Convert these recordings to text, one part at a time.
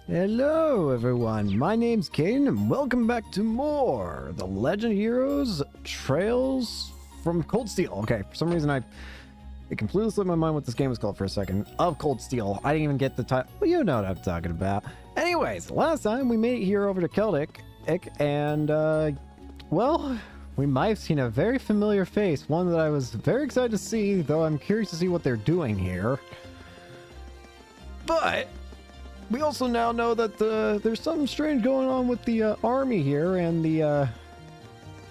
Hello everyone, my name's Caden and welcome back to more The Legend of Heroes Trails from Cold Steel. Okay, for some reason it completely slipped my mind what this game was called for a second. Of Cold Steel. I didn't even get the title. Well, you know what I'm talking about. Anyways, last time we made it here over to Celtic and well, we might have seen a very familiar face, one that I was very excited to see, though I'm curious to see what they're doing here. But we also now know that there's something strange going on with the army here and the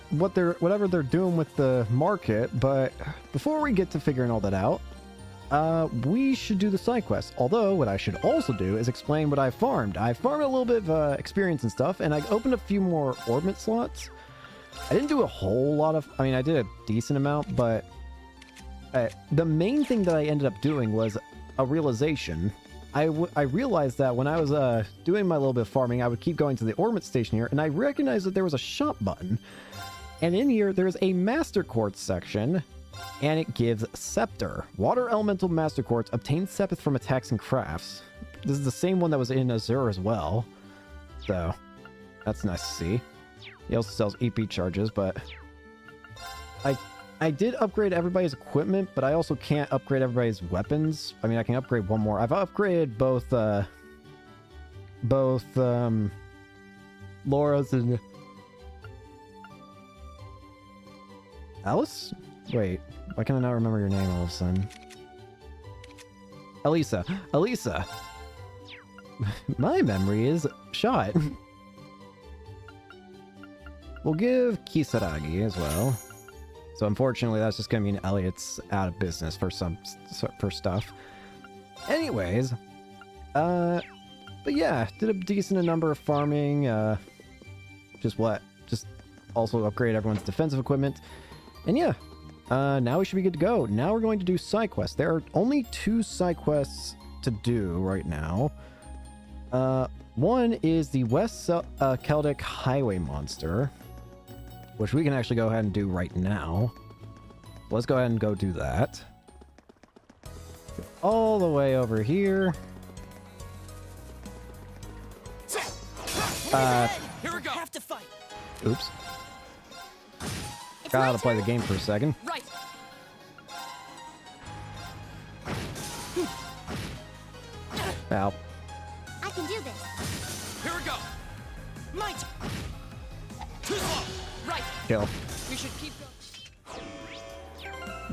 whatever they're doing with the market. But before we get to figuring all that out, we should do the side quest. Although what I should also do is explain what I farmed. I farmed a little bit of experience and stuff, and I opened a few more orbit slots. I didn't do a whole lot of, I mean, I did a decent amount, but the main thing that I ended up doing was a realization. I realized that when I was doing my little bit of farming, I would keep going to the orbit station here, and I recognized that there was a shop button. And in here, there's a Master Quartz section, and it gives Scepter. Water Elemental Master Quartz obtains Sepith from attacks and crafts. This is the same one that was in Azure as well. So, that's nice to see. He also sells EP charges, but I did upgrade everybody's equipment, but I also can't upgrade everybody's weapons. I mean, I can upgrade one more. I've upgraded both Laura's and Alice? Wait, why can I not remember your name all of a sudden? Elisa. Elisa! My memory is shot. We'll give Kisaragi as well. So unfortunately, that's just gonna mean Elliot's out of business for stuff. Anyways, but yeah, did a decent number of farming. Just also upgrade everyone's defensive equipment. And yeah, now we should be good to go. Now we're going to do side quests. There are only 2 side quests to do right now. One is the West Celtic Highway Monster, which we can actually go ahead and do right now. Let's go ahead and go do that. All the way over here. Here we go. Have to fight. Oops. Gotta play the game for a second. Right. Ow. I can do this. Here we go. Might. Too slow. Right. Kill. We should keep going.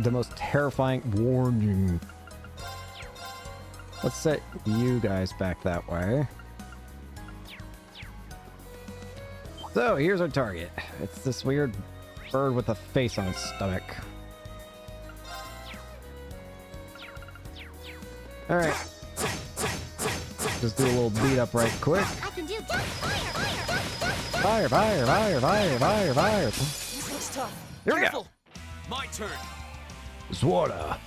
The most terrifying warning. Let's set you guys back that way. So here's our target. It's this weird bird with a face on its stomach. All right. Just do a little beat up right quick. I can do that. Fire, fire, fire, fire, fire, fire. This looks tough. Here we go. Careful. My turn. Zwarda.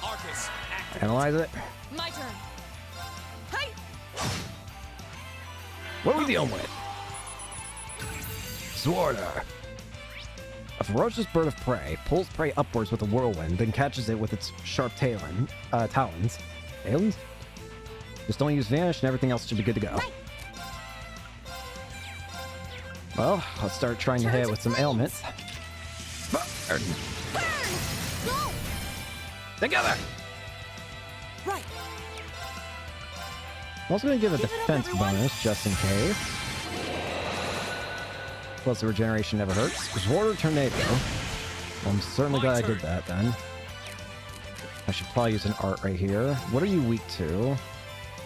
Arcus. Activate. Analyze it. My turn. Hey. What are we dealing with? Zwarda. A ferocious bird of prey pulls prey upwards with a whirlwind, then catches it with its sharp talons. Talons? Just don't use Vanish and everything else should be good to go. Well, let's start trying to hit it with some ailments. Burn. Go. Together! Right. I'm also going to give a defense bonus, just in case. Plus the regeneration never hurts. Zwarda Tornado. Well, I'm certainly glad I did that then. I should probably use an art right here. What are you weak to?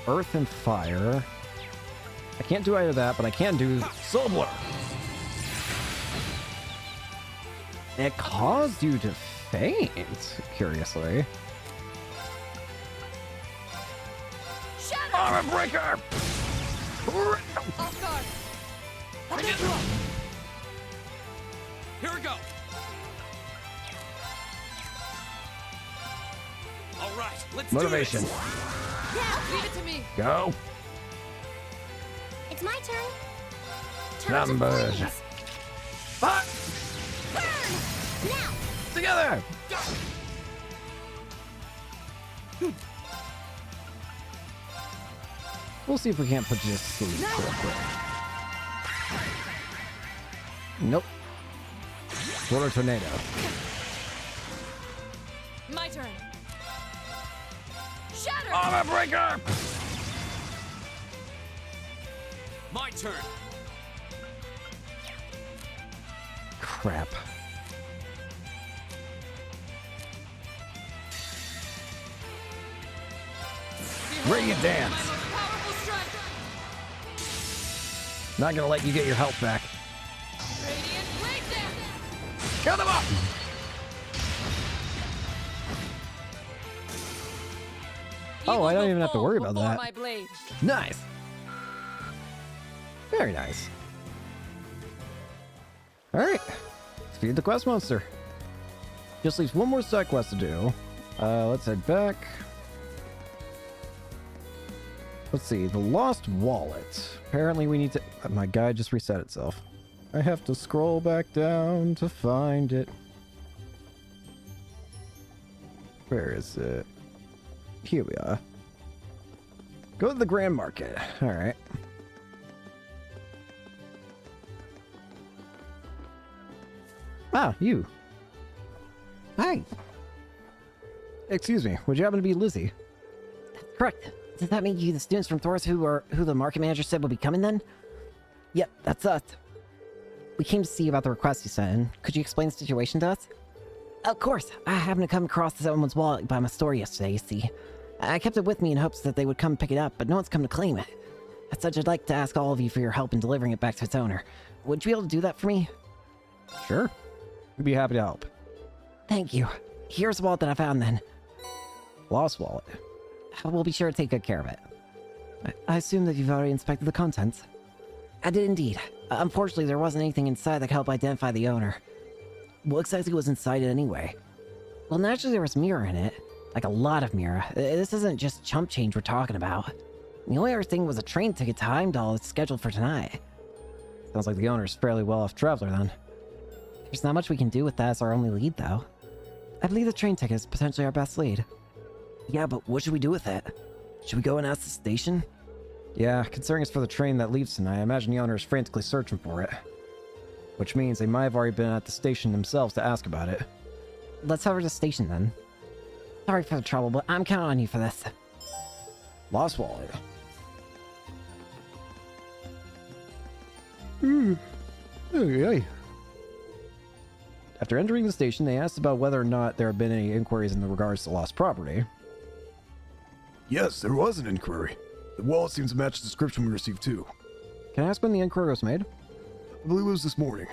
Earth and fire. I can't do either that, but I can do Soul Blur. It caused you to faint, curiously. Shatter. Armor Breaker! Off guard. I'll get you up. Here we go. All right. Let's Motivation. do this. Yeah. Leave it to me. Go. It's my turn. Turn to Numbers. flames. Fuck! Burn. Now. Together! We'll see if we can't put you to sleep real quick. Nope. Water tornado. My turn. Shatter. Armor breaker! My turn. Crap. Radiant Dance. My most powerful strike. Not gonna let you get your health back. Radiant blade dance. Kill them up! Oh, I don't even have to worry about that. My blade. Nice. Very nice. Alright. Feed the quest monster. Just leaves one more side quest to do. Let's head back. Let's see. The Lost Wallet. Apparently we need to... my guide just reset itself. I have to scroll back down to find it. Where is it? Here we are. Go to the Grand Market. Alright. Ah, you. Hi. Excuse me, would you happen to be Lizzie? Correct. Does that mean you the students from Thoris who the market manager said will be coming then? Yep, that's us. We came to see about the request you sent in. Could you explain the situation to us? Of course. I happened to come across someone's wallet by my store yesterday, you see. I kept it with me in hopes that they would come pick it up, but no one's come to claim it. As such, I'd like to ask all of you for your help in delivering it back to its owner. Would you be able to do that for me? Sure. We'd be happy to help. Thank you. Here's the wallet that I found then. Lost Wallet. We'll be sure to take good care of it. I assume that you've already inspected the contents. I did indeed. Unfortunately, there wasn't anything inside that could help identify the owner. What exactly was inside it anyway? Well, naturally there was mirror in it. Like a lot of mirror. This isn't just chump change we're talking about. The only other thing was a train ticket to Heimdall that's scheduled for tonight. Sounds like the owner's fairly well-off traveler then. There's not much we can do with that as our only lead, though. I believe the train ticket is potentially our best lead. Yeah, but what should we do with it? Should we go and ask the station? Yeah, considering it's for the train that leaves tonight, I imagine the owner is frantically searching for it. Which means they might have already been at the station themselves to ask about it. Let's head over to the station then. Sorry for the trouble, but I'm counting on you for this. Lost Wallet. Okay. After entering the station, they asked about whether or not there have been any inquiries in regards to lost property. Yes, there was an inquiry. The wallet seems to match the description we received too. Can I ask when the inquiry was made? I believe it was this morning.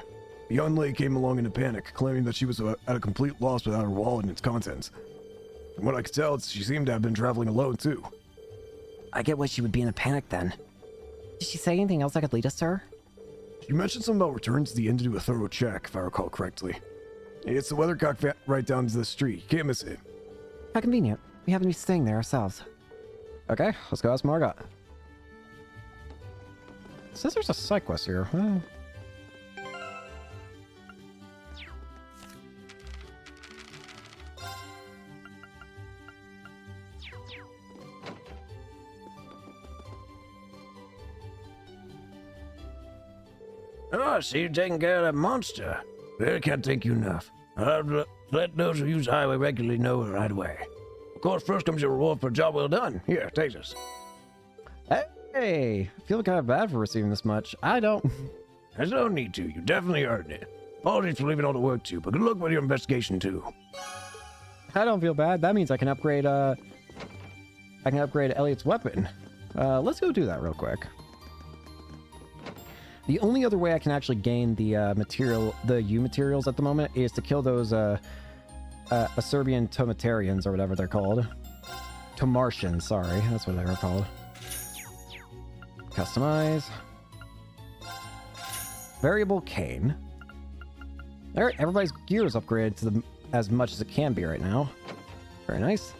The young lady came along in a panic, claiming that she was at a complete loss without her wallet and its contents. From what I could tell, she seemed to have been traveling alone too. I get why she would be in a panic then. Did she say anything else that could lead us to her? She mentioned something about returning to the inn to do a thorough check, if I recall correctly. It's the Weathercock right down to the street. You can't miss it. How convenient. We happen to be staying there ourselves. Okay, let's go ask Margot. It says there's a side quest here. Well, Oh, so you're taking care of that monster. Well, I can't thank you enough. I'll let those who use the highway regularly know right away. Of course, first comes your reward for a job well done. Here, take this. hey, I feel kind of bad for receiving this much. I don't. There's no need to. You definitely earned it. Apologies for leaving all the work to you, but good luck with your investigation, too. I don't feel bad. That means I can upgrade. I can upgrade Elliot's weapon. Let's go do that real quick. The only other way I can actually gain the U materials at the moment is to kill those Serbian Tomatarians or whatever they're called. Tomartians, sorry, that's what they were called. Customize. Variable cane. Alright, everybody's gear is upgraded to as much as it can be right now. Very nice.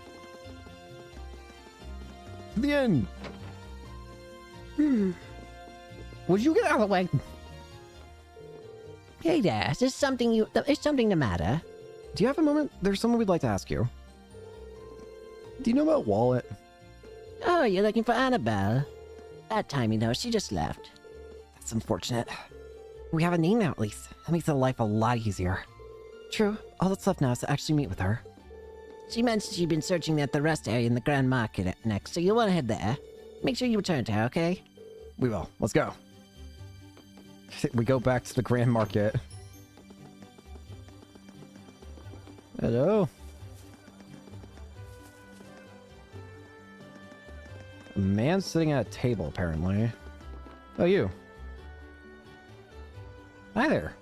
To the end. Would you get out of the way? Hey there, is something the matter? Do you have a moment? There's someone we'd like to ask you. Do you know about Wallet? Oh, you're looking for Annabelle? Bad timing, though. She just left. That's unfortunate. We have a name now, at least. That makes the life a lot easier. True. All that's left now is to actually meet with her. She mentioned she'd been searching at the rest area in the Grand Market next, so you'll want to head there. Make sure you return to her, okay? We will. Let's go. We go back to the Grand Market. Hello? A man sitting at a table, apparently. Oh, you. Hi there.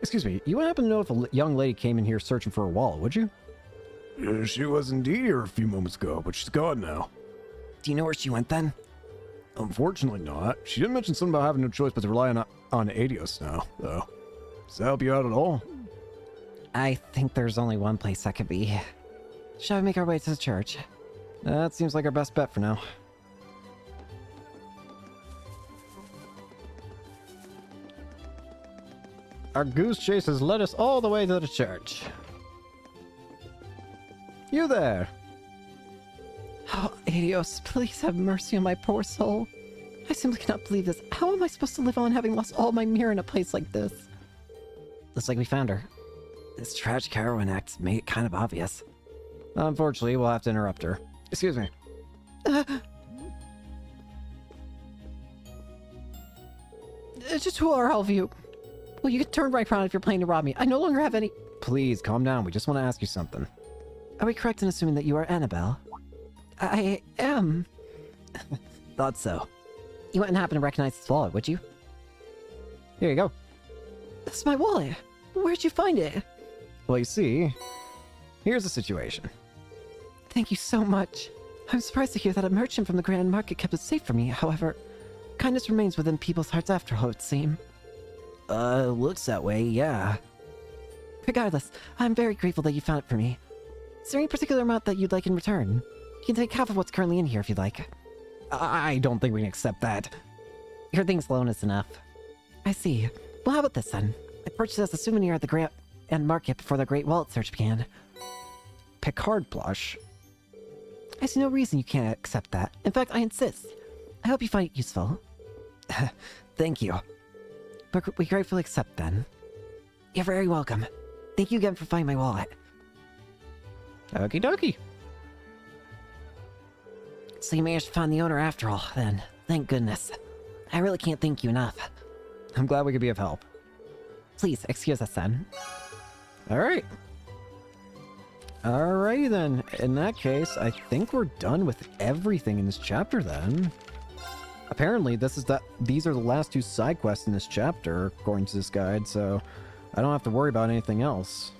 Excuse me, you would happen to know if a young lady came in here searching for a wallet, would you? She was indeed here a few moments ago, but she's gone now. Do you know where she went then? Unfortunately not. She did mention something about having no choice but to rely on Adios now, though. Does that help you out at all? I think there's only one place that could be. Shall we make our way to the church? That seems like our best bet for now. Our goose chase has led us all the way to the church. You there! Oh, Adios, please have mercy on my poor soul. I simply cannot believe this. How am I supposed to live on having lost all my mirror in a place like this? Looks like we found her. This tragic heroine act made it kind of obvious. Unfortunately, we'll have to interrupt her. Excuse me. Just who are all of you? Well, you can turn right around if you're planning to rob me. I no longer have any... Please, calm down. We just want to ask you something. Are we correct in assuming that you are Annabelle? I am. Thought so. You wouldn't happen to recognize this wallet, would you? Here you go. That's my wallet. Where'd you find it? Well, you see, here's the situation. Thank you so much. I'm surprised to hear that a merchant from the Grand Market kept it safe for me. However, kindness remains within people's hearts after all, it would seem. Looks that way, yeah. Regardless, I'm very grateful that you found it for me. Is there any particular amount that you'd like in return? You can take half of what's currently in here if you'd like. I don't think we can accept that. Your things alone is enough. I see. Well, how about this then? I purchased it as a souvenir at the Grand Market before the Great Wallet search began. Picard plush? I see no reason you can't accept that. In fact, I insist. I hope you find it useful. Thank you. But we gratefully accept then. You're very welcome. Thank you again for finding my wallet. Okie dokie. So you managed to find the owner after all, then. Thank goodness. I really can't thank you enough. I'm glad we could be of help. Please, excuse us then. Alright. Alrighty then. In that case, I think we're done with everything in this chapter then. Apparently, these are the last 2 side quests in this chapter, according to this guide, so I don't have to worry about anything else.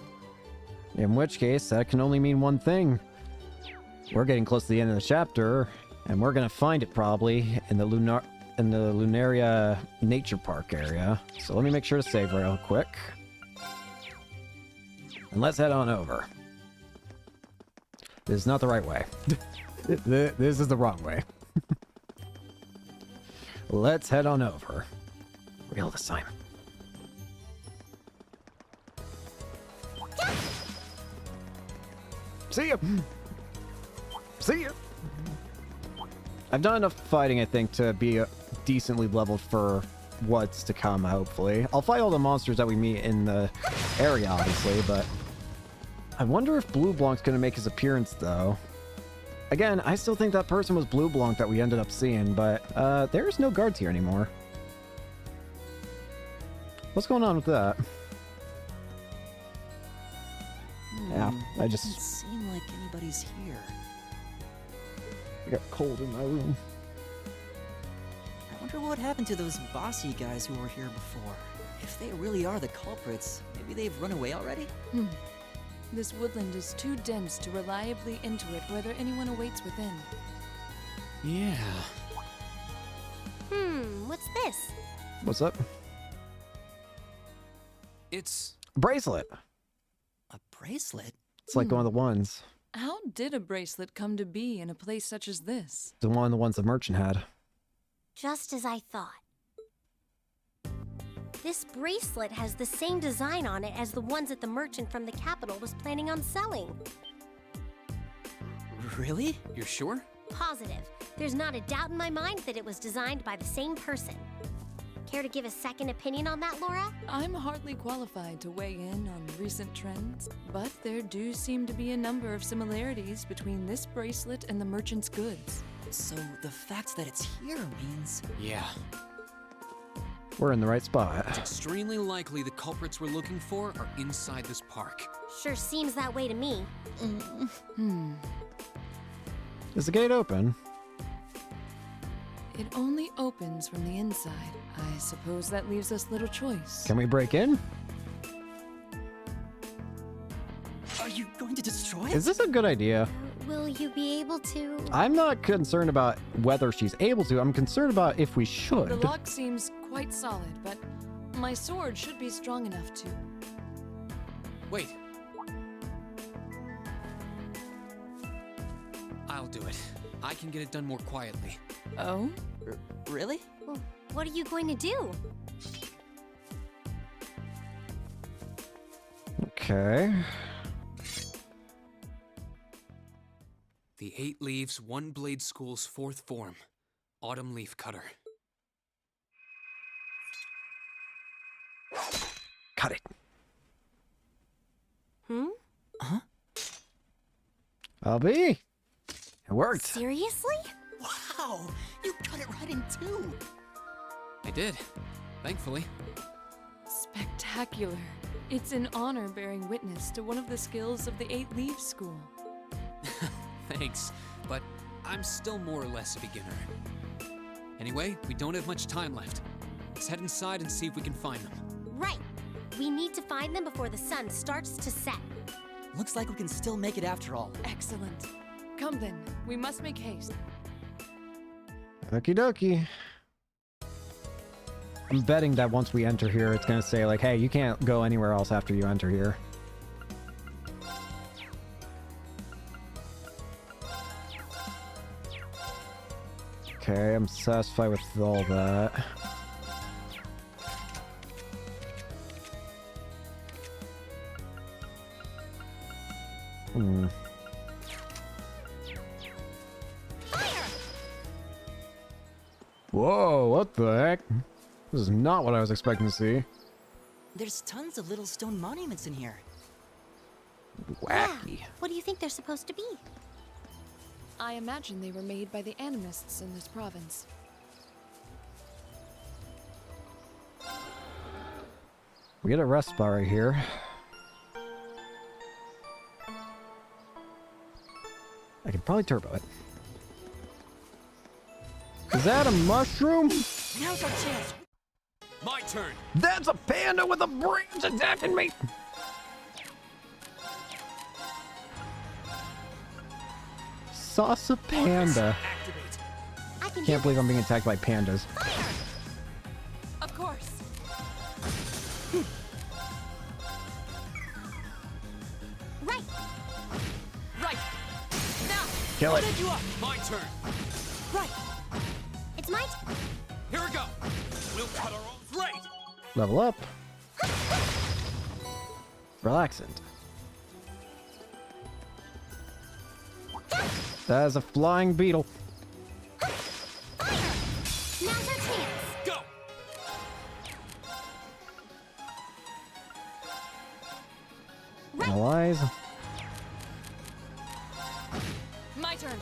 In which case, that can only mean one thing. We're getting close to the end of the chapter, and we're gonna find it probably in the Lunaria Nature Park area. So let me make sure to save real quick. And let's head on over. This is not the right way. This is the wrong way. Let's head on over. Real this time. See ya! See ya! I've done enough fighting, I think, to be decently leveled for what's to come, hopefully. I'll fight all the monsters that we meet in the area, obviously, but... I wonder if Blue Blanc's gonna make his appearance, though. Again, I still think that person was Blue Blanc that we ended up seeing, but there's no guards here anymore. What's going on with that? Yeah, I just... Doesn't seem like anybody's here. I got cold in my room. I wonder what happened to those bossy guys who were here before. If they really are the culprits, maybe they've run away already? This woodland is too dense to reliably intuit whether anyone awaits within. Yeah. What's this? What's up? It's Bracelet! a bracelet? It's like one of the ones. How did a bracelet come to be in a place such as this? The one of the ones the merchant had. Just as I thought. This bracelet has the same design on it as the ones that the merchant from the capital was planning on selling. Really? You're sure? Positive. There's not a doubt in my mind that it was designed by the same person. Care to give a second opinion on that, Laura? I'm hardly qualified to weigh in on recent trends, but there do seem to be a number of similarities between this bracelet and the merchant's goods. So the fact that it's here means... Yeah, We're in the right spot. it's extremely likely the culprits we're looking for are inside this park. Sure seems that way to me. Is the gate open? It only opens from the inside. I suppose that leaves us little choice. Can we break in? Are you going to destroy it? Is this a good idea? Will you be able to? I'm not concerned about whether she's able to. I'm concerned about if we The should. lock seems quite solid, but my sword should be strong enough to... Wait. I'll do it. I can get it done more quietly. Oh? Really? Well, what are you going to do? Okay. The 8 Leaves, One Blade School's 4th form. Autumn Leaf Cutter. Cut it. I'll be. It worked. Seriously? Wow! You cut it right in two! I did. Thankfully. Spectacular. It's an honor bearing witness to one of the skills of the 8 Leaves School. Thanks, but I'm still more or less a beginner. Anyway, we don't have much time left. Let's head inside and see if we can find them. Right. We need to find them before the sun starts to set. Looks like we can still make it after all. Excellent. Come then, we must make haste. Okie dokie. I'm betting that once we enter here, it's gonna say like, hey, you can't go anywhere else after you enter here. Okay, I'm satisfied with all that. Hmm. Whoa, what the heck? This is not what I was expecting to see. There's tons of little stone monuments in here. Wacky. What do you think they're supposed to be? I imagine they were made by the animists in this province. We get a rest spot right here. I could probably turbo it. Is that a mushroom? Now's our chance! My turn! That's a panda with a branch attacking me! Salsa panda. Activate! I can Can't believe I'm being attacked by pandas. Of course. Right. Right. Now. Kill it. Set you up. My turn! Right. It's my turn. Here we go! We'll cut our own right! Level up. Relaxant. That is a flying beetle. Now's our chance. Go! Analyze. My turn.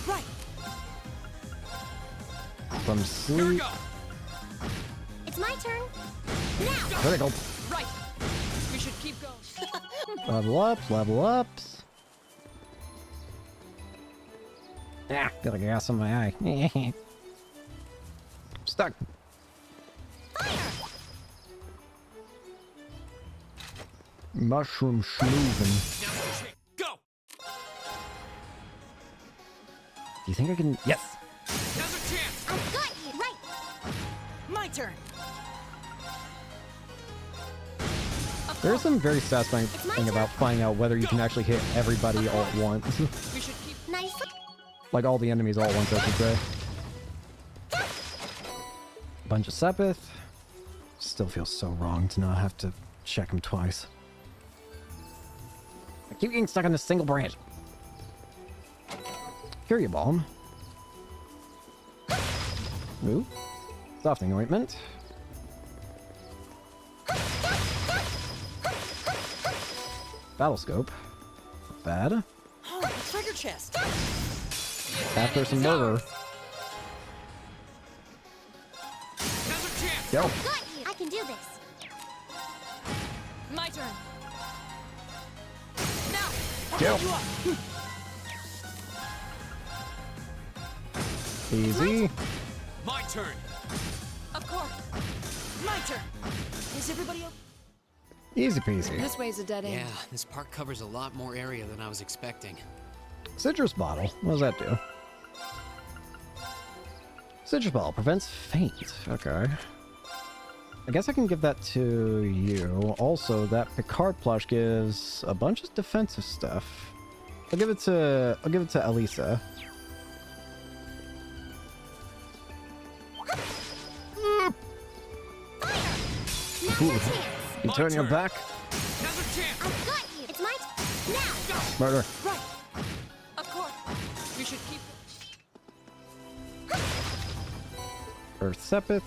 Right! From Here we sleep. go! It's my turn. Now. Critical. Right. We should keep going. Level ups, level ups. Ah, feel like gas on my eye. Stuck. Mushroom schmooven. Now's your chance! Go! Do you think I can? Yes. Now's your chance! I've got you. Right. My turn! There's some very satisfying thing about finding out whether you can actually hit everybody all at once. We should keep. Nicely. Like all the enemies all at once, I should say. Bunch of Sepith. Still feels so wrong to not have to check them twice. Keep getting stuck on this single branch. Curia Balm. Ooh. Softening Ointment. Battle Scope. Bad. Oh, a treasure chest! After some murder. Another chance. Go. Got you! I can do this. My turn. Kill. Easy. My turn. Of course. My turn! Is everybody okay? Easy peasy. This way's a dead end. Yeah, this park covers a lot more area than I was expecting. Citrus Bottle. What does that do? Citrus Bottle prevents faint. Okay. I guess I can give that to you. Also, that Picard plush gives a bunch of defensive stuff. I'll give it to Elisa. Now's your chance. You My turn your turn. back. Another chance. I've got you. It's my now. Murder. Right. Of course. We should keep. Earth Sepith.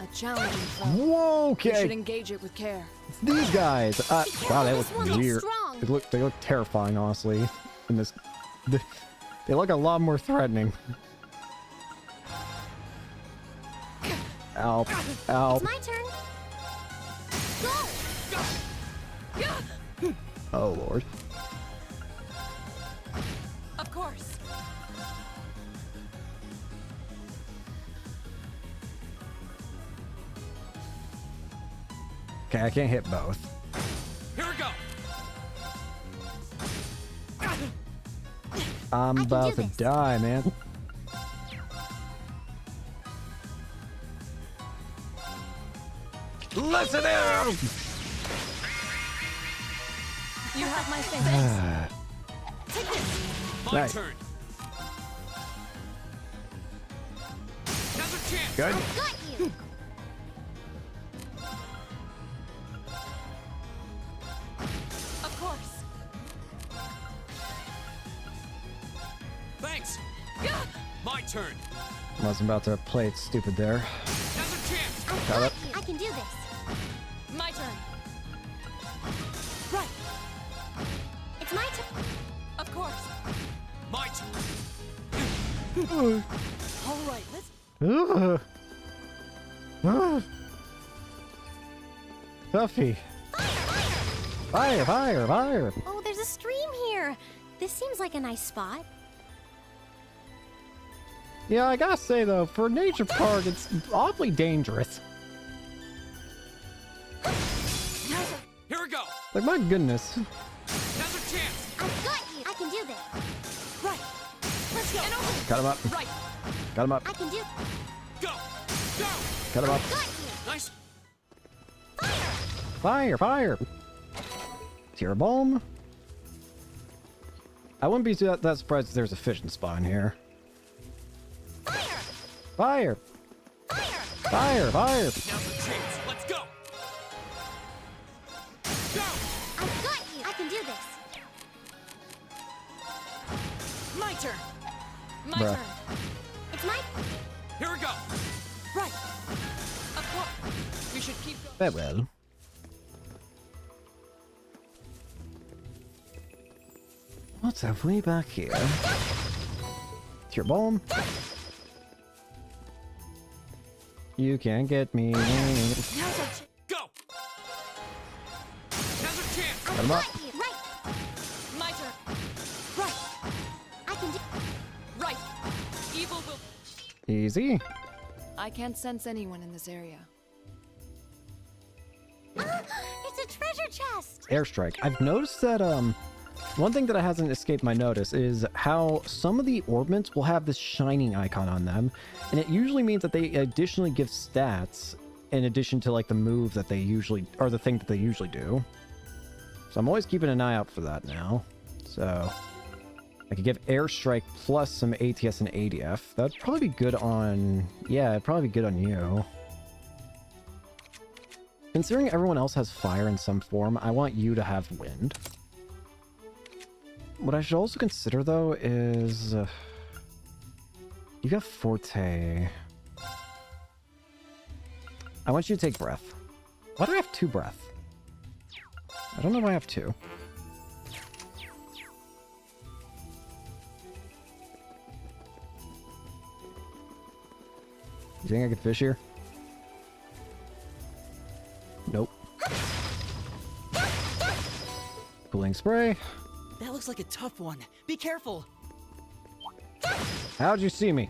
A challenging foe. Whoa, We should okay. engage it with care. It's these guys. Wow, they This look one looks weird. strong. They look terrifying, honestly. In this, they look a lot more threatening. Ow. Ow. It's my turn. Go. Oh, Lord. Of course. Okay, I can't hit both. Here we go. I'm can about do to this. die, man. Listen out! You have my thanks. Take this. My Right. turn. Another chance. Good. I've got you. Of course. Thanks. My turn. Wasn't about to play it stupid there. Another chance. I've Got got it. you. I can do this. My turn. Right. It's my turn. Of course. My turn. All right, let's. Ugh. Ugh. Tuffy. Fire, fire, fire. Oh, there's a stream here. This seems like a nice spot. Yeah, I gotta say though, for a nature park, it's awfully dangerous. Here we go. Like, my goodness. Another chance. I've got you. I can do this. Right! Let's go! And over. Cut him up. Right. Cut him up. I can do. Go. Go. Cut him up. Got you. Nice. Fire, fire. Tear Balm. I wouldn't be that surprised if there's a fishing spot in here. Fire. Fire, fire. Now's the chance. Let's go. Go. I've got you. I can do this. My turn! My Bruh. turn. It's my. Here we go. Right! Of course. We should keep going. Very well. What's that way back here? Tear Balm. You can't get me. Now's our chance! Go. Another chance. Cut him up. Got you. Right. My turn. Right! I can do. Right. Evil will. Easy. I can't sense anyone in this area. It's a treasure chest. Airstrike. I've noticed that one thing that hasn't escaped my notice is how some of the orbments will have this shining icon on them, and it usually means that they additionally give stats in addition to like the move that they usually, or the thing that they usually do. So I'm always keeping an eye out for that now. So I could give Airstrike plus some ATS and ADF. That'd probably be good on, yeah, it'd probably be good on you. Considering everyone else has fire in some form, I want you to have wind. What I should also consider, though, is... you got Forte. I want you to take breath. Why do I have 2 breath? I don't know why I have 2. You think I could fish here? Nope. Cooling spray. That looks like a tough one. Be careful. How'd you see me?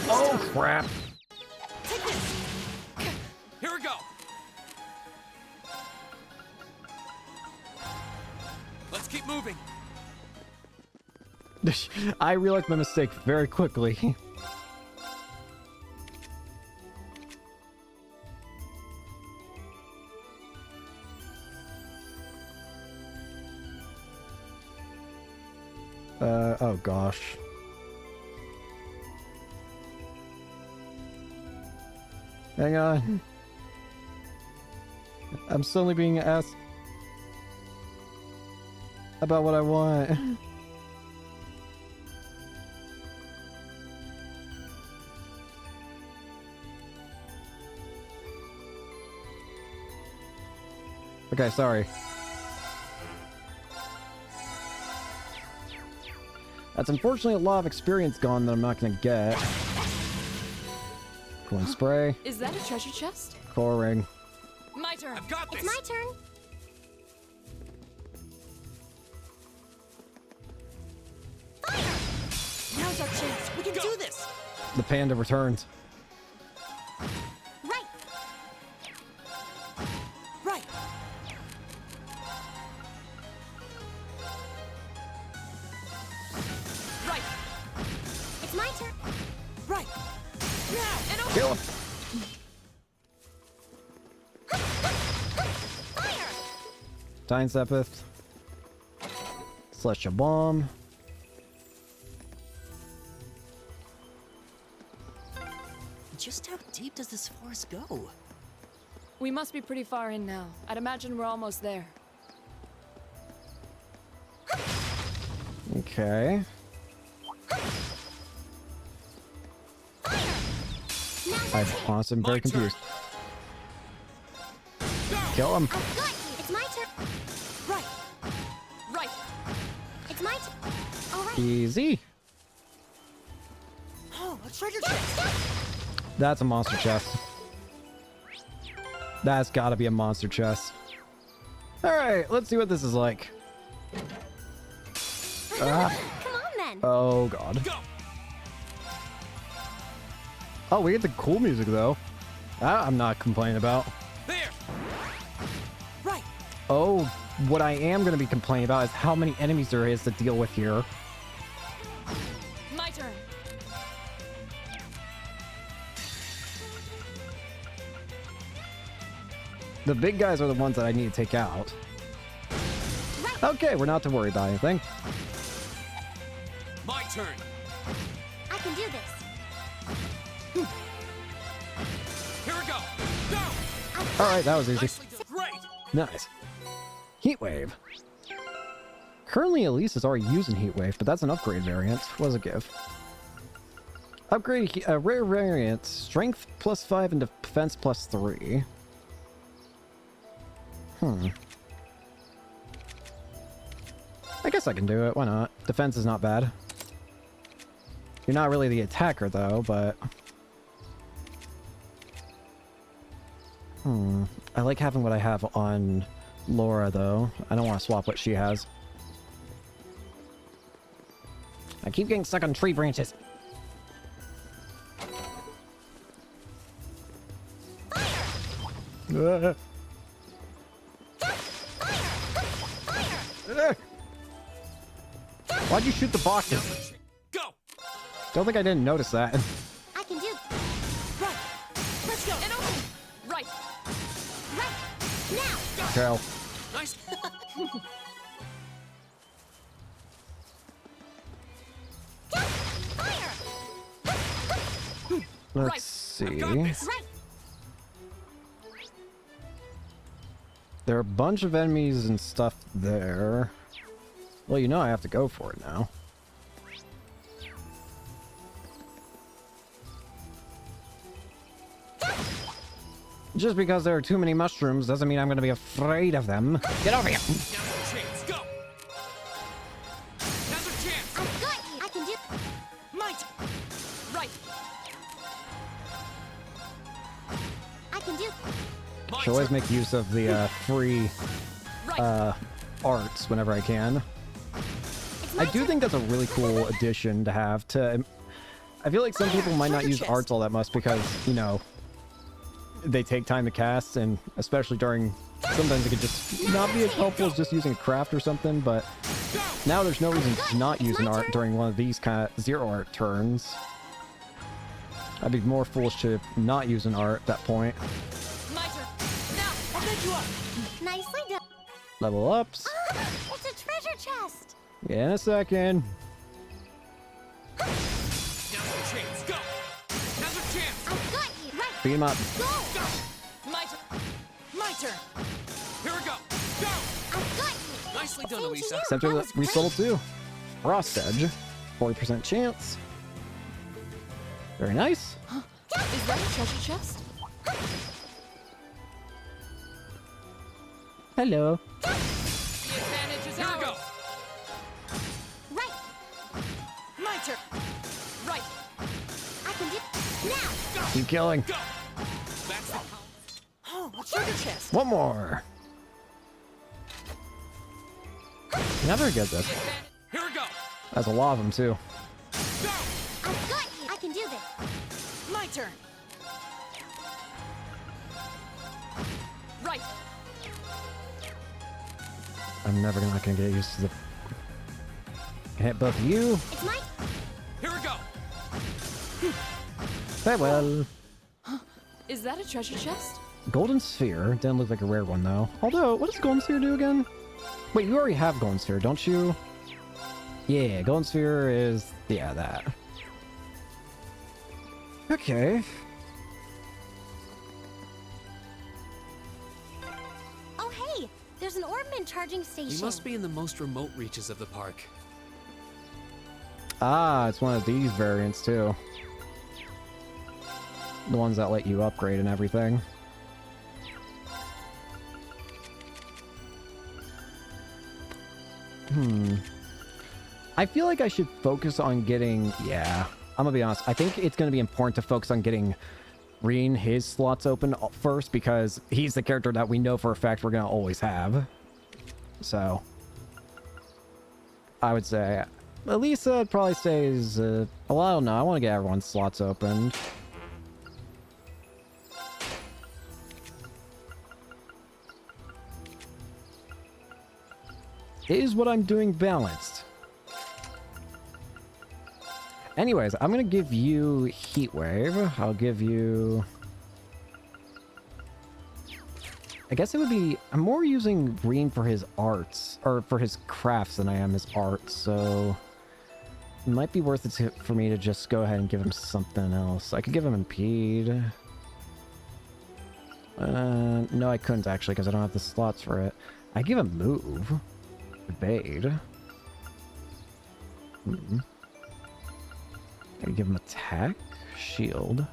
Oh, crap. Take this. Here we go. Let's keep moving. I realized my mistake very quickly. Oh gosh. Hang on. I'm suddenly being asked about what I want. Okay, sorry. That's unfortunately a lot of experience gone that I'm not gonna get. Cooling spray. Is that a treasure chest? Core ring. My turn. I've got this. It's my turn. Now's our chance. We can do this. The panda returns. Right. Right. Right. It's my turn. Right. Now. And over. Kill him. Fire! Time Sepith. Celestial Bomb. Just how deep does this forest go? We must be pretty far in now. I'd imagine we're almost there. Okay. I honestly am very My turn. confused. Kill him. Oh, good. It's my turn. Right. Right. It's my turn. All right. Easy. Oh, a treasure chest. That's a monster chest. That's gotta be a monster chest. Alright, let's see what this is like. Ah. Come on then. Oh god. Go. Oh, we get the cool music though. That I'm not complaining about. There. Right. Oh, what I am gonna be complaining about is how many enemies there is to deal with here. My turn. The big guys are the ones that I need to take out. Right. Okay, we're not to worry about anything. My turn. I can do this. Here we go. Go. Alright, that was easy. Nicely done. Great. Nice. Heatwave. Currently, Elise is already using Heatwave, but that's an upgrade variant. What does it give? Upgrade rare variant. Strength +5 and defense +3. I guess I can do it. Why not? Defense is not bad. You're not really the attacker, though, but... I like having what I have on Laura, though. I don't want to swap what she has. I keep getting stuck on tree branches. Why'd you shoot the boxes? Go. Don't think I didn't notice that. I can do. Right. Let's go. And open. Right. Right. Now. Carol. Nice. Let's see. Right. There are a bunch of enemies and stuff there. Well, you know I have to go for it now. Just because there are too many mushrooms doesn't mean I'm going to be afraid of them. Get over here! Now's your chance. Go. Now's your chance. I've got you. I can do. Might. Right. I can do. My Should always turn. make use of the free Right. arts whenever I can. It's my I do turn. think that's a really cool addition to have to... I feel like some people might not use arts all that much because, you know, they take time to cast, and especially during... Sometimes it could just not be as helpful as just using a craft or something, but now there's no reason to not use an art during one of these kind of zero art turns. I'd be more foolish to not use an art at that point. My turn. Now, I'll pick you up. Nicely done. Level ups. It's a treasure chest. In a second. Now's your chance. Go. Now's your chance. I've got you. Right. Beat him up. Go. Go. My turn. My turn. Here we go. Go. I've got you. Nicely done, Same to Elisa. you. Except That for was the resold great. too. Frost Edge. 40% chance. Very nice. Is that a treasure chest? Hello. The advantage is Here we go. Right. My turn. Right. I can do. Now. Keep killing. Go. That's the power. Oh, a treasure chest. One more. Never get this. Here we go. That's a lot of them too. Go. I've got you. I can do this. My turn. Right. I'm never not gonna get used to the. Hit both of you. It's my. Here we go. Farewell. Is that a treasure chest? Golden Sphere. Didn't look like a rare one though. Although, what does Golden Sphere do again? Wait, you already have Golden Sphere, don't you? Yeah, Golden Sphere is... yeah, that. Okay. Oh hey, there's an Orbman charging station. We must be in the most remote reaches of the park. Ah, it's one of these variants too. The ones that let you upgrade and everything. I feel like I should focus on getting... yeah, I'm gonna be honest. I think it's gonna be important to focus on getting Reen his slots open first because he's the character that we know for a fact we're gonna always have. So... I would say... Elisa probably stays... well, I don't know. I want to get everyone's slots opened. Is what I'm doing balanced? Anyways, I'm gonna give you Heatwave. I'll give you... I guess it would be... I'm more using Green for his arts, or for his crafts than I am his art, so... It might be worth it for me to just go ahead and give him something else. I could give him Impede. No, I couldn't actually, because I don't have the slots for it. I give him Move. Evade. I could give him Attack. Shield.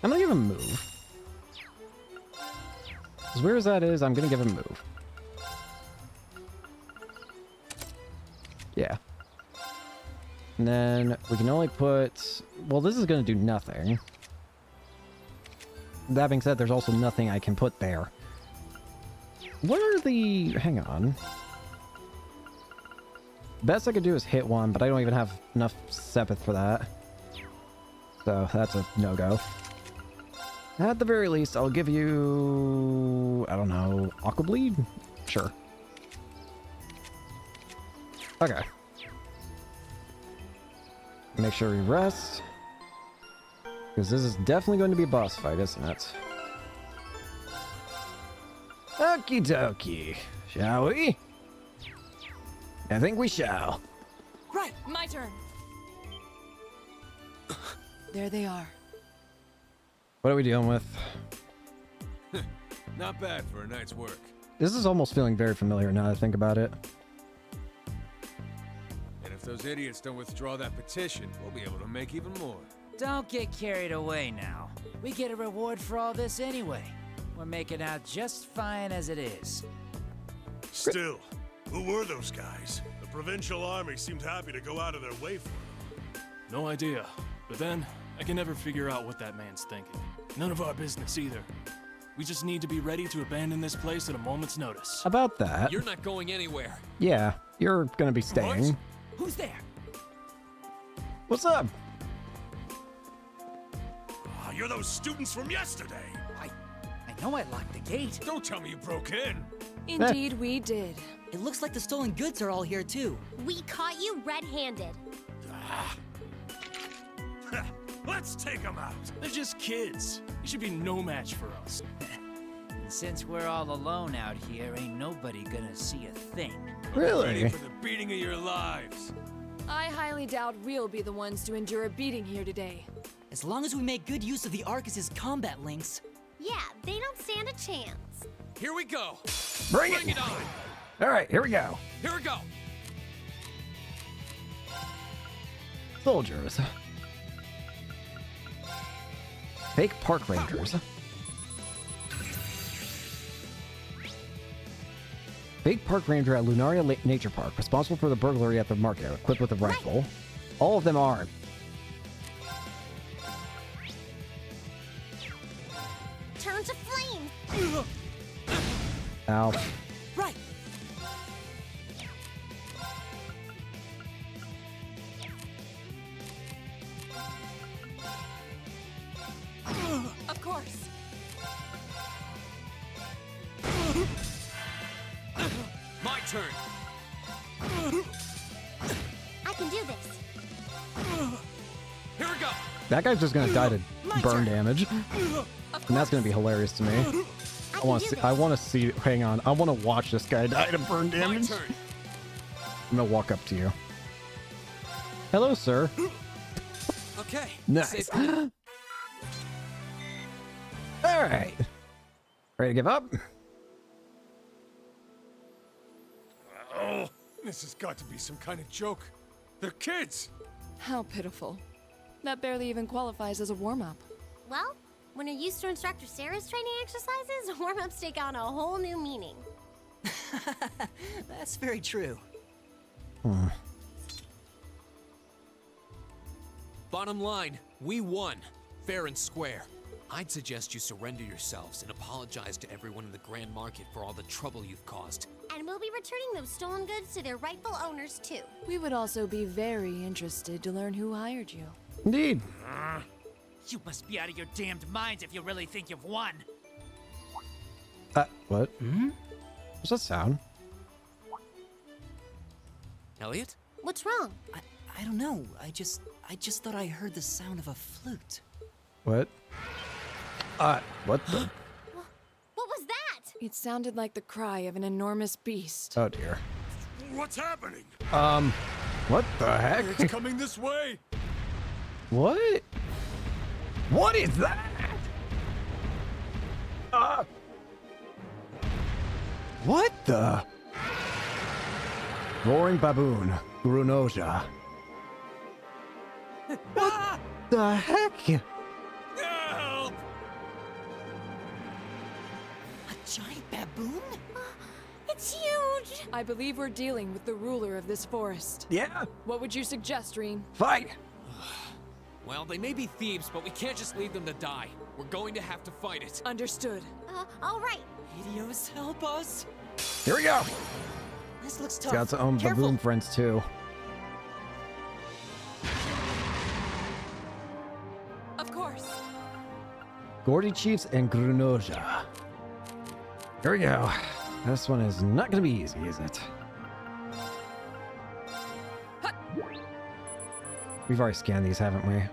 I'm gonna give him Move. As weird as that is, I'm gonna give him Move. Yeah. And then we can only put... well, this is gonna do nothing. That being said, there's also nothing I can put there. What are the... hang on. Best I could do is hit one, but I don't even have enough Sepith for that. So that's a no-go. At the very least, I'll give you... I don't know... Aqua Bleed? Sure. Okay. Make sure we rest. Because this is definitely going to be a boss fight, isn't it? Okie dokie. Shall we? I think we shall. Right, my turn. There they are. What are we dealing with? Not bad for a night's work. This is almost feeling very familiar now that I think about it. And if those idiots don't withdraw that petition, we'll be able to make even more. Don't get carried away now. We get a reward for all this anyway. We're making out just fine as it is. Still, who were those guys? The provincial army seemed happy to go out of their way for them. No idea. But then, I can never figure out what that man's thinking. None of our business either. We just need to be ready to abandon this place at a moment's notice. About that. You're not going anywhere. Yeah, you're gonna be staying. What? Who's there? What's up? Ah, you're those students from yesterday. I know I locked the gate. Don't tell me you broke in. Indeed, we did. It looks like the stolen goods are all here too. We caught you red-handed. Let's take them out. They're just kids. You should be no match for us. And since we're all alone out here, ain't nobody gonna see a thing. Really? Ready for the beating of your lives. I highly doubt we'll be the ones to endure a beating here today. As long as we make good use of the Arcus's combat links. Yeah, they don't stand a chance. Here we go. Bring Bring it! it on. All right, here we go. Here we go. Soldiers. Fake park rangers. Fake park ranger at Lunaria Nature Park, responsible for the burglary at the market, equipped with a rifle. All of them are. Turn to flame. Ow. Right. Of course. My turn. I can do this. Here we go. That guy's just gonna die to burn turn. damage. And that's gonna be hilarious to me. I want to see. I want to see. Hang on. I want to watch this guy die to burn My damage. turn. I'm gonna walk up to you. Hello, sir. Okay. Nice. Safe. All right. Ready to give up? Oh, this has got to be some kind of joke. They're kids. How pitiful. That barely even qualifies as a warm-up. Well, when you're used to Instructor Sarah's training exercises, warm-ups take on a whole new meaning. That's very true. Bottom line, we won. Fair and square. I'd suggest you surrender yourselves and apologize to everyone in the Grand Market for all the trouble you've caused. And we'll be returning those stolen goods to their rightful owners, too. We would also be very interested to learn who hired you. Indeed. You must be out of your damned minds if you really think you've won. What? What's that sound? Elliot? What's wrong? I don't know. I just thought I heard the sound of a flute. What? What the? What was that? It sounded like the cry of an enormous beast. Oh dear. What's happening? What the heck? It's coming this way. What? What is that? What the? Roaring baboon, Grunoja. What the heck? Help! A giant baboon? It's huge! I believe we're dealing with the ruler of this forest. Yeah, What would you suggest, Reen? fight. Well, they may be thieves, but we can't just leave them to die. We're going to have to fight it. Understood. All right. Helios, help us! Here we go. This looks He's tough. got some Careful. baboon friends too. Of course. Gordy Chiefs and Grunoja. Here we go. This one is not gonna be easy, is it? We've already scanned these, haven't we?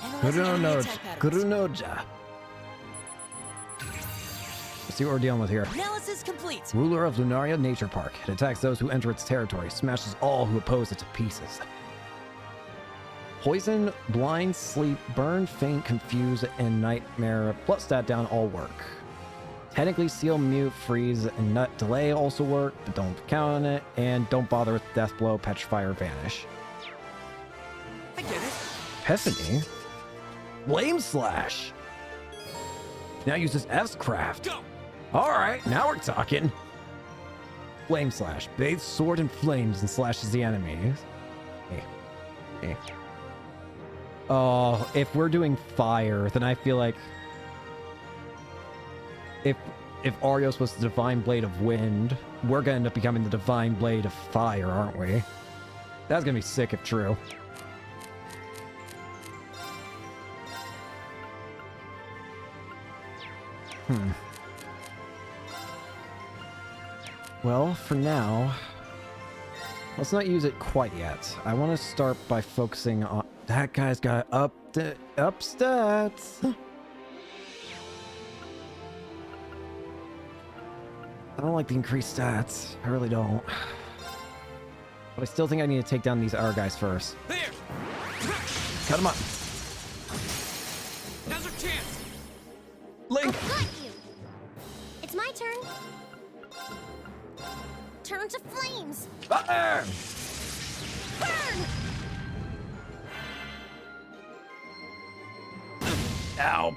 Analyzing enemy Grunoja. attack patterns. Grunoja. see what we're dealing with here. Analysis complete. Ruler of Lunaria Nature Park. It attacks those who enter its territory, smashes all who oppose it to pieces. Poison, blind, sleep, burn, faint, confuse, and nightmare, plus stat down all work. Technically, seal, mute, freeze, and nut delay also work, but don't count on it. And don't bother with death blow, petrify, or vanish. I get it. Epiphany? Flame slash. Now uses F's craft. Go! Alright, now we're talking. Flame slash. Bathes sword in flames and slashes the enemies. Hey. Oh, if we're doing fire, then I feel like if Arios was the Divine Blade of Wind, we're gonna end up becoming the Divine Blade of Fire, aren't we? That's gonna be sick if true. Well, for now, let's not use it quite yet. I want to start by focusing on... That guy's got up stats. I don't like the increased stats. I really don't. But I still think I need to take down these R guys first. There! Cut them up. Now's our chance! Link! Got you. It's my turn. Turn to flames. Fire! Burn! Ow.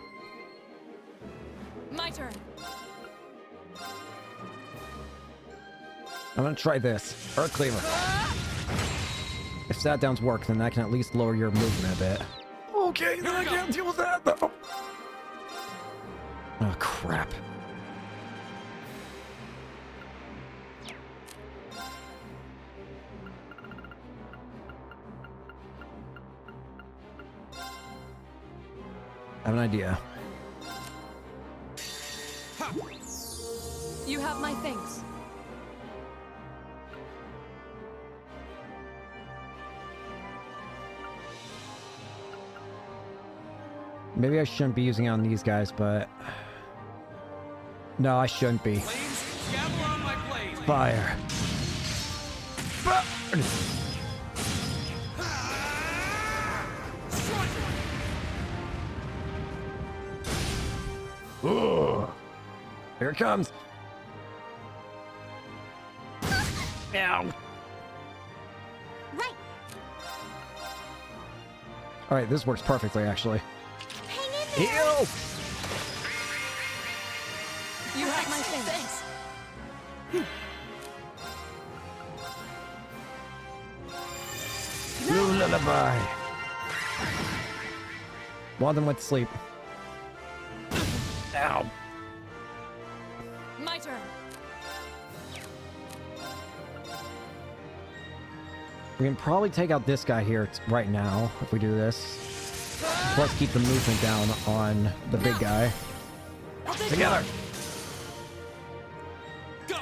My turn. I'm gonna try this. Earth Cleaver. If stat downs work, then that can at least lower your movement a bit. Okay, then I can't deal with that though. Oh crap. I have an idea. You have my things. Maybe I shouldn't be using it on these guys, but... No, I shouldn't be. Flames, gather on my blade! Fire. Burn! Ooh. Here it comes. Ow. Right. All right, this works perfectly, actually. Hang in there. Heal! You have my things. Blue lullaby. One of them went to sleep. Ow. My turn. We can probably take out this guy here right now if we do this. Plus keep the movement down on the big guy. Together. Go!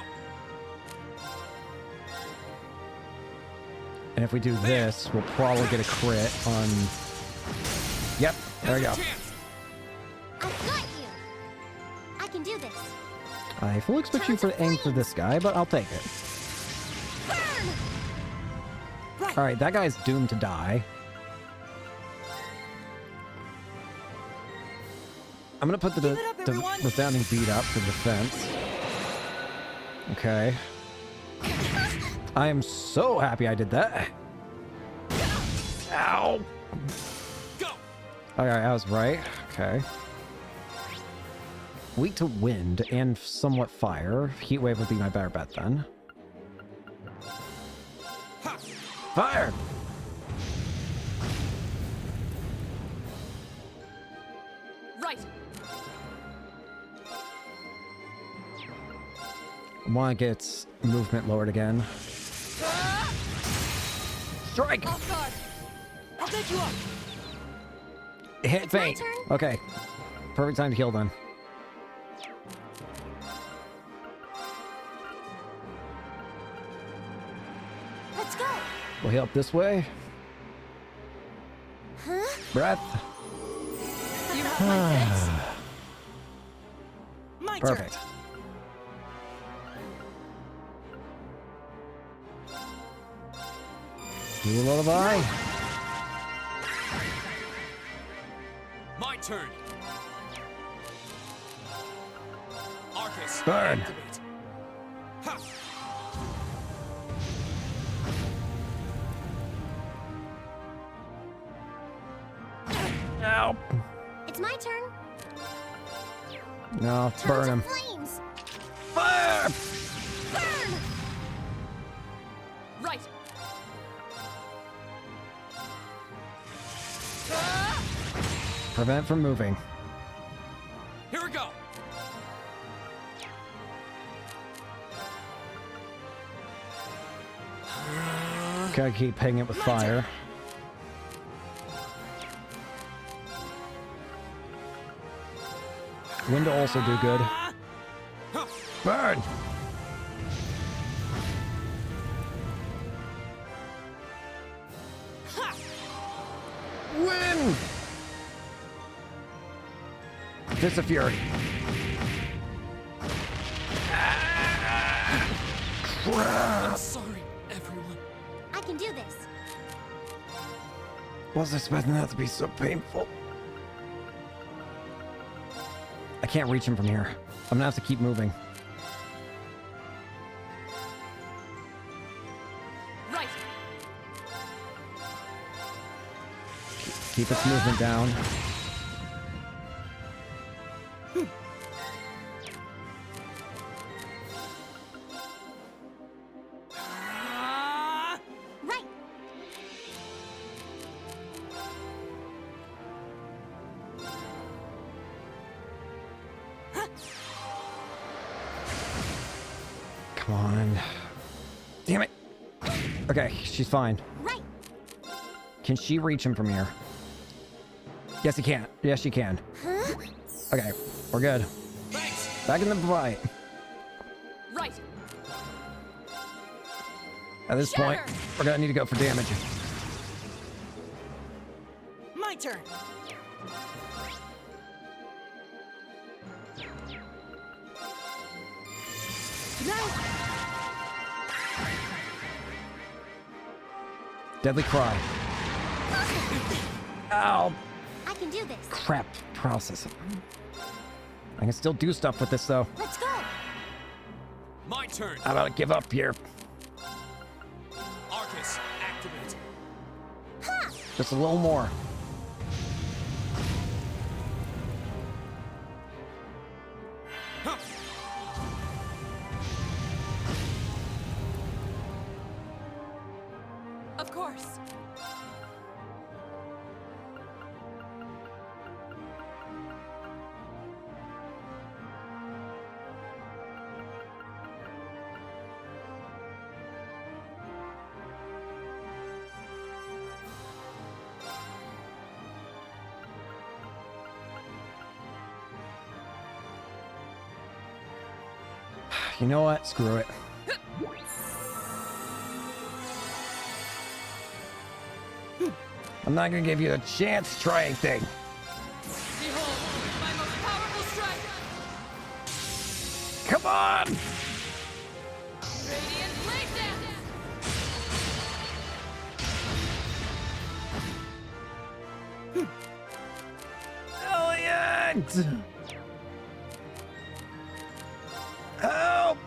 And if we do this, we'll probably get a crit on... Yep, there we go. I've got you. I can do this. I fully expect you to aim for this guy, but I'll take it. Burn! Alright, that guy's doomed to die. I'm gonna put the resounding beat up for defense. Okay. I am so happy I did that. Ow! Go! Alright, I was right. Okay. Weak to wind and somewhat fire. Heat wave would be my better bet then. Fire! Right. I want to get its movement lowered again. Strike! Off guard. I'll take you up. Hit It's my faint. turn. Okay. Perfect time to heal then. Let's go. We'll heal up this way. Huh? Breath. You have my things. My Perfect. turn. You lullaby. My turn. Arcus, Burn. activate. Ha! Ow. It's my turn. No, Turn burn to him. flames. Fire! Burn! Right. Prevent from moving. Here we go. Gotta keep hitting it with fire. Wind will also do good. Burn! Win! Disappeared. I'm sorry, everyone. I can do this. Wasn't expecting that to be so painful. I can't reach him from here. I'm gonna have to keep moving. Right. Keep its movement down. Right. Come on. Damn it. Okay, she's fine. Right. Can she reach him from here? Yes, he can. Yes, she can. Huh? Okay, we're good. Thanks. Back in the fight. Right. At this point, Shatter! we're gonna need to go for damage. My turn. Deadly cry. Ow. I can do this. Crap. Paralysis. I can still do stuff with this though. Let's go. My turn. I'm about to give up here. Arcus, activate. Just a little more. Huh. Of course. You know what? Screw it. I'm not gonna give you a chance to try anything. Behold, my most powerful strike! Come on! Radiant Blade Dance! Elliot! Help!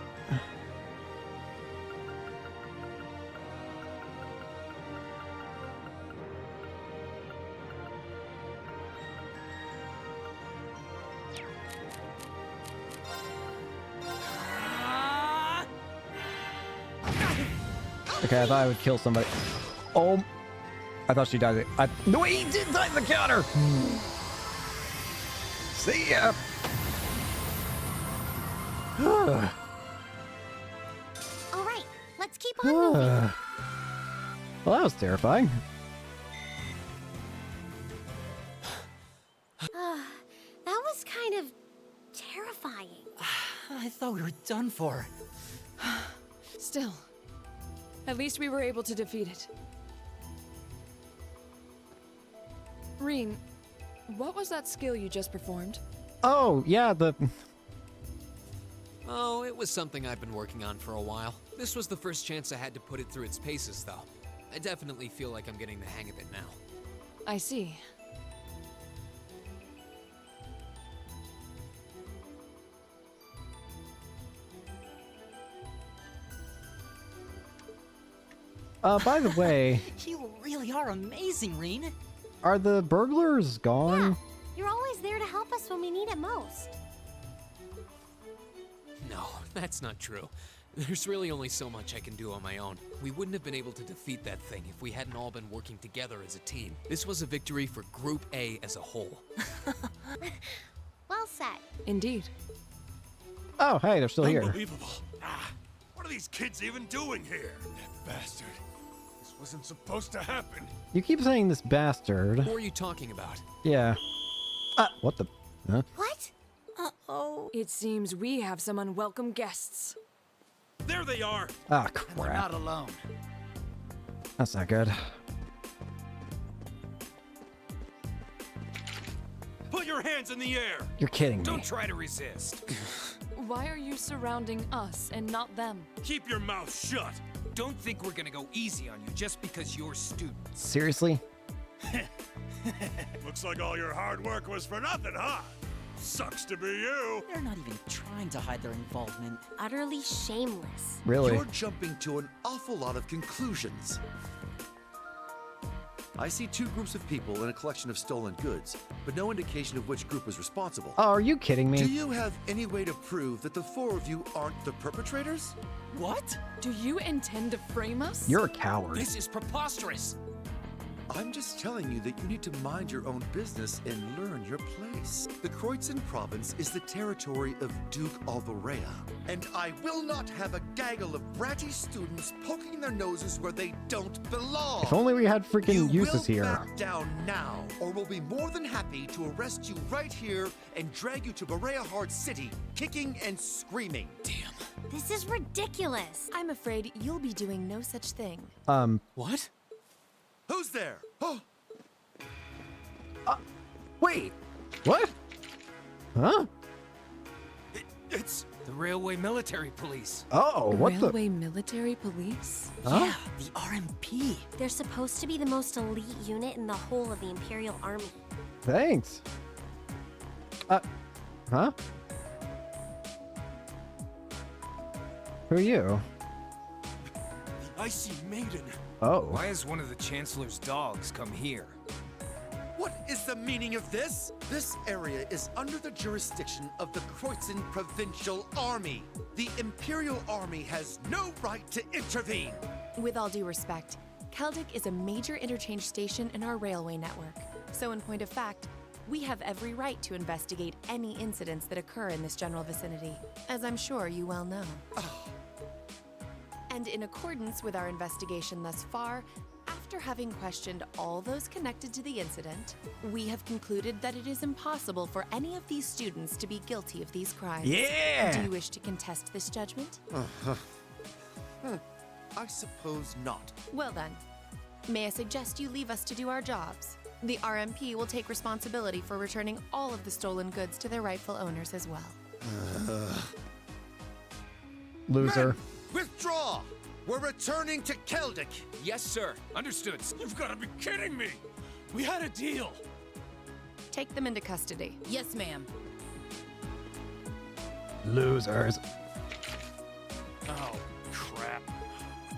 Okay, I thought I would kill somebody. Oh, I thought she died. No, he did die in the counter. See ya. All right. Let's keep on moving. Well, that was terrifying. That was kind of terrifying. I thought we were done for. Still, at least we were able to defeat it. Reen, what was that skill you just performed? Oh, yeah, Oh, it was something I've been working on for a while. This was the first chance I had to put it through its paces, though. I definitely feel like I'm getting the hang of it now. I see. By the way, You really are amazing, Reen. are the burglars gone? You're always there to help us when we need it most. No, that's not true. There's really only so much I can do on my own. We wouldn't have been able to defeat that thing if we hadn't all been working together as a team. This was a victory for Group A as a whole. Well said. Indeed. Oh, hey, they're still here. Unbelievable. What are these kids even doing here? That bastard. This wasn't supposed to happen. You keep saying this bastard. Who are you talking about? Yeah. What the? Huh? What? Uh-oh. It seems we have some unwelcome guests. There they are. Ah, And we're crap. not alone. That's not good. Put your hands in the air. You're kidding me. Don't try to resist. Why are you surrounding us and not them? Keep your mouth shut. Don't think we're gonna go easy on you just because you're students. Seriously? Looks like all your hard work was for nothing, huh? Sucks to be you. They're not even trying to hide their involvement. Utterly shameless. Really? You're jumping to an awful lot of conclusions. I see two groups of people in a collection of stolen goods, but no indication of which group is responsible. Oh, are you kidding me? Do you have any way to prove that the four of you aren't the perpetrators? What? Do you intend to frame us? You're a coward. This is preposterous. I'm just telling you that you need to mind your own business and learn your place. The Kreutzen province is the territory of Duke Alvarea, and I will not have a gaggle of bratty students poking their noses where they don't belong. If only we had freaking Eustace You here. will back down now, or we'll be more than happy to arrest you right here and drag you to Berea Hard City, kicking and screaming. Damn. This is ridiculous. I'm afraid you'll be doing no such thing. What? Who's there? Oh, Wait. What? Huh? It's the Railway Military Police. Oh, what the? Railway Military Police? Huh? Yeah, the RMP. They're supposed to be the most elite unit in the whole of the Imperial Army. Thanks. Huh? Who are you? I see Maiden. Oh. Why has one of the Chancellor's dogs come here? what is the meaning of this? This area is under the jurisdiction of the Kreutzen Provincial Army. The Imperial Army has no right to intervene. With all due respect, Keldic is a major interchange station in our railway network. So in point of fact, we have every right to investigate any incidents that occur in this general vicinity, as I'm sure you well know. And in accordance with our investigation thus far, after having questioned all those connected to the incident, we have concluded that it is impossible for any of these students to be guilty of these crimes. Yeah! Do you wish to contest this judgment? I suppose not. Well then, may I suggest you leave us to do our jobs? The RMP will take responsibility for returning all of the stolen goods to their rightful owners as well. Loser. Men, withdraw! We're returning to Keldic. Yes, sir. Understood. You've got to be kidding me! We had a deal! Take them into custody. Yes, ma'am. Losers. Oh, crap.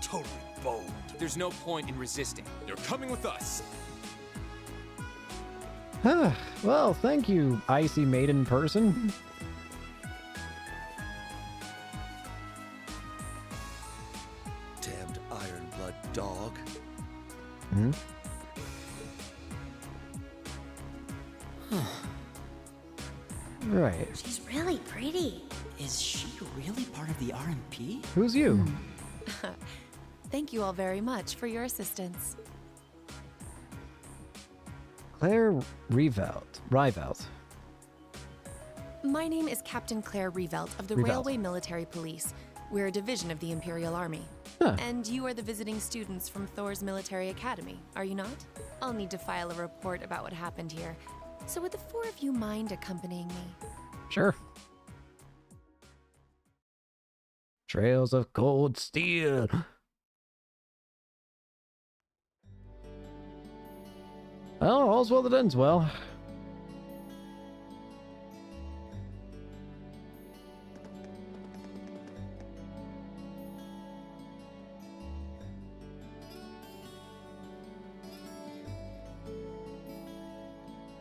Totally boned. There's no point in resisting. You're coming with us. Well, thank you, icy maiden person. Damned Ironblood dog. Hmm? Right. She's really pretty. Is she really part of the RMP? Who's you? Thank you all very much for your assistance. Claire Rivelt. My name is Captain Claire Revelt of the Revelt. Railway Military Police. We're a division of the Imperial Army. Huh. And you are the visiting students from Thor's Military Academy, are you not? I'll need to file a report about what happened here. So would the four of you mind accompanying me? Sure. Trails of cold steel. Well, all's well that ends well.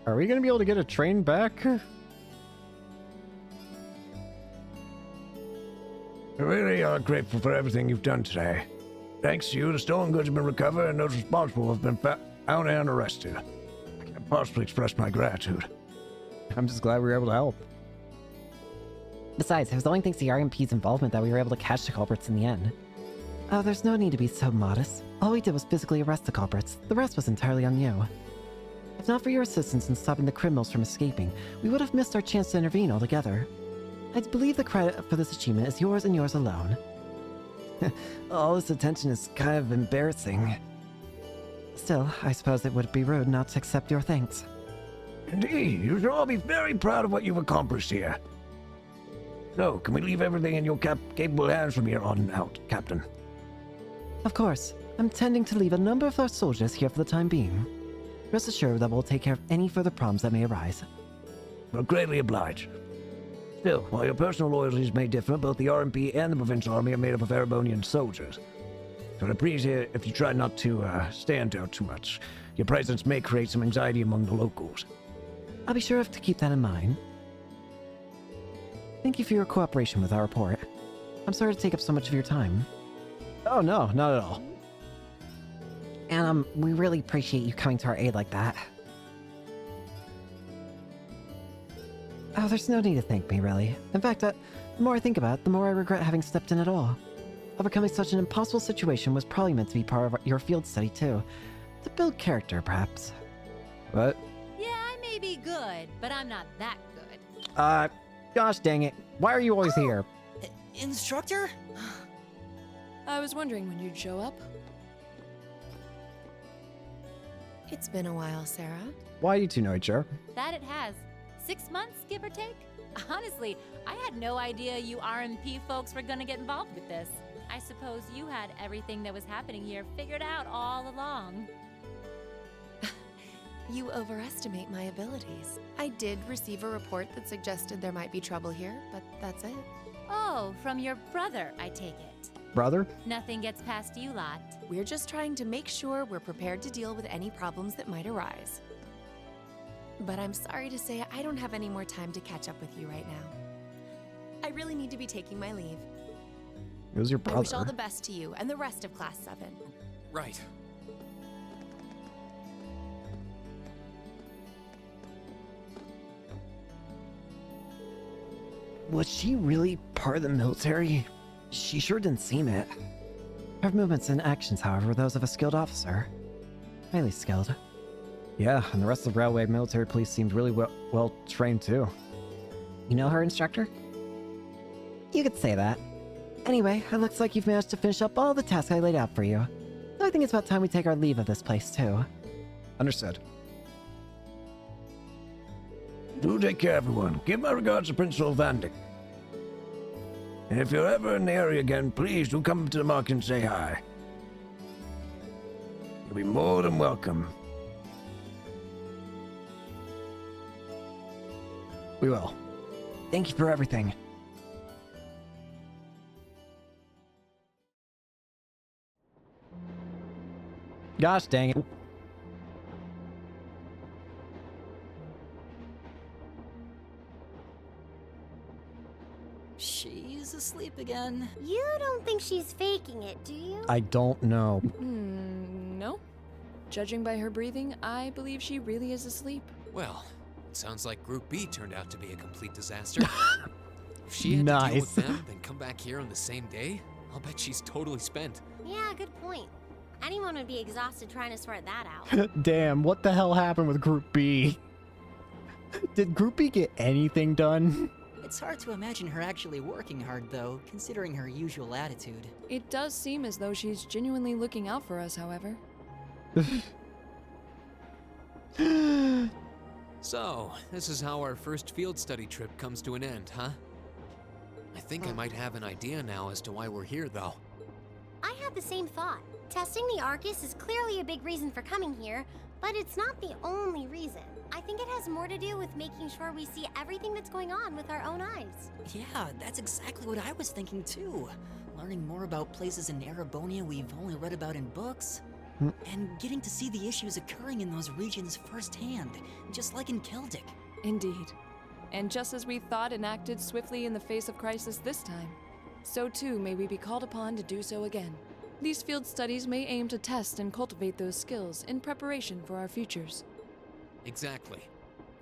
Are we gonna be able to get a train back? We really are grateful for everything you've done today. Thanks to you, the stolen goods have been recovered and those responsible have been found and arrested. I can't possibly express my gratitude. I'm just glad we were able to help. Besides, it was only thanks to the RMP's involvement that we were able to catch the culprits in the end. Oh, there's no need to be so modest. All we did was physically arrest the culprits. The rest was entirely on you. If not for your assistance in stopping the criminals from escaping, we would have missed our chance to intervene altogether. I believe the credit for this achievement is yours and yours alone. All this attention is kind of embarrassing. Still, I suppose it would be rude not to accept your thanks. Indeed, you should all be very proud of what you've accomplished here. So, can we leave everything in your capable hands from here on out, Captain? Of course. I'm tending to leave a number of our soldiers here for the time being. Rest assured that we'll take care of any further problems that may arise. We're greatly obliged. Still, while your personal loyalties may differ, both the RMP and the Provincial Army are made up of Erebonian soldiers. So I'd appreciate if you try not to stand out too much. Your presence may create some anxiety among the locals. I'll be sure to keep that in mind. Thank you for your cooperation with our report. I'm sorry to take up so much of your time. Oh no, not at all. And we really appreciate you coming to our aid like that. Oh, there's no need to thank me, really. In fact, the more I think about it, the more I regret having stepped in at all. Overcoming such an impossible situation was probably meant to be part of your field study, too. To build character, perhaps. What? Yeah, I may be good, but I'm not that good. Gosh dang it. Why are you always here? Instructor? I was wondering when you'd show up. It's been a while, Sarah. Why do you two know each other? That it has. 6 months, give or take? Honestly, I had no idea you RMP folks were gonna get involved with this. I suppose you had everything that was happening here figured out all along. You overestimate my abilities. I did receive a report that suggested there might be trouble here, but that's it. Oh, from your brother, I take it. Brother? Nothing gets past you lot. We're just trying to make sure we're prepared to deal with any problems that might arise. But I'm sorry to say I don't have any more time to catch up with you right now. I really need to be taking my leave. It was your brother. I wish all the best to you and the rest of Class 7. Right. Was she really part of the military? She sure didn't seem it. Her movements and actions, however, were those of a skilled officer. Highly skilled. Yeah, and the rest of the railway military police seemed really well trained too. You know her, instructor? You could say that. Anyway, it looks like you've managed to finish up all the tasks I laid out for you. So I think it's about time we take our leave of this place, too. Understood. Do take care, everyone. Give my regards to Principal Vandyck. And if you're ever in the area again, please do come to the market and say hi. You'll be more than welcome. We will. Thank you for everything. Gosh dang it. She's asleep again. You don't think she's faking it, do you? I don't know. No. Judging by her breathing, I believe she really is asleep. Well, it sounds like Group B turned out to be a complete disaster. If she had to deal with them, then come back here on the same day, I'll bet she's totally spent. Yeah, good point. Anyone would be exhausted trying to sort that out. Damn, what the hell happened with Group B? Did Group B get anything done? It's hard to imagine her actually working hard, though, considering her usual attitude. It does seem as though she's genuinely looking out for us, however. So, this is how our first field study trip comes to an end, huh? I think I might have an idea now as to why we're here, though. I had the same thought. Testing the Arcus is clearly a big reason for coming here, But it's not the only reason. I think it has more to do with making sure we see everything that's going on with our own eyes. Yeah, that's exactly what I was thinking too. Learning more about places in Erebonia we've only read about in books. And getting to see the issues occurring in those regions firsthand, just like in Celtic. Indeed. And just as we thought and acted swiftly in the face of crisis this time, so too may we be called upon to do so again. These field studies may aim to test and cultivate those skills in preparation for our futures. Exactly.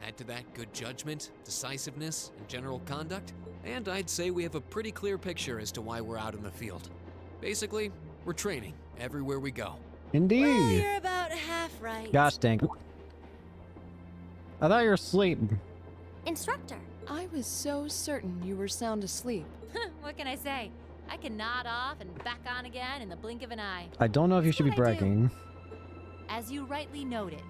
Add to that good judgment, decisiveness, and general conduct, and I'd say we have a pretty clear picture as to why we're out in the field. Basically, we're training everywhere we go. Indeed. Well, you're about half right. Gosh dang. I thought you were asleep. Instructor. I was so certain you were sound asleep. What can I say? I can nod off and back on again in the blink of an eye. I don't know if you should be bragging. As you rightly noted,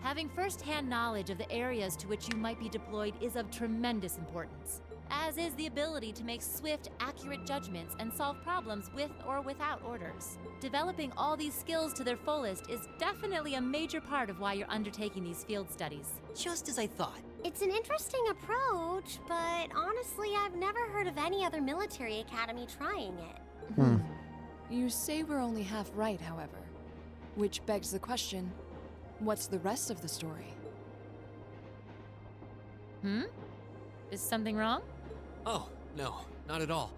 having first-hand knowledge of the areas to which you might be deployed is of tremendous importance, as is the ability to make swift, accurate judgments and solve problems with or without orders. Developing all these skills to their fullest is definitely a major part of why you're undertaking these field studies. Just as I thought. It's an interesting approach, but honestly, I've never heard of any other military academy trying it. You say we're only half right, however. Which begs the question, what's the rest of the story? Is something wrong? Oh, no, not at all.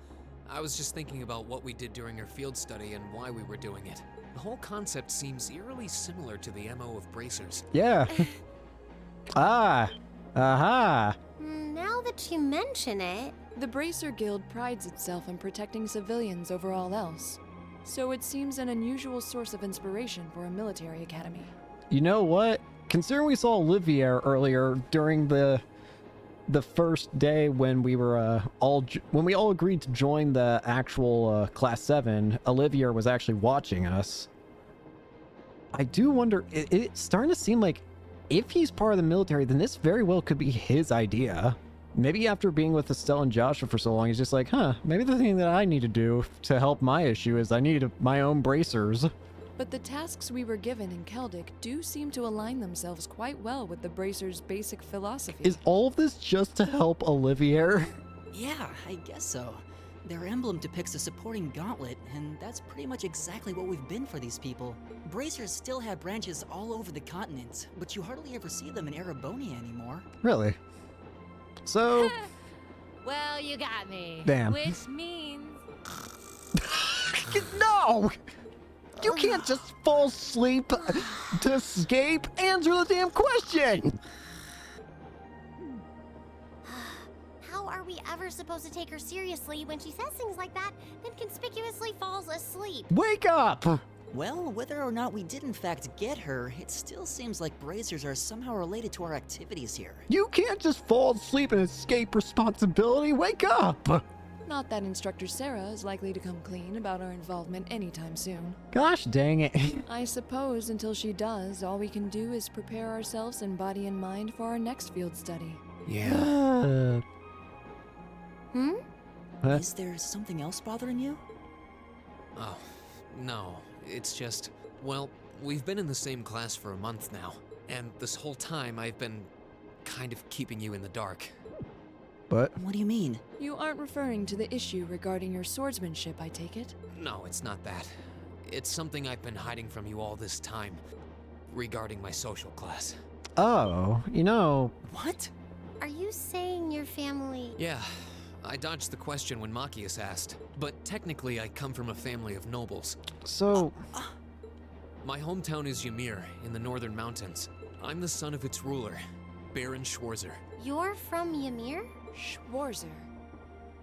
I was just thinking about what we did during our field study and why we were doing it. The whole concept seems eerily similar to the MO of bracers. Yeah. Aha. Now that you mention it... The Bracer Guild prides itself in protecting civilians over all else, so it seems an unusual source of inspiration for a military academy. You know what? Considering we saw Olivier earlier during the first day when we were when we all agreed to join the actual Class 7, Olivier was actually watching us. I do wonder, it's starting to seem like if he's part of the military, then this very well could be his idea. Maybe after being with Estelle and Joshua for so long, he's just like, maybe the thing that I need to do to help my issue is I need my own bracers. But the tasks we were given in Celtic do seem to align themselves quite well with the Bracer's basic philosophy. Is all of this just to help Olivier? Yeah, I guess so. Their emblem depicts a supporting gauntlet, and that's pretty much exactly what we've been for these people. Bracers still have branches all over the continent, but you hardly ever see them in Erebonia anymore. Really? So... Well, you got me. Damn. Which means... No! You can't just fall asleep to escape. Answer the damn question! How are we ever supposed to take her seriously when she says things like that, then conspicuously falls asleep? Wake up! Well, whether or not we did in fact get her, it still seems like bracers are somehow related to our activities here. You can't just fall asleep and escape responsibility. Wake up! Not that Instructor Sarah is likely to come clean about our involvement anytime soon. Gosh dang it. I suppose until she does, all we can do is prepare ourselves in body and mind for our next field study. Yeah. Is there something else bothering you? Oh, no. It's just, well, we've been in the same class for a month now, and this whole time I've been kind of keeping you in the dark. But? What do you mean? You aren't referring to the issue regarding your swordsmanship, I take it? No, it's not that. It's something I've been hiding from you all this time, regarding my social class. Oh, you know... What? Are you saying your family... Yeah, I dodged the question when Machias asked, but technically I come from a family of nobles. So... My hometown is Ymir, in the northern mountains. I'm the son of its ruler, Baron Schwarzer. You're from Ymir? Schwarzer.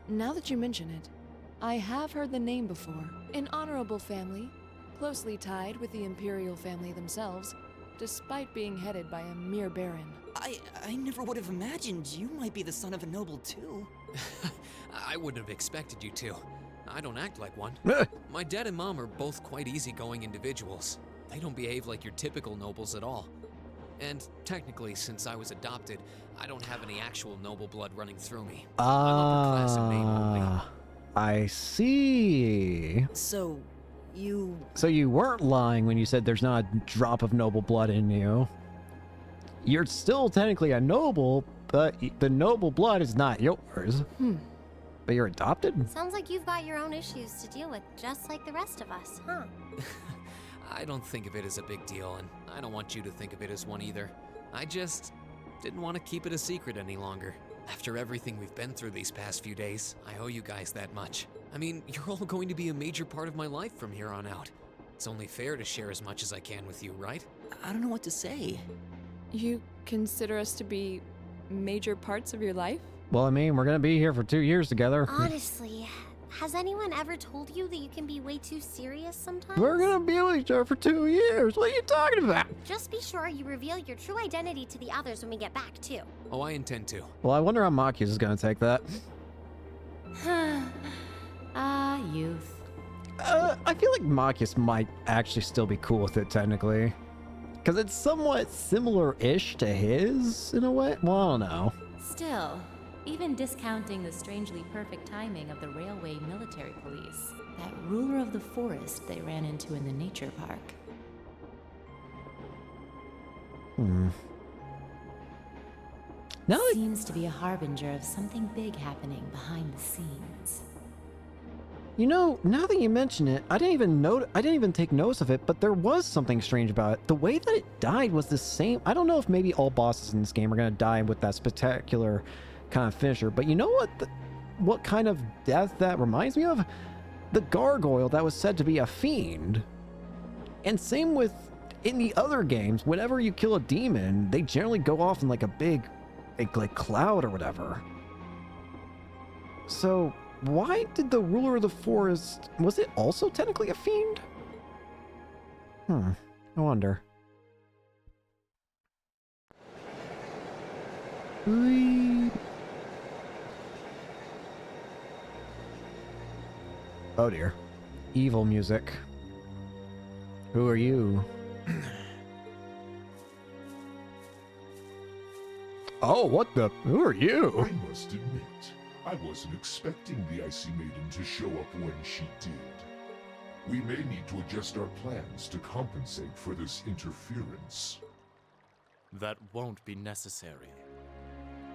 Now that you mention it, I have heard the name before. An honorable family, closely tied with the imperial family themselves, despite being headed by a mere baron. I never would have imagined you might be the son of a noble too. I wouldn't have expected you to. I don't act like one. My dad and mom are both quite easygoing individuals. They don't behave like your typical nobles at all. And technically, since I was adopted, I don't have any actual noble blood running through me. I'm upper class in name only. I see. So, You... So you weren't lying when you said there's not a drop of noble blood in you. You're still technically a noble, but the noble blood is not yours. But you're adopted? Sounds like you've got your own issues to deal with, just like the rest of us, huh? I don't think of it as a big deal, and I don't want you to think of it as one either. I just didn't want to keep it a secret any longer. After everything we've been through these past few days, I owe you guys that much. I mean, you're all going to be a major part of my life from here on out. It's only fair to share as much as I can with you, right? I don't know what to say. You consider us to be major parts of your life? Well, I mean, we're gonna be here for 2 years together. Honestly, has anyone ever told you that you can be way too serious sometimes? We're gonna be with each other for 2 years. What are you talking about? Just be sure you reveal your true identity to the others when we get back, too. Oh, I intend to. Well, I wonder how Machias is gonna take that. Youth. I feel like Machias might actually still be cool with it, technically. Because it's somewhat similar-ish to his, in a way. Well, I don't know. Still, even discounting the strangely perfect timing of the railway military police, that ruler of the forest they ran into in the nature park. Seems to be a harbinger of something big happening behind the scenes. You know, now that you mention it, I didn't even take notice of it, but there was something strange about it. The way that it died was the same. I don't know if maybe all bosses in this game are gonna die with that spectacular kind of finisher, but you know what kind of death that reminds me of? The gargoyle that was said to be a fiend. And same with in the other games, whenever you kill a demon, they generally go off in like a big like cloud or whatever. So why did the ruler of the forest, was it also technically a fiend? I wonder. Oh dear. Evil music. Who are you? Oh, what the? Who are you? I must admit, I wasn't expecting the Icy Maiden to show up when she did. We may need to adjust our plans to compensate for this interference. That won't be necessary.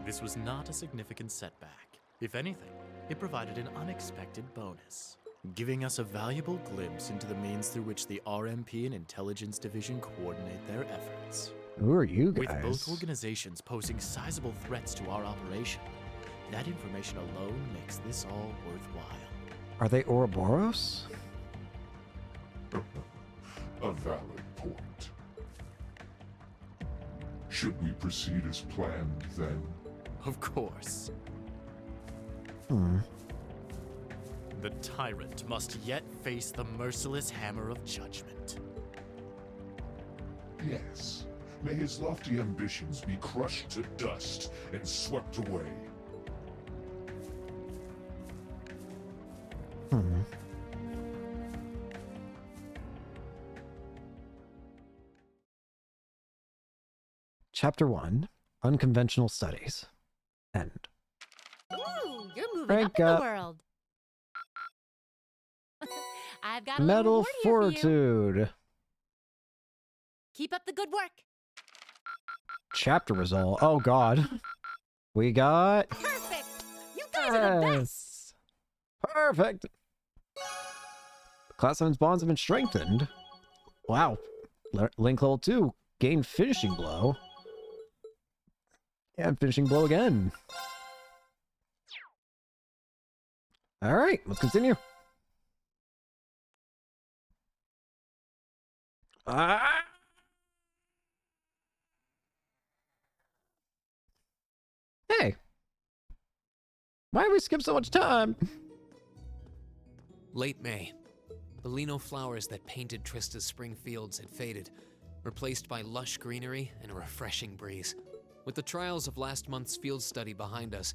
This was not a significant setback. If anything, it provided an unexpected bonus, giving us a valuable glimpse into the means through which the RMP and Intelligence Division coordinate their efforts. Who are you guys? With both organizations posing sizable threats to our operation, that information alone makes this all worthwhile. Are they Ouroboros? A valid point. Should we proceed as planned, then? Of course. The tyrant must yet face the merciless hammer of judgment. Yes. May his lofty ambitions be crushed to dust and swept away. Chapter 1, Unconventional Studies. End. Ooh, you're moving Rank up in up. the world. I've got a Metal little reward here for you. Fortitude. Keep up the good work. Chapter result. Oh god. We got... Perfect. You guys are the best. Perfect. Class 7's bonds have been strengthened. Wow. Link level 2. Gain finishing blow. And finishing blow again. Alright, let's continue. Hey. Why have we skipped so much time? Late May. The lino flowers that painted Trista's spring fields had faded, replaced by lush greenery and a refreshing breeze. With the trials of last month's field study behind us,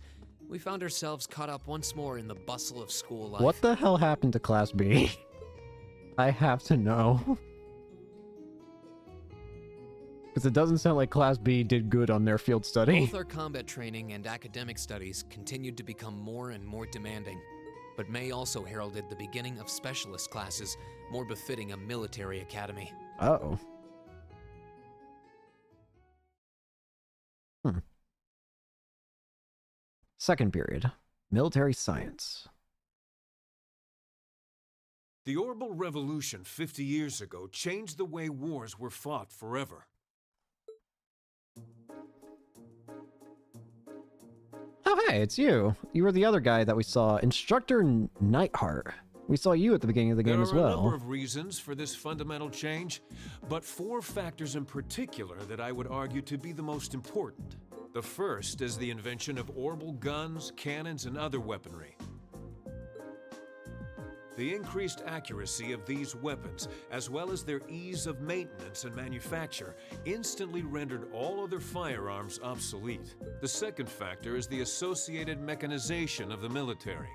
we found ourselves caught up once more in the bustle of school life. What the hell happened to Class B? I have to know. Because it doesn't sound like Class B did good on their field study. Both our combat training and academic studies continued to become more and more demanding. but may also heralded the beginning of specialist classes more befitting a military academy. Uh-oh. Second period. Military science. The Orbital Revolution 50 years ago changed the way wars were fought forever. Oh, hey, it's you. You were the other guy that we saw, Instructor Nightheart. We saw you at the beginning of the game as There are a number well. of reasons for this fundamental change, but 4 factors in particular that I would argue to be the most important. The first is the invention of orbital guns, cannons, and other weaponry. The increased accuracy of these weapons, as well as their ease of maintenance and manufacture, instantly rendered all other firearms obsolete. The second factor is the associated mechanization of the military.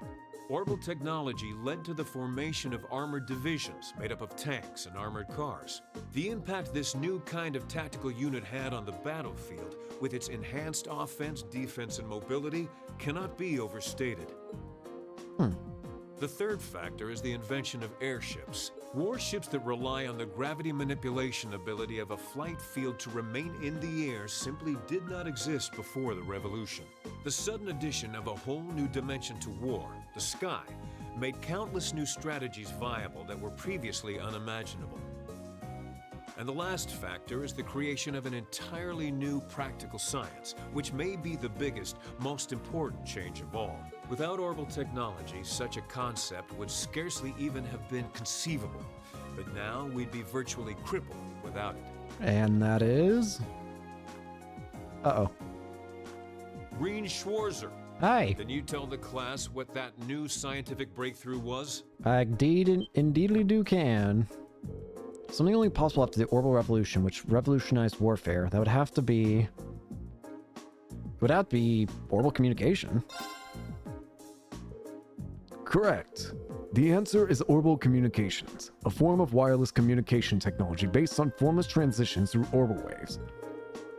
Orbital technology led to the formation of armored divisions made up of tanks and armored cars. The impact this new kind of tactical unit had on the battlefield, with its enhanced offense, defense, and mobility, cannot be overstated. The third factor is the invention of airships. Warships that rely on the gravity manipulation ability of a flight field to remain in the air simply did not exist before the revolution. The sudden addition of a whole new dimension to war, the sky, made countless new strategies viable that were previously unimaginable. And the last factor is the creation of an entirely new practical science, which may be the biggest, most important change of all. Without orbital technology, such a concept would scarcely even have been conceivable. But now we'd be virtually crippled without it. And that is... Uh-oh. Green Schwarzer. Hi. Can you tell the class what that new scientific breakthrough was? I indeedly do can. Something only possible after the Orbital Revolution, which revolutionized warfare. That would have to be... It would have to be orbital communication. Correct. The answer is orbital communications, a form of wireless communication technology based on formless transitions through orbital waves.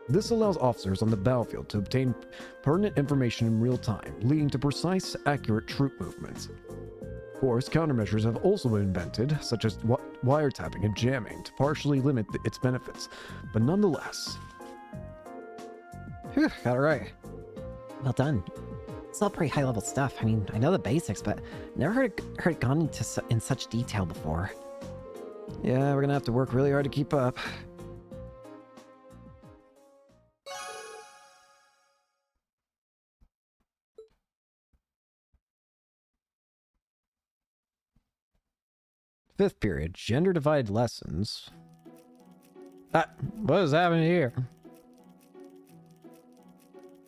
This allows officers on the battlefield to obtain pertinent information in real time, leading to precise, accurate troop movements. Of course, countermeasures have also been invented, such as wiretapping and jamming, to partially limit its benefits, but nonetheless... Whew, got it right. Well done. It's all pretty high-level stuff. I mean, I know the basics, but never heard it gone into in such detail before. Yeah, we're gonna have to work really hard to keep up. Fifth period, gender-divided lessons. What is happening here?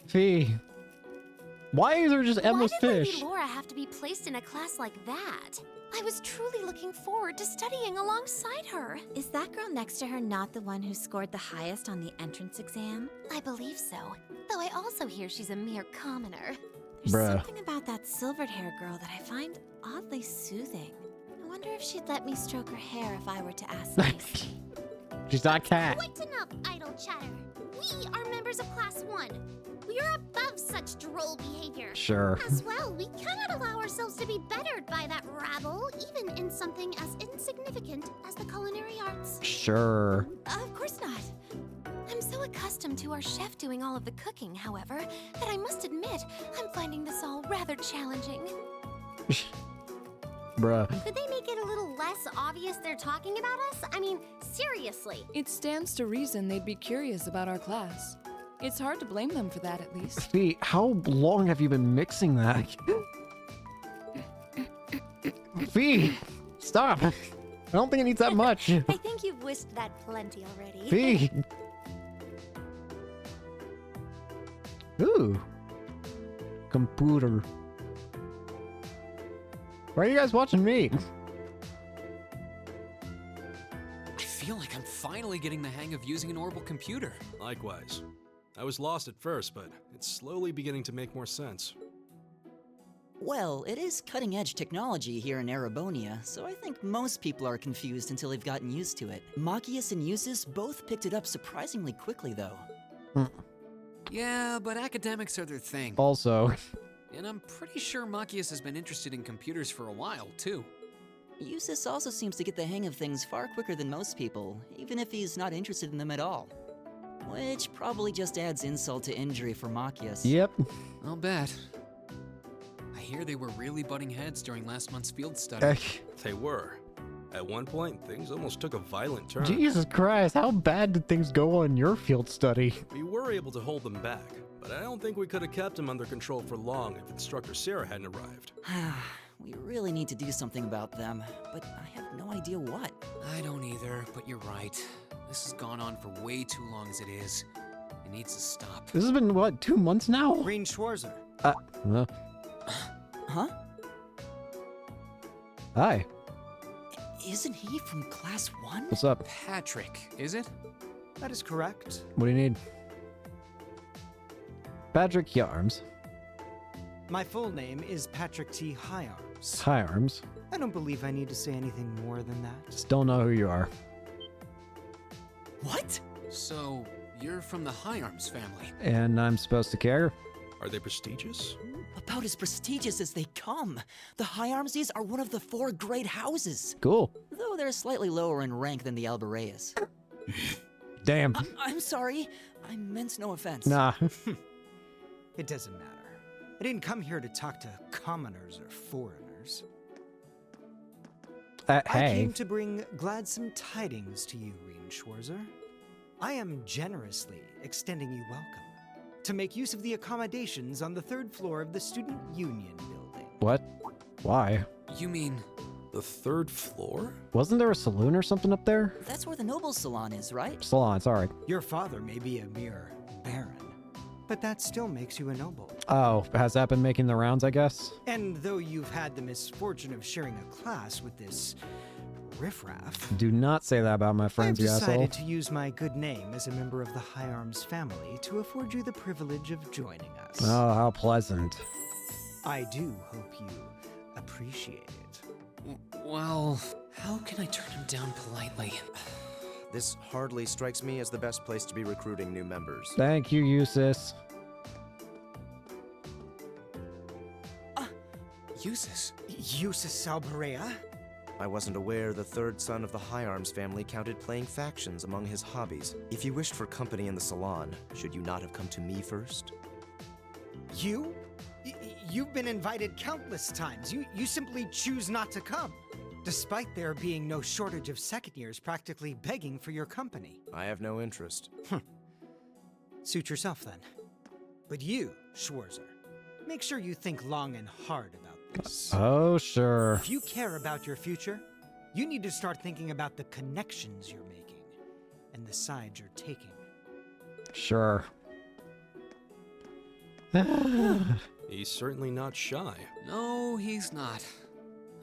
Fee. Why is there just endless Why did fish? Lady Laura have to be placed in a class like that? I was truly looking forward to studying alongside her. Is that girl next to her not the one who scored the highest on the entrance exam? I believe so, though I also hear she's a mere commoner. There's something about that silvered-haired girl that I find oddly soothing. I wonder if she'd let me stroke her hair if I were to ask nicely. She's not a cat. Quite enough idle chatter. We are members of Class 1. We are above such droll behavior. Sure. As well, we cannot allow ourselves to be bettered by that rabble, even in something as insignificant as the culinary arts. Sure. Of course not. I'm so accustomed to our chef doing all of the cooking, however, that I must admit I'm finding this all rather challenging. Bruh. Could they make it a little less obvious they're talking about us? I mean, seriously. It stands to reason they'd be curious about our class. It's hard to blame them for that, at least. Fee, how long have you been mixing that? Fee, stop. I don't think it needs that much. I think you've whisked that plenty already. Fee. Ooh. Computer. Why are you guys watching me? I feel like I'm finally getting the hang of using an orbital computer. Likewise. I was lost at first, but it's slowly beginning to make more sense. Well, it is cutting-edge technology here in Erebonia, so I think most people are confused until they've gotten used to it. Machias and Usus both picked it up surprisingly quickly, though. Yeah, but academics are their thing. Also, And I'm pretty sure Machias has been interested in computers for a while, too. Eustace also seems to get the hang of things far quicker than most people, even if he's not interested in them at all. Which probably just adds insult to injury for Machias. Yep. I'll bet. I hear they were really butting heads during last month's field study. They were. At one point, things almost took a violent turn. Jesus Christ, how bad did things go on your field study? We were able to hold them back, but I don't think we could have kept them under control for long if Instructor Sarah hadn't arrived. We really need to do something about them, but I have no idea what. I don't either, but you're right. This has gone on for way too long as it is. It needs to stop. This has been, what, 2 months now? Green Schwarzer. Huh? Hi. Isn't he from Class 1? What's up? Patrick, is it? That is correct. What do you need? Patrick Yarms. My full name is Patrick T. Hyarms. Hi, Arms. I don't believe I need to say anything more than that. Still know who you are. What? So, you're from the Hyarms family. And I'm supposed to care? Are they prestigious? About as prestigious as they come. The Hyarmses are one of the 4 great houses. Cool. Though they're slightly lower in rank than the Albareas. Damn. I'm sorry. I meant no offense. Nah. It doesn't matter. I didn't come here to talk to commoners or foreigners. I Hey. came to bring gladsome tidings to you, Rien Schwarzer. I am generously extending you welcome to make use of the accommodations on the 3rd floor of the Student Union building. What? Why? You mean the 3rd floor? Wasn't there a saloon or something up there? That's where the Nobles Salon is, right? Salon, sorry. Your father may be a mere baron, but that still makes you a noble. Oh, has that been making the rounds, I guess? And though you've had the misfortune of sharing a class with this riffraff, Do not say that about my I've friends, you asshole. decided to use my good name as a member of the Hyarms family to afford you the privilege of joining us. Oh, how pleasant. I do hope you appreciate it. Well, how can I turn him down politely? This hardly strikes me as the best place to be recruiting new members. Thank you, Eustace. Eustace? Eustace Albarea? I wasn't aware the 3rd son of the Hyarms family counted playing factions among his hobbies. If you wished for company in the salon, should you not have come to me first? You? You've been invited countless times. You simply choose not to come, despite there being no shortage of second years practically begging for your company. I have no interest. Suit yourself then. But you, Schwarzer, make sure you think long and hard about this. Oh, sure. If you care about your future, you need to start thinking about the connections you're making and the side you're taking. Sure. He's certainly not shy. No, he's not.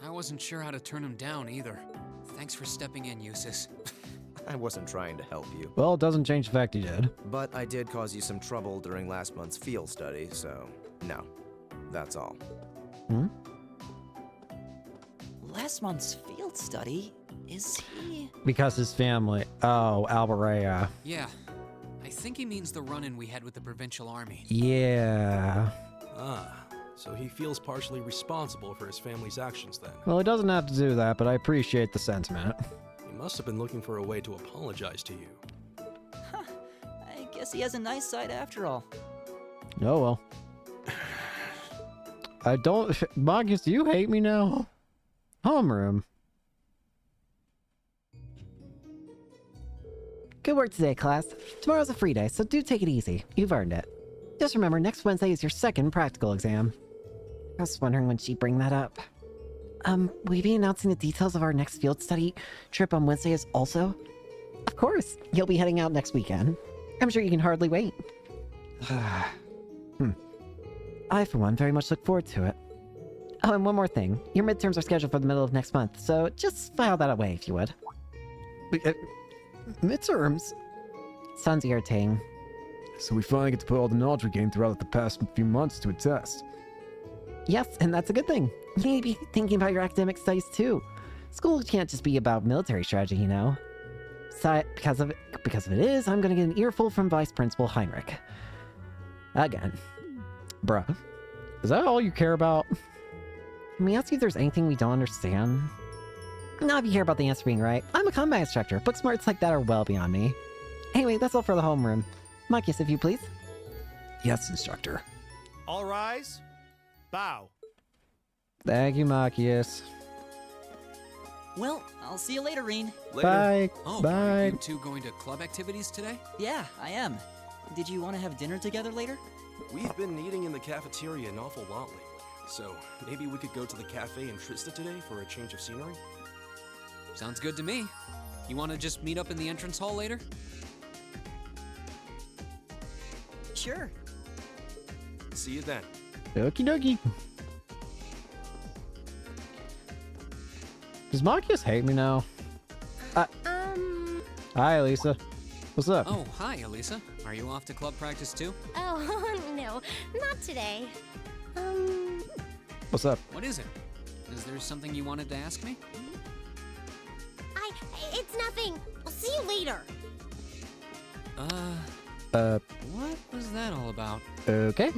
I wasn't sure how to turn him down either. Thanks for stepping in, Eustace. I wasn't trying to help you. Well, it doesn't change the fact you did. But I did cause you some trouble during last month's field study, so no. That's all. Last month's field study? Is he? Because his family. Oh, Albarea. Yeah, I think he means the run-in we had with the Provincial Army. Yeah. Ah, so he feels partially responsible for his family's actions then. Well, he doesn't have to do that, but I appreciate the sentiment. He must have been looking for a way to apologize to you. I guess he has a nice side after all. Oh, well. I don't... Magus, do you hate me now? Homeroom. Good work today, class. Tomorrow's a free day, so do take it easy. You've earned it. Just remember, next Wednesday is your 2nd practical exam. I was wondering when she'd bring that up. Will you be announcing the details of our next field study trip on Wednesdays also? Of course. You'll be heading out next weekend. I'm sure you can hardly wait. I, for one, very much look forward to it. Oh, and one more thing. Your midterms are scheduled for the middle of next month, so just file that away if you would. Midterms? Sounds irritating. So we finally get to put all the knowledge we gained throughout the past few months to a test. Yes, and that's a good thing. You need to be thinking about your academic studies too. School can't just be about military strategy, you know. So, because of it is, I'm gonna get an earful from Vice Principal Heinrich. Again. Bruh. Is that all you care about? Can we ask you if there's anything we don't understand? Not if you care about the answer being right. I'm a combat instructor. Book smarts like that are well beyond me. Anyway, that's all for the homeroom. Marcus, if you please. Yes, instructor. All rise. Bow. Thank you, Machias. Well, I'll see you later, Reen. Bye. Oh, Bye. are you two going to club activities today? Yeah, I am. Did you want to have dinner together later? We've been eating in the cafeteria an awful lot lately, so maybe we could go to the cafe in Trista today for a change of scenery? Sounds good to me. You want to just meet up in the entrance hall later? Sure. See you then. Okie dokie. Does Machias hate me now? Hi, Elisa. What's up? Oh, hi, Elisa. Are you off to club practice too? Oh, no, not today. What's up? What is it? Is there something you wanted to ask me? It's nothing. I'll see you later. What was that all about? Okay.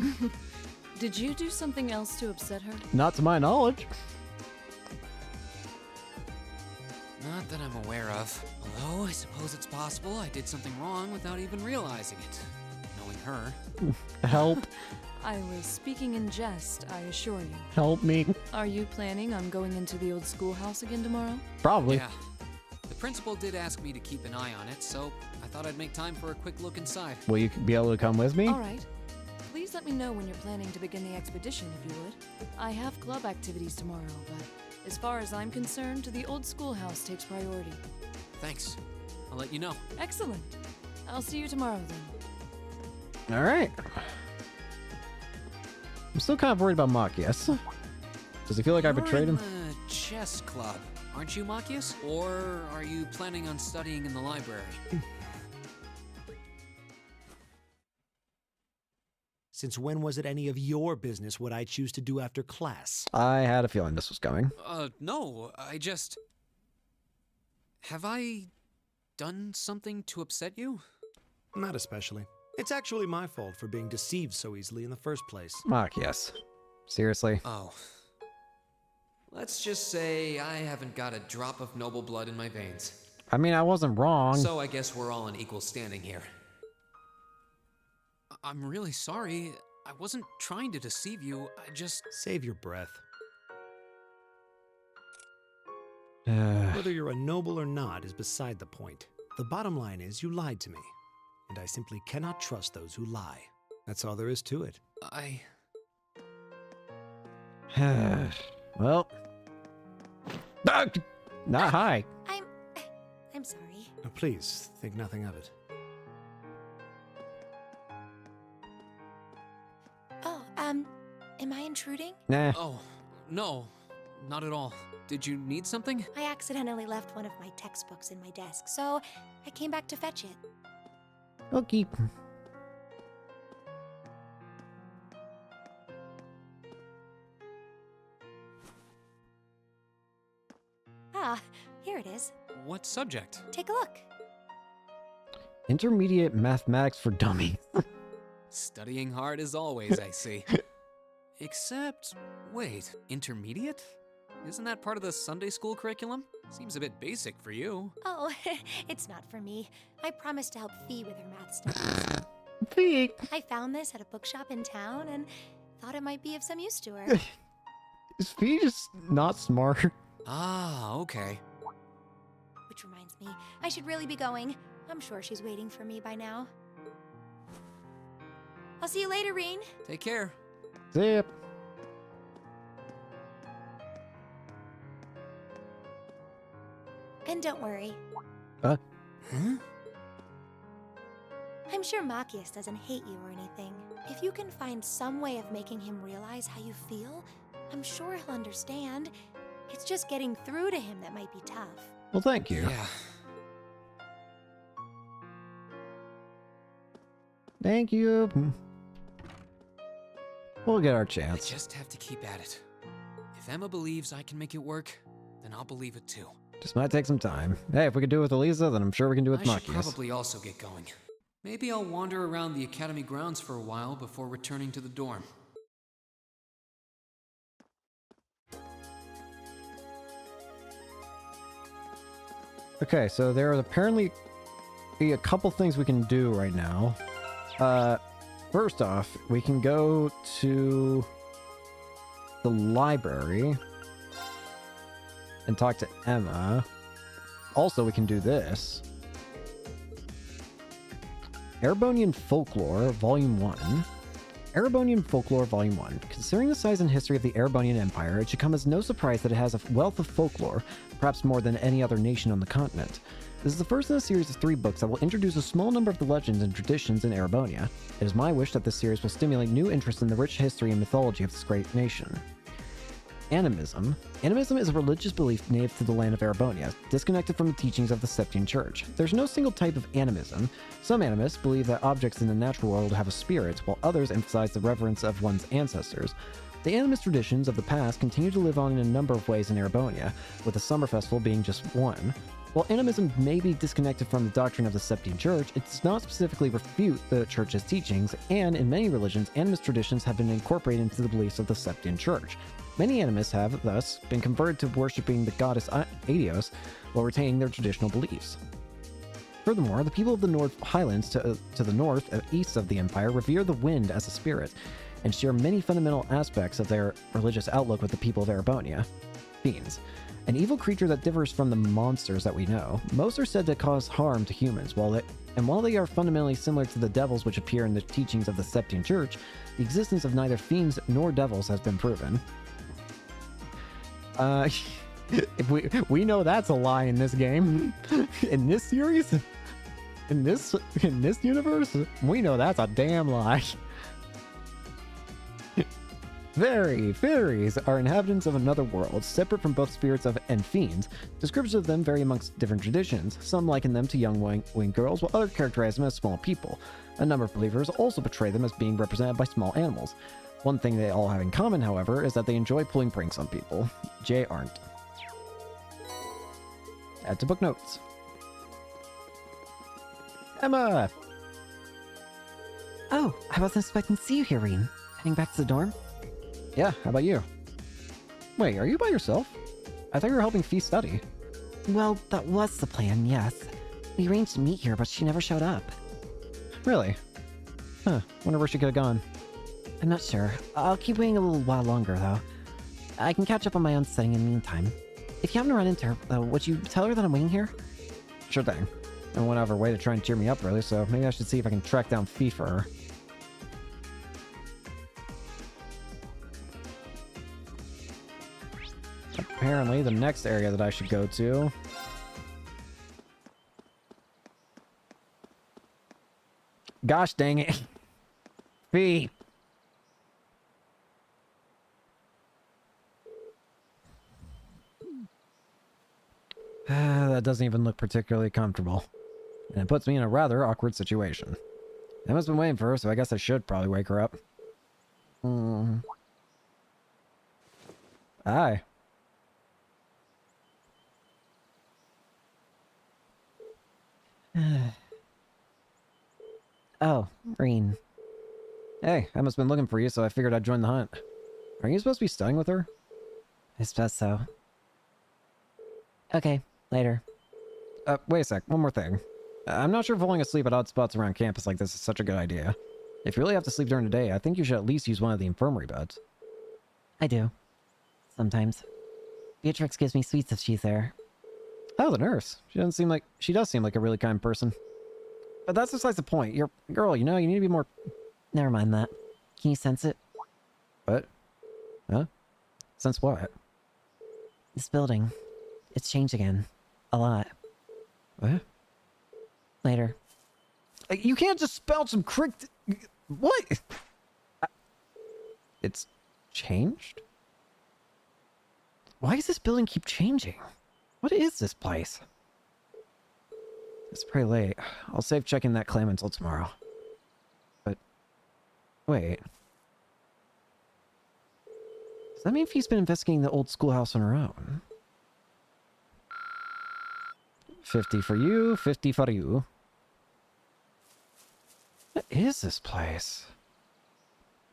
Did you do something else to upset her? Not to my knowledge. Not that I'm aware of. Although, I suppose it's possible I did something wrong without even realizing it. Knowing her. Help. I was speaking in jest, I assure you. Help me. Are you planning on going into the old schoolhouse again tomorrow? Probably. Yeah. The principal did ask me to keep an eye on it, so I thought I'd make time for a quick look inside. Will you be able to come with me? All right. Please let me know when you're planning to begin the expedition, if you would. I have club activities tomorrow, but as far as I'm concerned, the old schoolhouse takes priority. Thanks. I'll let you know. Excellent. I'll see you tomorrow then. All right. I'm still kind of worried about Machias. Does he feel like I betrayed him? You're in the chess club, aren't you, Machias? Or are you planning on studying in the library? Since when was it any of your business what I choose to do after class? I had a feeling this was coming. No, I just... Have I done something to upset you? Not especially. It's actually my fault for being deceived so easily in the first place. Machias. Seriously? Oh. Let's just say I haven't got a drop of noble blood in my veins. I mean, I wasn't wrong. So I guess we're all on equal standing here. I'm really sorry. I wasn't trying to deceive you. I just... Save your breath. Whether you're a noble or not is beside the point. The bottom line is you lied to me, and I simply cannot trust those who lie. That's all there is to it. Well. Not hi. I'm sorry. Now, please, think nothing of it. Oh, am I intruding? Nah. Oh, no. Not at all. Did you need something? I accidentally left one of my textbooks in my desk, so I came back to fetch it. Okay. Ah, here it is. What subject? Take a look. Intermediate mathematics for dummies. Studying hard as always, I see. Except, wait, intermediate? Isn't that part of the Sunday school curriculum? Seems a bit basic for you. Oh, it's not for me. I promised to help Fee with her math studies. Fee! I found this at a bookshop in town and thought it might be of some use to her. Is Fee just not smart? Ah, okay. Which reminds me, I should really be going. I'm sure she's waiting for me by now. I'll see you later, Reen. Take care. Zip. And don't worry. Huh? I'm sure Machias doesn't hate you or anything. If you can find some way of making him realize how you feel, I'm sure he'll understand. It's just getting through to him that might be tough. Well, thank you. Yeah. Thank you. We'll get our chance. I just have to keep at it. If Emma believes I can make it work, then I'll believe it too. Just might take some time. Hey, if we can do it with Elisa, then I'm sure we can do it with I should Machias. probably also get going. Maybe I'll wander around the academy grounds for a while before returning to the dorm. Okay, so there are apparently a couple things we can do right now. First off, we can go to the library and talk to Emma. Also, we can do this. Erebonian Folklore, Volume 1. Erebonian Folklore, Volume 1. Considering the size and history of the Erebonian Empire, it should come as no surprise that it has a wealth of folklore, perhaps more than any other nation on the continent. This is the first in a series of 3 books that will introduce a small number of the legends and traditions in Erebonia. It is my wish that this series will stimulate new interest in the rich history and mythology of this great nation. Animism. Animism is a religious belief native to the land of Erebonia, disconnected from the teachings of the Septian Church. There's no single type of animism. Some animists believe that objects in the natural world have a spirit, while others emphasize the reverence of one's ancestors. The animist traditions of the past continue to live on in a number of ways in Erebonia, with the summer festival being just one. While animism may be disconnected from the doctrine of the Septian Church, it does not specifically refute the Church's teachings, and in many religions, animist traditions have been incorporated into the beliefs of the Septian Church. Many animists have, thus, been converted to worshipping the goddess Aidios while retaining their traditional beliefs. Furthermore, the people of the North Highlands to the north and east of the Empire revere the wind as a spirit, and share many fundamental aspects of their religious outlook with the people of Erebonia. Fiends. An evil creature that differs from the monsters that we know. Most are said to cause harm to humans, while they are fundamentally similar to the devils which appear in the teachings of the Septian Church, the existence of neither fiends nor devils has been proven. We know that's a lie in this game. In this series? In this universe? We know that's a damn lie. Fairies are inhabitants of another world, separate from both spirits and fiends. Descriptions of them vary amongst different traditions. Some liken them to young winged girls, while others characterize them as small people. A number of believers also portray them as being represented by small animals. One thing they all have in common, however, is that they enjoy pulling pranks on people. Jay aren't. Add to book notes. Emma! Oh, I wasn't expecting to see you here, Rean. Heading back to the dorm? Yeah, how about you? Wait, are you by yourself? I thought you were helping Fee study. Well, that was the plan, yes. We arranged to meet here, but she never showed up. Really? Huh, wonder where she could have gone. I'm not sure. I'll keep waiting a little while longer, though. I can catch up on my own studying in the meantime. If you happen to run into her, though, would you tell her that I'm waiting here? Sure thing. I went out of her way to try and cheer me up, really, so maybe I should see if I can track down Fee for her. Apparently, the next area that I should go to... Gosh dang it. Fee! That doesn't even look particularly comfortable. And it puts me in a rather awkward situation. Emma's been waiting for her, so I guess I should probably wake her up. Hi. Oh, Rean. Hey, Emma's been looking for you, so I figured I'd join the hunt. Are you supposed to be studying with her? I suppose so. Okay, later. Wait a sec, one more thing. I'm not sure falling asleep at odd spots around campus like this is such a good idea. If you really have to sleep during the day, I think you should at least use one of the infirmary beds. I do. Sometimes. Beatrix gives me sweets if she's there. Oh, the nurse. She does seem like a really kind person. But that's besides the point. You're a girl, you know, you need to be more... Never mind that. Can you sense it? What? Huh? Sense what? This building. It's changed again. A lot. What? Later. You can't just spout some What? It's changed? Why does this building keep changing? What is this place? It's pretty late. I'll save checking that claim until tomorrow. But... wait. Does that mean Fee's been investigating the old schoolhouse on her own? 50 for you, 50 for you. What is this place?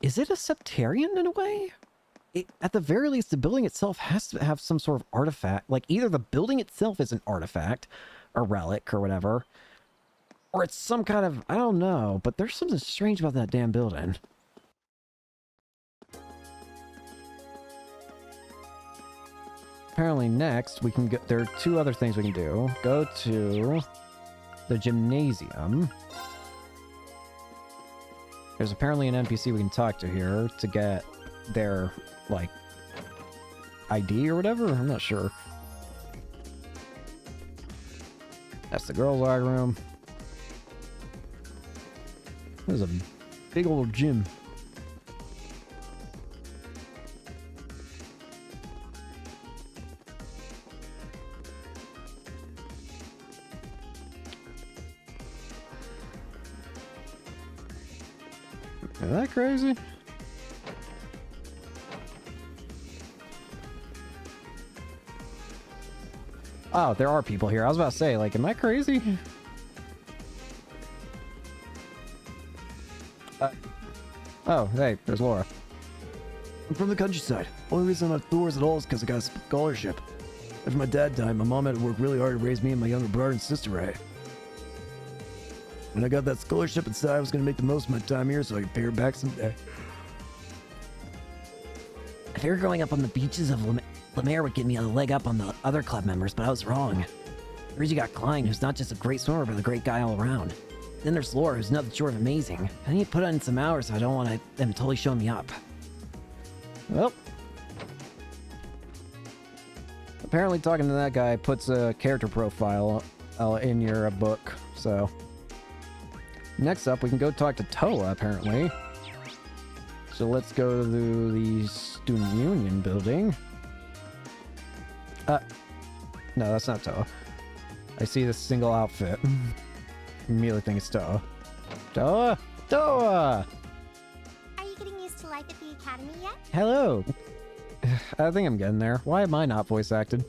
Is it a septarian in a way? at the very least, the building itself has to have some sort of artifact. Like, either the building itself is an artifact, a relic, or whatever, or it's some kind of, I don't know, but there's something strange about that damn building. Apparently next, we can get, there are two other things we can do. Go to the gymnasium. There's apparently an NPC we can talk to here to get their, like, ID or whatever? I'm not sure. That's the girls' locker room. There's a big old gym. Is that crazy? Oh, there are people here. I was about to say, like, am I crazy? Oh, hey, there's Laura. I'm from the countryside. Only reason I'm outdoors at all is because I got a scholarship. After my dad died, my mom had to work really hard to raise me and my younger brother and sister right. When I got that scholarship inside, I was going to make the most of my time here so I could pay her back someday. I figured growing up on the beaches of Lemaire would give me a leg up on the other club members, but I was wrong. First you got Klein, who's not just a great swimmer, but a great guy all around. Then there's Laura, who's nothing short of amazing. I need to put in some hours, so I don't want them totally showing me up. Well, apparently talking to that guy puts a character profile in your book, so... Next up, we can go talk to Toa, apparently. So let's go to the Student Union building. No, that's not Toa. I see this single outfit. Immediately think it's Toa. Toa! Toa! Are you getting used to life at the academy yet? Hello! I think I'm getting there. Why am I not voice acted?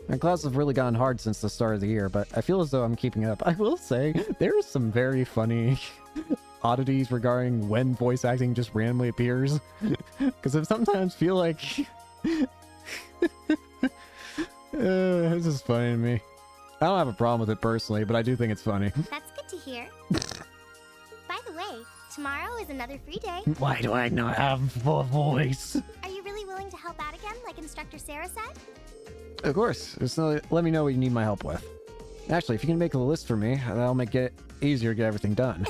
My classes have really gotten hard since the start of the year, but I feel as though I'm keeping up. I will say, there are some very funny oddities regarding when voice acting just randomly appears. Because I sometimes feel like... it's just funny to me. I don't have a problem with it personally, but I do think it's funny. That's good to hear. By the way, tomorrow is another free day. Why do I not have a voice? Are you really willing to help out again, like Instructor Sarah said? Of course. Just let me know what you need my help with. Actually, if you can make a list for me, that'll make it easier to get everything done.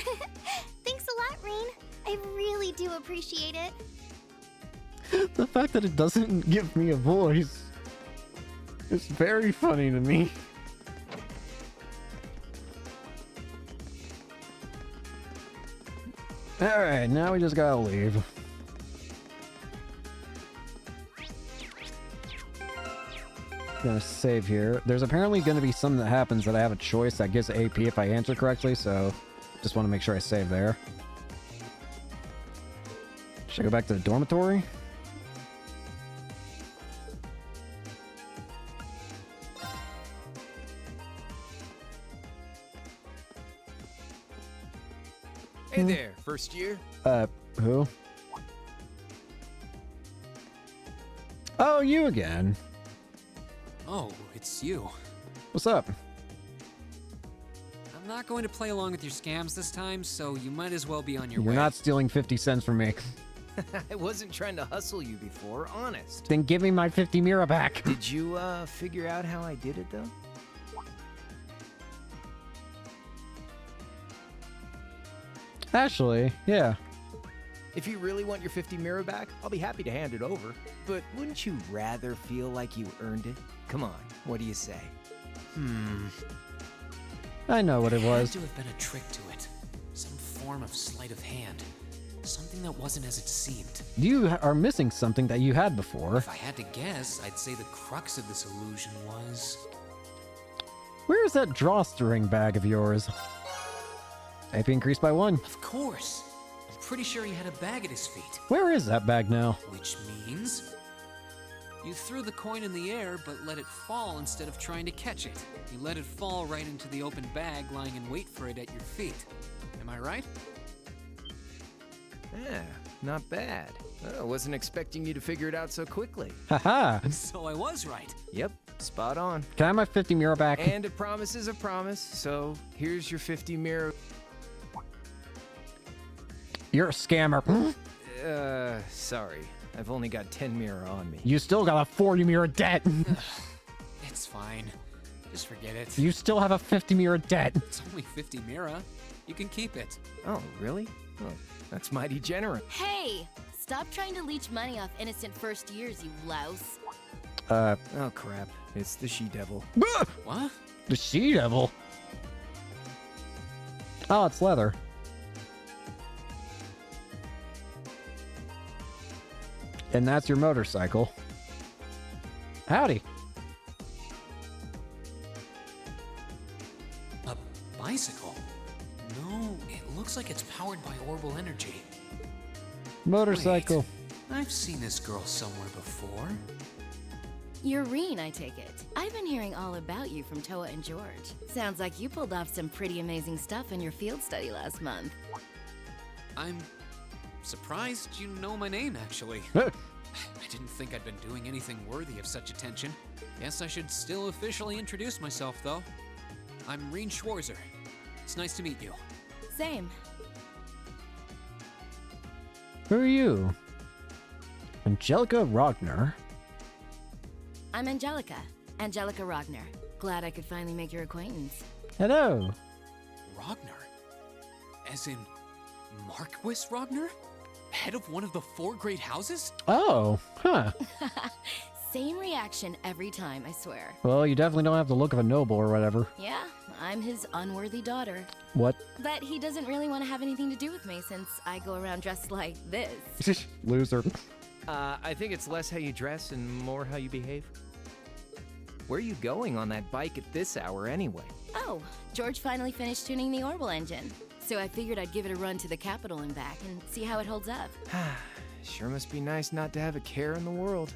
Thanks a lot, Rean. I really do appreciate it. The fact that it doesn't give me a voice is very funny to me. Alright, now we just gotta leave. Gonna save here. There's apparently gonna be something that happens that I have a choice that gives AP if I answer correctly, so just want to make sure I save there. Should I go back to the dormitory? Hey there, first year? Who? Oh, you again. Oh, it's you. What's up? I'm not going to play along with your scams this time, so you might as well be on your You're way. not stealing 50 cents from me. I wasn't trying to hustle you before, honest. Then give me my 50 Mira back. Did you, figure out how I did it, though? Actually, yeah. If you really want your 50 Mira back, I'll be happy to hand it over. But wouldn't you rather feel like you earned it? Come on, what do you say? I know what it There had was. to have been a trick to it. Some form of sleight of hand. Something that wasn't as it seemed. You are missing something that you had before. If I had to guess, I'd say the crux of this illusion was... Where is that drawstring bag of yours? AP increased by 1. Of course! I'm pretty sure he had a bag at his feet. Where is that bag now? Which means... you threw the coin in the air, but let it fall instead of trying to catch it. You let it fall right into the open bag, lying in wait for it at your feet. Am I right? Yeah, not bad. I wasn't expecting you to figure it out so quickly. Haha. So I was right. Yep, spot on. Can I have my 50 Mira back? And a promise is a promise, so here's your 50 Mira. You're a scammer. Sorry. I've only got 10 Mira on me. You still got a 40 Mira debt. It's fine. Just forget it. You still have a 50 Mira debt. It's only 50 Mira. You can keep it. Oh, really? Oh, that's mighty generous. Hey! Stop trying to leech money off innocent first years, you louse. Oh, crap. It's the she-devil. What? The she-devil? Oh, it's leather. And that's your motorcycle. Howdy. A bicycle? No, it looks like it's powered by Orbital energy. Motorcycle. Wait, I've seen this girl somewhere before. You're Reen, I take it. I've been hearing all about you from Toa and George. Sounds like you pulled off some pretty amazing stuff in your field study last month. I'm surprised you know my name, actually. I didn't think I'd been doing anything worthy of such attention. Guess I should still officially introduce myself, though. I'm Reen Schwarzer. It's nice to meet you. Same. Who are you? Angelica Rogner. I'm Angelica. Angelica Rogner. Glad I could finally make your acquaintance. Hello. Rogner? As in Marquis Rogner? Head of one of the 4 great houses? Oh, huh. Same reaction every time, I swear. Well, you definitely don't have the look of a noble or whatever. Yeah, I'm his unworthy daughter. What? But he doesn't really want to have anything to do with me since I go around dressed like this. Loser. I think it's less how you dress and more how you behave. Where are you going on that bike at this hour anyway? Oh, George finally finished tuning the Orbital engine. So I figured I'd give it a run to the Capitol and back and see how it holds up. Sure must be nice not to have a care in the world.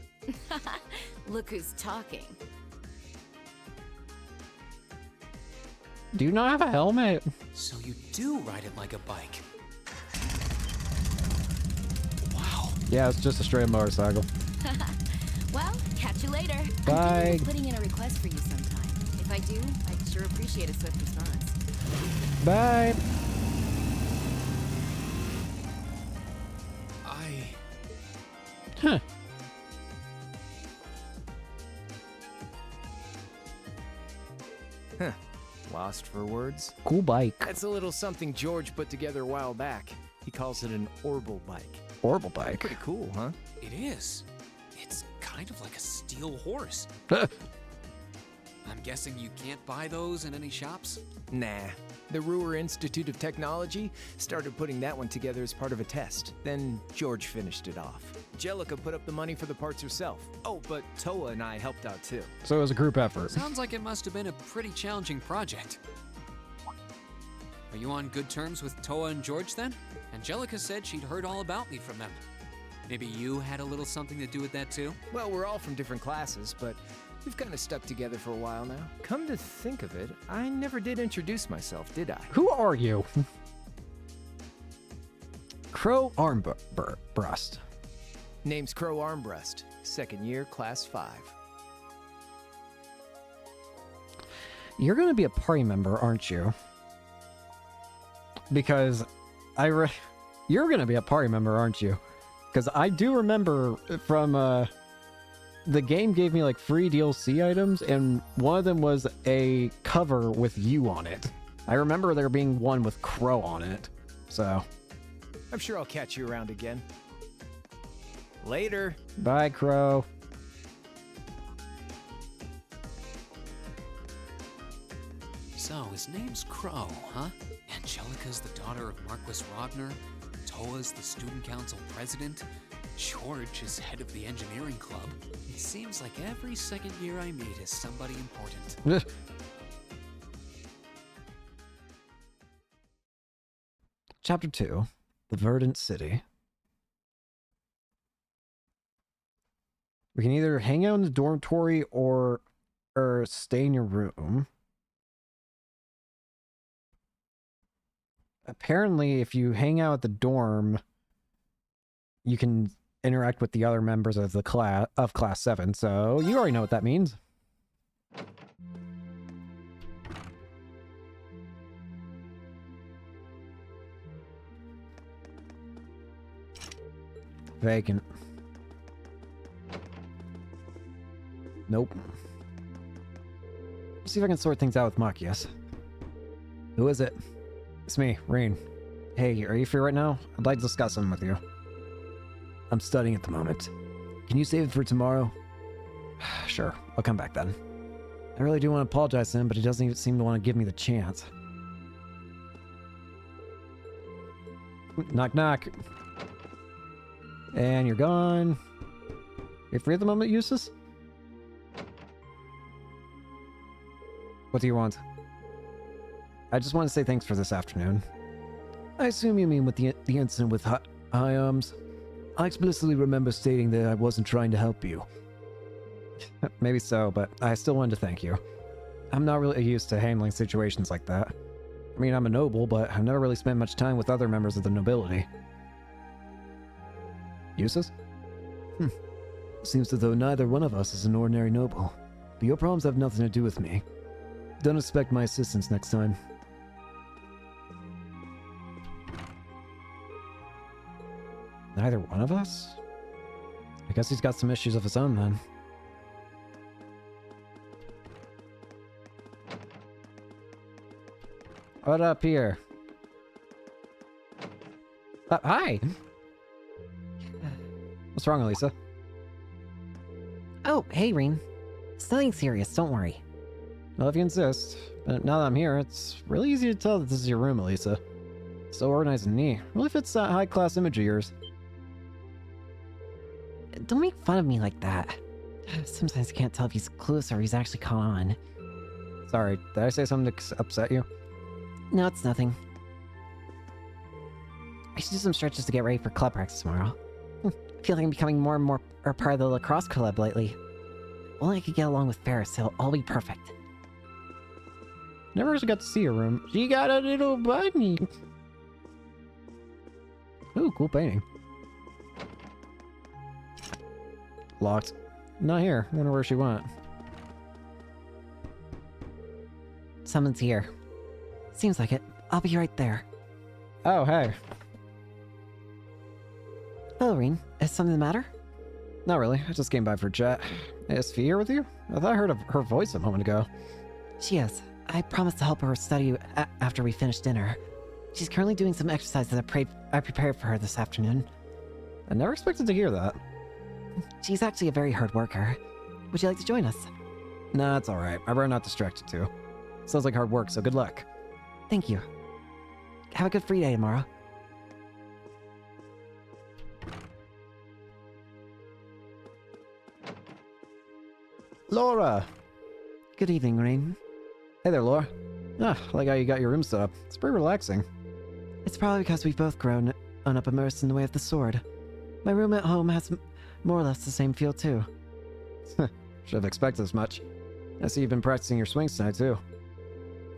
Look who's talking. Do you not have a helmet? So you do ride it like a bike. Wow. Yeah, it's just a straight motorcycle. Well, catch you later. Bye. I'm thinking of putting in a request for you sometime. If I do, I'd sure appreciate a swift response. Bye. Huh. Huh. Lost for words? Cool bike. That's a little something George put together a while back. He calls it an Orbital bike. Orbital bike? Pretty cool, huh? It is. It's kind of like a steel horse. I'm guessing you can't buy those in any shops? Nah. The Ruhr Institute of Technology started putting that one together as part of a test. Then George finished it off. Angelica put up the money for the parts herself. Oh, but Toa and I helped out too. So it was a group effort. Sounds like it must have been a pretty challenging project. Are you on good terms with Toa and George then? Angelica said she'd heard all about me from them. Maybe you had a little something to do with that too? Well, we're all from different classes, but we've kind of stuck together for a while now. Come to think of it, I never did introduce myself, did I? Who are you? Crow Armbrust. Name's Crow Armbrust. 2nd year, class 5. You're going to be a party member, aren't you? Because you're going to be a party member, aren't you? Because I do remember from the game gave me like free DLC items, and one of them was a cover with you on it. I remember there being one with Crow on it. So I'm sure I'll catch you around again. Later. Bye, Crow. So, his name's Crow, huh? Angelica's the daughter of Marquis Rogner. Toa's the student council president. George is head of the engineering club. It seems like every second year I meet is somebody important. Chapter 2. The Verdant City. We can either hang out in the dormitory or stay in your room. Apparently, if you hang out at the dorm, you can interact with the other members of the class 7, so you already know what that means. Vacant. Nope. See if I can sort things out with Machias. Who is it? It's me, Rain. Hey, are you free right now? I'd like to discuss something with you. I'm studying at the moment. Can you save it for tomorrow? Sure, I'll come back then. I really do want to apologize to him, but he doesn't even seem to want to give me the chance. Knock, knock. And you're gone. You're free at the moment, Eustace? What do you want? I just want to say thanks for this afternoon. I assume you mean with the incident with High Arms. I explicitly remember stating that I wasn't trying to help you. Maybe so, but I still wanted to thank you. I'm not really used to handling situations like that. I mean, I'm a noble, but I've never really spent much time with other members of the nobility. Eustace? Seems as though neither one of us is an ordinary noble. But your problems have nothing to do with me. Don't expect my assistance next time. Neither one of us? I guess he's got some issues of his own then. What up here? Hi! What's wrong, Elisa? Oh, hey, Reen. It's nothing serious, don't worry. Well, if you insist. But now that I'm here, it's really easy to tell that this is your room, Elisa. So organized and neat. Really fits that high-class image of yours. Don't make fun of me like that. Sometimes I can't tell if he's clueless or he's actually caught on. Sorry, did I say something to upset you? No, it's nothing. I should do some stretches to get ready for club practice tomorrow. I feel like I'm becoming more and more a part of the lacrosse club lately. Only I could get along with Ferris, it'll all be perfect. Never actually got to see your room. She got a little bunny. Ooh, cool painting. Locked. Not here. Wonder where she went. Someone's here. Seems like it. I'll be right there. Oh, hey. Hello, Reen. Is something the matter? Not really. I just came by for a chat. Is Fee here with you? I thought I heard her voice a moment ago. She is. I promised to help her study after we finish dinner. She's currently doing some exercises I prepared for her this afternoon. I never expected to hear that. She's actually a very hard worker. Would you like to join us? Nah, it's alright. I'd rather not distract you too. Sounds like hard work, so good luck. Thank you. Have a good free day tomorrow. Laura! Good evening, Rain. Hey there, Laura. Ah, I like how you got your room set up. It's pretty relaxing. It's probably because we've both grown up immersed in the way of the sword. My room at home has more or less the same feel, too. Should have expected as much. I see you've been practicing your swings tonight, too.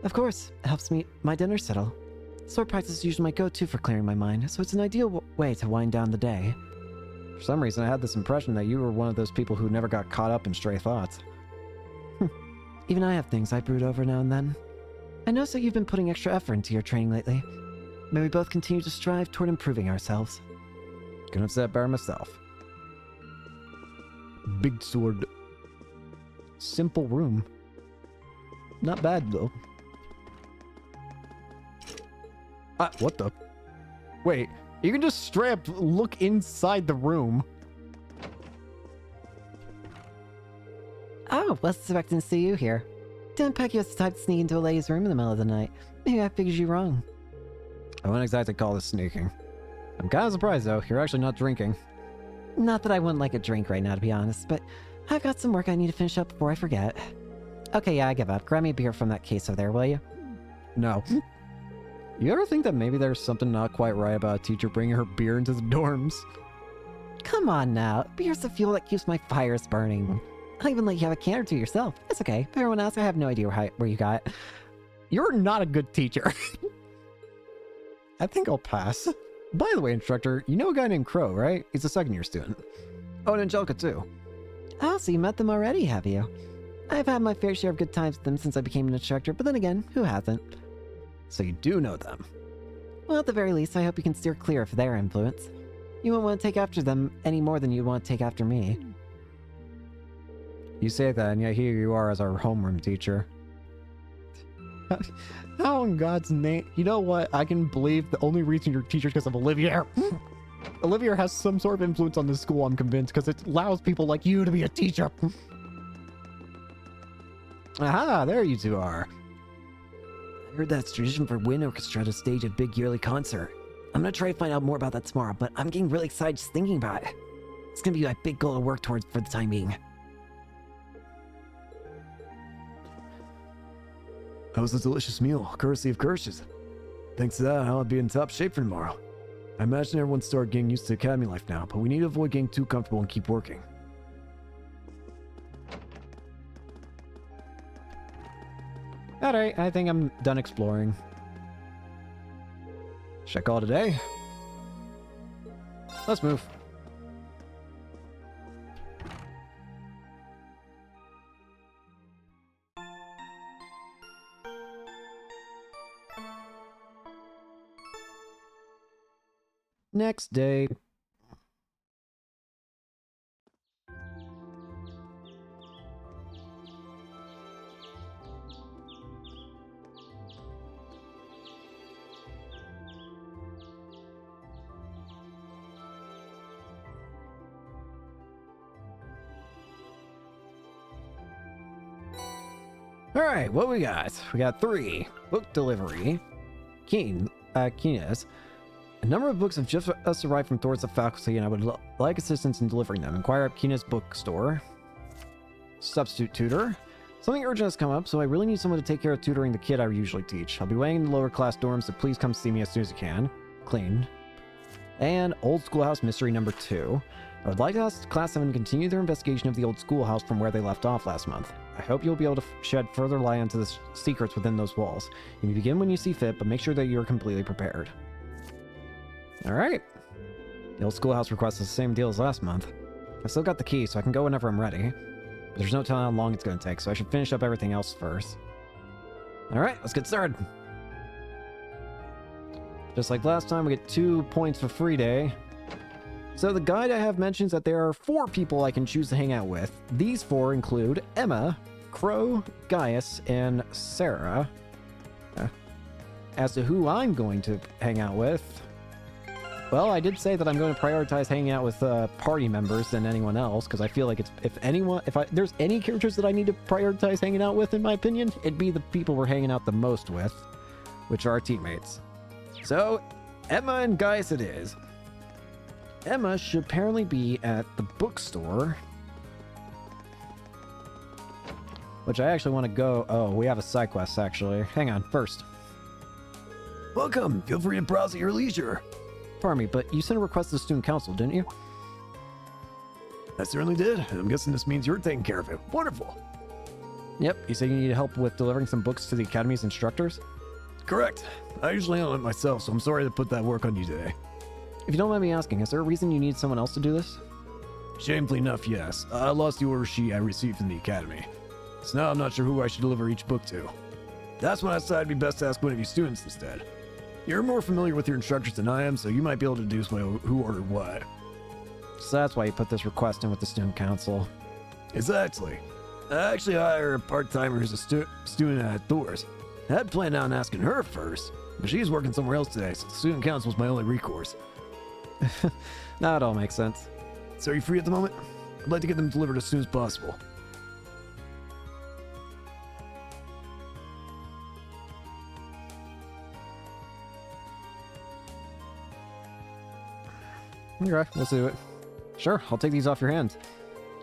Of course. It helps me my dinner settle. Sword practice is usually my go-to for clearing my mind, so it's an ideal way to wind down the day. For some reason, I had this impression that you were one of those people who never got caught up in stray thoughts. Even I have things I brood over now and then. I notice that you've been putting extra effort into your training lately. May we both continue to strive toward improving ourselves. Couldn't have said it better myself. Big sword. Simple room. Not bad, though. What the? Wait, you can just straight up look inside the room. Oh, wasn't expecting to see you here. Didn't peg you as the type to sneak into a lady's room in the middle of the night. Maybe I figured you wrong. I wouldn't exactly call this sneaking. I'm kind of surprised, though. You're actually not drinking. Not that I wouldn't like a drink right now, to be honest, but I've got some work I need to finish up before I forget. Okay, yeah, I give up. Grab me a beer from that case over there, will you? No. You ever think that maybe there's something not quite right about a teacher bringing her beer into the dorms? Come on now. Beer's the fuel that keeps my fires burning. I'll even let you have a can or two yourself. It's okay. If everyone else, I have no idea where you got it. You're not a good teacher. I think I'll pass. By the way, instructor, you know a guy named Crow, right? He's a second-year student. Oh, and Angelica, too. Oh, so you met them already, have you? I've had my fair share of good times with them since I became an instructor, but then again, who hasn't? So you do know them. Well, at the very least, I hope you can steer clear of their influence. You won't want to take after them any more than you want to take after me. You say that, and yet here you are as our homeroom teacher. How in God's name? You know what? I can believe the only reason you're teacher is because of Olivier. Olivier has some sort of influence on this school, I'm convinced, because it allows people like you to be a teacher. Aha, there you two are. I heard that's tradition for wind orchestra to stage a big yearly concert. I'm gonna try to find out more about that tomorrow, but I'm getting really excited just thinking about it. It's gonna be my big goal to work towards for the time being. That was a delicious meal, courtesy of Kirsch's. Thanks to that, I'll be in top shape for tomorrow. I imagine everyone's started getting used to academy life now, but we need to avoid getting too comfortable and keep working. Alright, I think I'm done exploring. Should I call it a day? Let's move. Next day. Alright, what we got? We got 3. Book delivery. Keena's. A number of books have just arrived from Thor's faculty, and I would like assistance in delivering them. Inquire at Keena's bookstore. Substitute tutor. Something urgent has come up, so I really need someone to take care of tutoring the kid I usually teach. I'll be waiting in the lower class dorms, so please come see me as soon as you can. Clean. And Old Schoolhouse Mystery number 2. I would like to ask Class 7 to continue their investigation of the old schoolhouse from where they left off last month. I hope you'll be able to shed further light onto the secrets within those walls. You can begin when you see fit, but make sure that you're completely prepared. Alright. The old schoolhouse request is the same deal as last month. I still got the key, so I can go whenever I'm ready. But there's no telling how long it's going to take, so I should finish up everything else first. Alright, let's get started. Just like last time, we get 2 points for free day. So the guide I have mentions that there are 4 people I can choose to hang out with. These 4 include Emma, Crow, Gaius, and Sarah. As to who I'm going to hang out with, well, I did say that I'm going to prioritize hanging out with party members than anyone else, because I feel like if there's any characters that I need to prioritize hanging out with, in my opinion, it'd be the people we're hanging out the most with, which are our teammates. So, Emma and Gaius it is. Emma should apparently be at the bookstore, which I actually want to go. Oh, we have a side quest, actually. Hang on, first. Welcome. Feel free to browse at your leisure. Pardon me, but you sent a request to the student council, didn't you? I certainly did. I'm guessing this means you're taking care of it. Wonderful. Yep, you said you need help with delivering some books to the academy's instructors? Correct. I usually handle it myself, so I'm sorry to put that work on you today. If you don't mind me asking, is there a reason you need someone else to do this? Shamefully enough, yes. I lost the order sheet I received from the academy. So now I'm not sure who I should deliver each book to. That's when I decided it'd be best to ask one of you students instead. You're more familiar with your instructors than I am, so you might be able to deduce who ordered what. So that's why you put this request in with the student council. Exactly. I actually hired a part-timer who's a student at Thor's. I had planned on asking her first, but she's working somewhere else today, so the student council was my only recourse. Now it all makes sense. So are you free at the moment? I'd like to get them delivered as soon as possible. Okay, let's do it. Sure, I'll take these off your hands.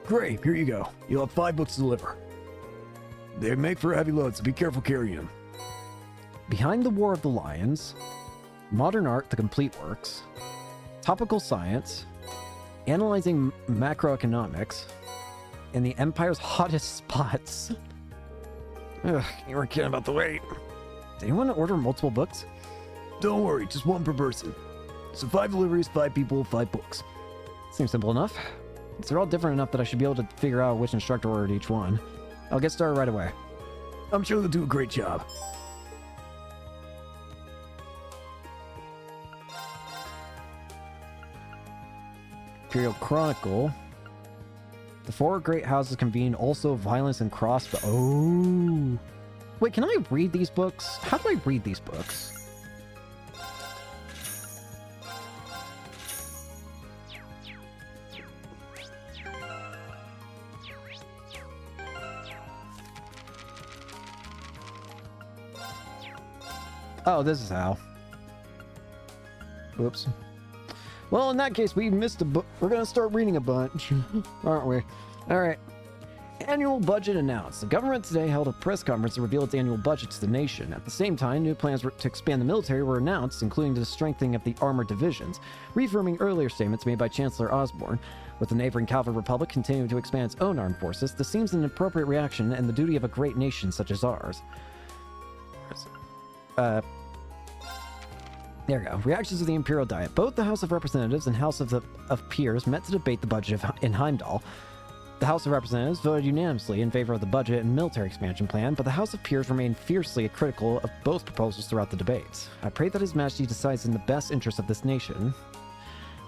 Great, here you go. You'll have 5 books to deliver. They make for a heavy load, so be careful carrying them. Behind the War of the Lions, Modern Art, The Complete Works, Topical Science, Analyzing Macroeconomics, and The Empire's Hottest Spots. Ugh, you weren't kidding about the weight. Did anyone order multiple books? Don't worry, just one per person. So 5 deliveries, 5 people, 5 books. Seems simple enough. They're all different enough that I should be able to figure out which instructor ordered each one. I'll get started right away. I'm sure they'll do a great job. Imperial Chronicle. The 4 great houses convene also violence and crossbow. Oh. Wait, can I read these books? How do I read these books? Oh, this is how. Oops. Well, in that case, we missed a book. We're gonna start reading a bunch, aren't we? All right. Annual budget announced. The government today held a press conference to reveal its annual budget to the nation. At the same time, new plans to expand the military were announced, including the strengthening of the armored divisions, reaffirming earlier statements made by Chancellor Osborne. With the neighboring Calvin Republic continuing to expand its own armed forces, this seems an appropriate reaction and the duty of a great nation such as ours. There we go. Reactions to the Imperial Diet. Both the House of Representatives and House of Peers met to debate the budget in Heimdall. The House of Representatives voted unanimously in favor of the budget and military expansion plan, but the House of Peers remained fiercely critical of both proposals throughout the debates. I pray that His Majesty decides in the best interest of this nation.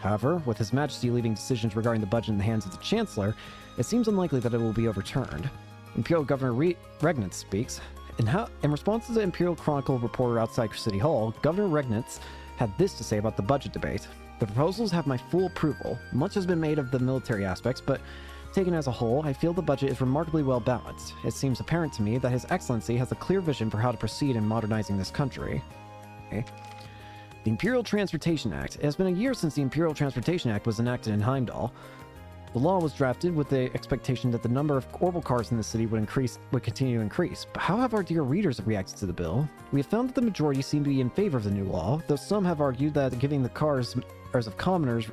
However, with His Majesty leaving decisions regarding the budget in the hands of the Chancellor, it seems unlikely that it will be overturned. Imperial Governor Regnitz speaks. In response to the Imperial Chronicle reporter outside City Hall, Governor Regnitz had this to say about the budget debate. The proposals have my full approval. Much has been made of the military aspects, but taken as a whole, I feel the budget is remarkably well balanced. It seems apparent to me that His Excellency has a clear vision for how to proceed in modernizing this country. Okay. The Imperial Transportation Act. It has been a year since the Imperial Transportation Act was enacted in Heimdall. The law was drafted with the expectation that the number of orbital cars in the city would continue to increase. But how have our dear readers reacted to the bill? We have found that the majority seem to be in favor of the new law, though some have argued that giving the cars of commoners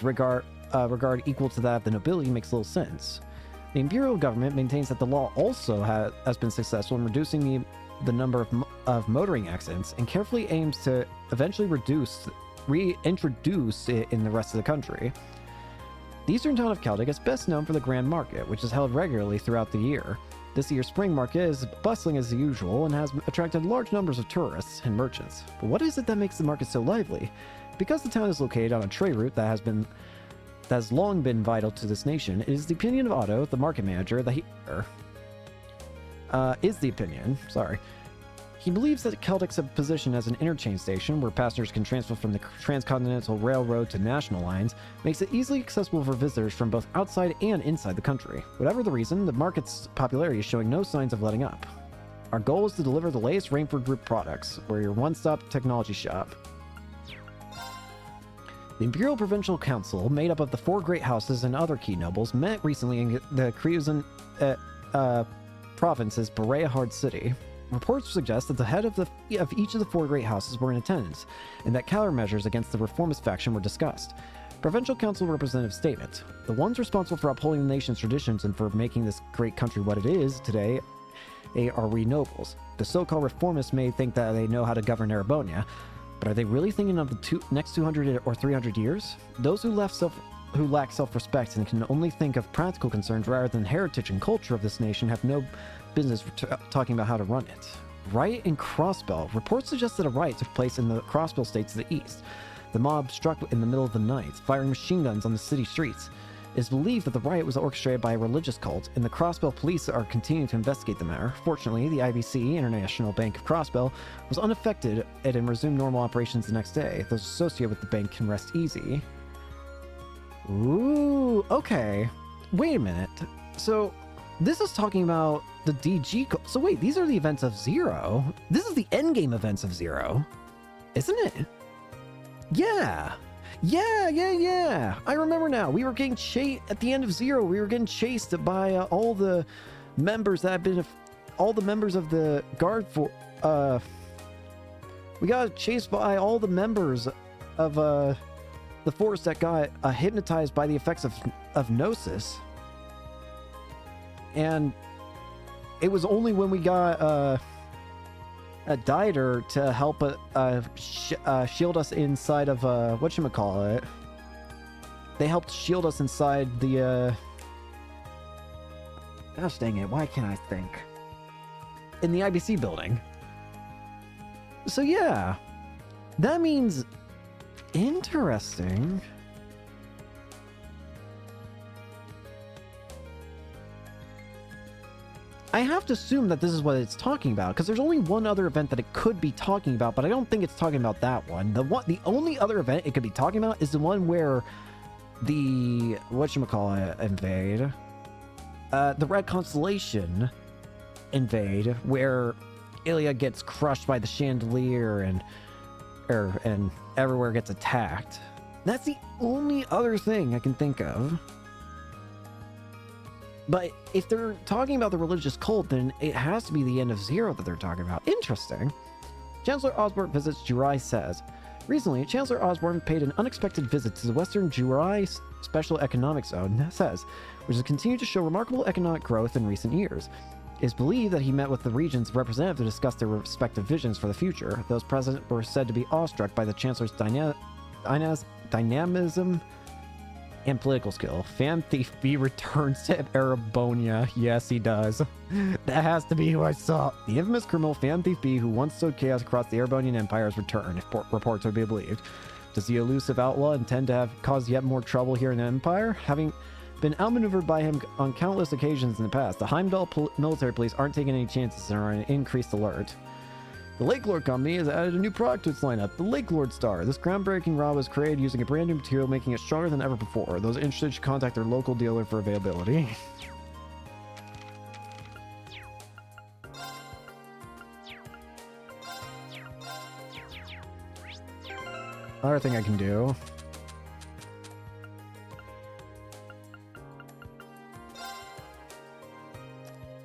regard equal to that of the nobility makes little sense. The Imperial government maintains that the law also has been successful in reducing the number of motoring accidents and carefully aims to eventually reintroduce it in the rest of the country. The eastern town of Celtic is best known for the Grand Market, which is held regularly throughout the year. This year's spring market is bustling as usual and has attracted large numbers of tourists and merchants. But what is it that makes the market so lively? Because the town is located on a trade route that has long been vital to this nation, it is the opinion of Otto, the market manager, that he believes that Celtic's position as an interchange station where passengers can transfer from the transcontinental railroad to national lines makes it easily accessible for visitors from both outside and inside the country. Whatever the reason, the market's popularity is showing no signs of letting up. Our goal is to deliver the latest Rainford Group products. We're your one-stop technology shop. The Imperial Provincial Council, made up of the 4 great houses and other key nobles, met recently in the Kriusan province's Berea-Hard City. Reports suggest that the head of each of the 4 great houses were in attendance, and that countermeasures against the reformist faction were discussed. Provincial Council representative statement: the ones responsible for upholding the nation's traditions and for making this great country what it is today are we nobles. The so-called reformists may think that they know how to govern Erebonia, but are they really thinking of the next 200 or 300 years? Those who lack self-respect and can only think of practical concerns rather than heritage and culture of this nation have no business talking about how to run it. Riot in Crossbell. Reports suggest that a riot took place in the Crossbell state to the east. The mob struck in the middle of the night, firing machine guns on the city streets. It is believed that the riot was orchestrated by a religious cult, and the Crossbell police are continuing to investigate the matter. Fortunately, the IBC, International Bank of Crossbell, was unaffected and resumed normal operations the next day. Those associated with the bank can rest easy. Ooh, okay. Wait a minute. So, this is talking about the DG... So wait, these are the events of Zero. This is the endgame events of Zero. Isn't it? Yeah. Yeah. I remember now. We were getting chased... At the end of Zero, we were getting chased by all the members that have been... all the members of the guard for... we got chased by all the members of the force that got hypnotized by the effects of Gnosis. And it was only when we got Dieter to help shield us inside of whatchamacallit. They helped shield us inside the gosh dang it, why can't I think? In the IBC building. So yeah. That means interesting. I have to assume that this is what it's talking about, because there's only one other event that it could be talking about, but I don't think it's talking about that one. The only other event it could be talking about is the one where the whatchamacallit invade. The Red Constellation invade, where Ilya gets crushed by the chandelier and everywhere gets attacked. That's the only other thing I can think of. But if they're talking about the religious cult, then it has to be the end of Zero that they're talking about. Interesting. Chancellor Osborne visits Jurai says, recently, Chancellor Osborne paid an unexpected visit to the Western Jurai Special Economic Zone, says, which has continued to show remarkable economic growth in recent years. It is believed that he met with the region's representative to discuss their respective visions for the future. Those present were said to be awestruck by the Chancellor's dynamism and political skill. Fan Thief B returns to Erebonia. Yes, he does. That has to be who I saw. The infamous criminal Fan Thief B, who once sowed chaos across the Erebonian Empire, has returned, if reports are to be believed. Does the elusive outlaw intend to have caused yet more trouble here in the Empire? Having been outmaneuvered by him on countless occasions in the past, the Heimdall military police aren't taking any chances and are on increased alert. The Lake Lord Company has added a new product to its lineup, the Lake Lord Star. This groundbreaking rod was created using a brand new material, making it stronger than ever before. Those interested should contact their local dealer for availability. Another thing I can do.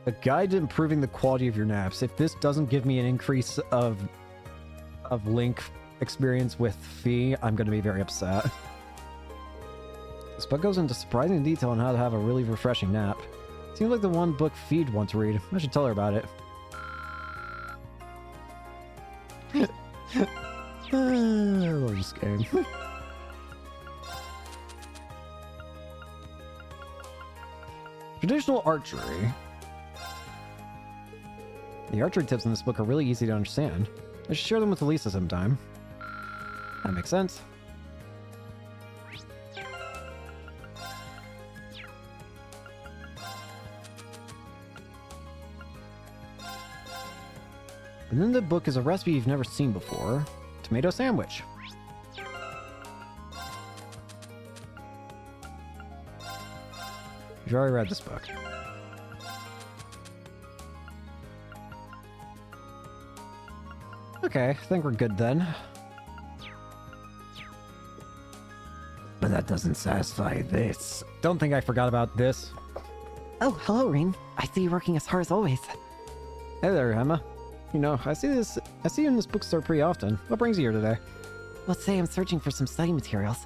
A guide to improving the quality of your naps. If this doesn't give me an increase of Link experience with Fee, I'm going to be very upset. This book goes into surprising detail on how to have a really refreshing nap. Seems like the one book Fee'd want to read. I should tell her about it. I love this game. Traditional archery. The archery tips in this book are really easy to understand. I should share them with Elisa sometime. That makes sense. And then the book is a recipe you've never seen before. Tomato sandwich. You've already read this book. Okay, I think we're good then. But that doesn't satisfy this. Don't think I forgot about this. Oh, hello, Rean. I see you working as hard as always. Hey there, Emma. You know, I see you in this bookstore pretty often. What brings you here today? Well, today I'm searching for some study materials.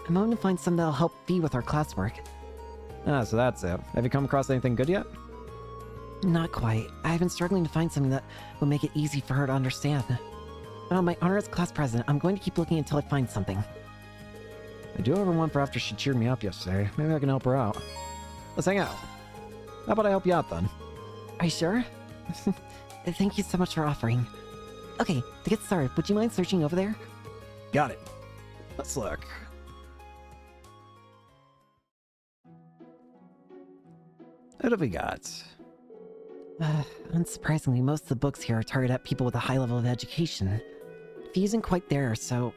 I'm hoping to find some that'll help Fee with our classwork. Ah, so that's it. Have you come across anything good yet? Not quite. I've been struggling to find something that will make it easy for her to understand. But on my honor as class president, I'm going to keep looking until I find something. I do have one for after she cheered me up yesterday. Maybe I can help her out. Let's hang out. How about I help you out then? Are you sure? Thank you so much for offering. Okay, to get started, would you mind searching over there? Got it. Let's look. What have we got? Unsurprisingly, most of the books here are targeted at people with a high level of education. Fee isn't quite there, so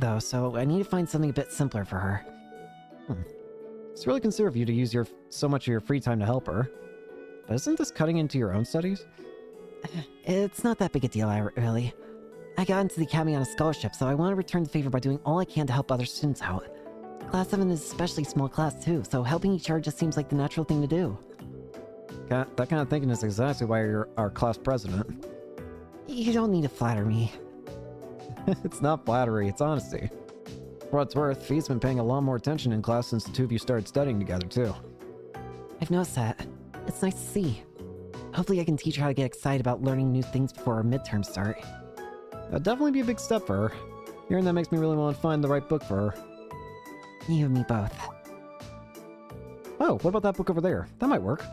I need to find something a bit simpler for her. It's really considerate of you to use so much of your free time to help her. But isn't this cutting into your own studies? It's not that big a deal, really. I got into the academy on a scholarship, so I want to return the favor by doing all I can to help other students out. Class 7 is especially small class too, so helping each other just seems like the natural thing to do. That kind of thinking is exactly why you're our class president. You don't need to flatter me. It's not flattery, it's honesty. For what it's worth, Fee's been paying a lot more attention in class since the two of you started studying together, too. I've noticed that. It's nice to see. Hopefully I can teach her how to get excited about learning new things before our midterms start. That'd definitely be a big step for her. Hearing that makes me really want to find the right book for her. You and me both. Oh, what about that book over there? That might work.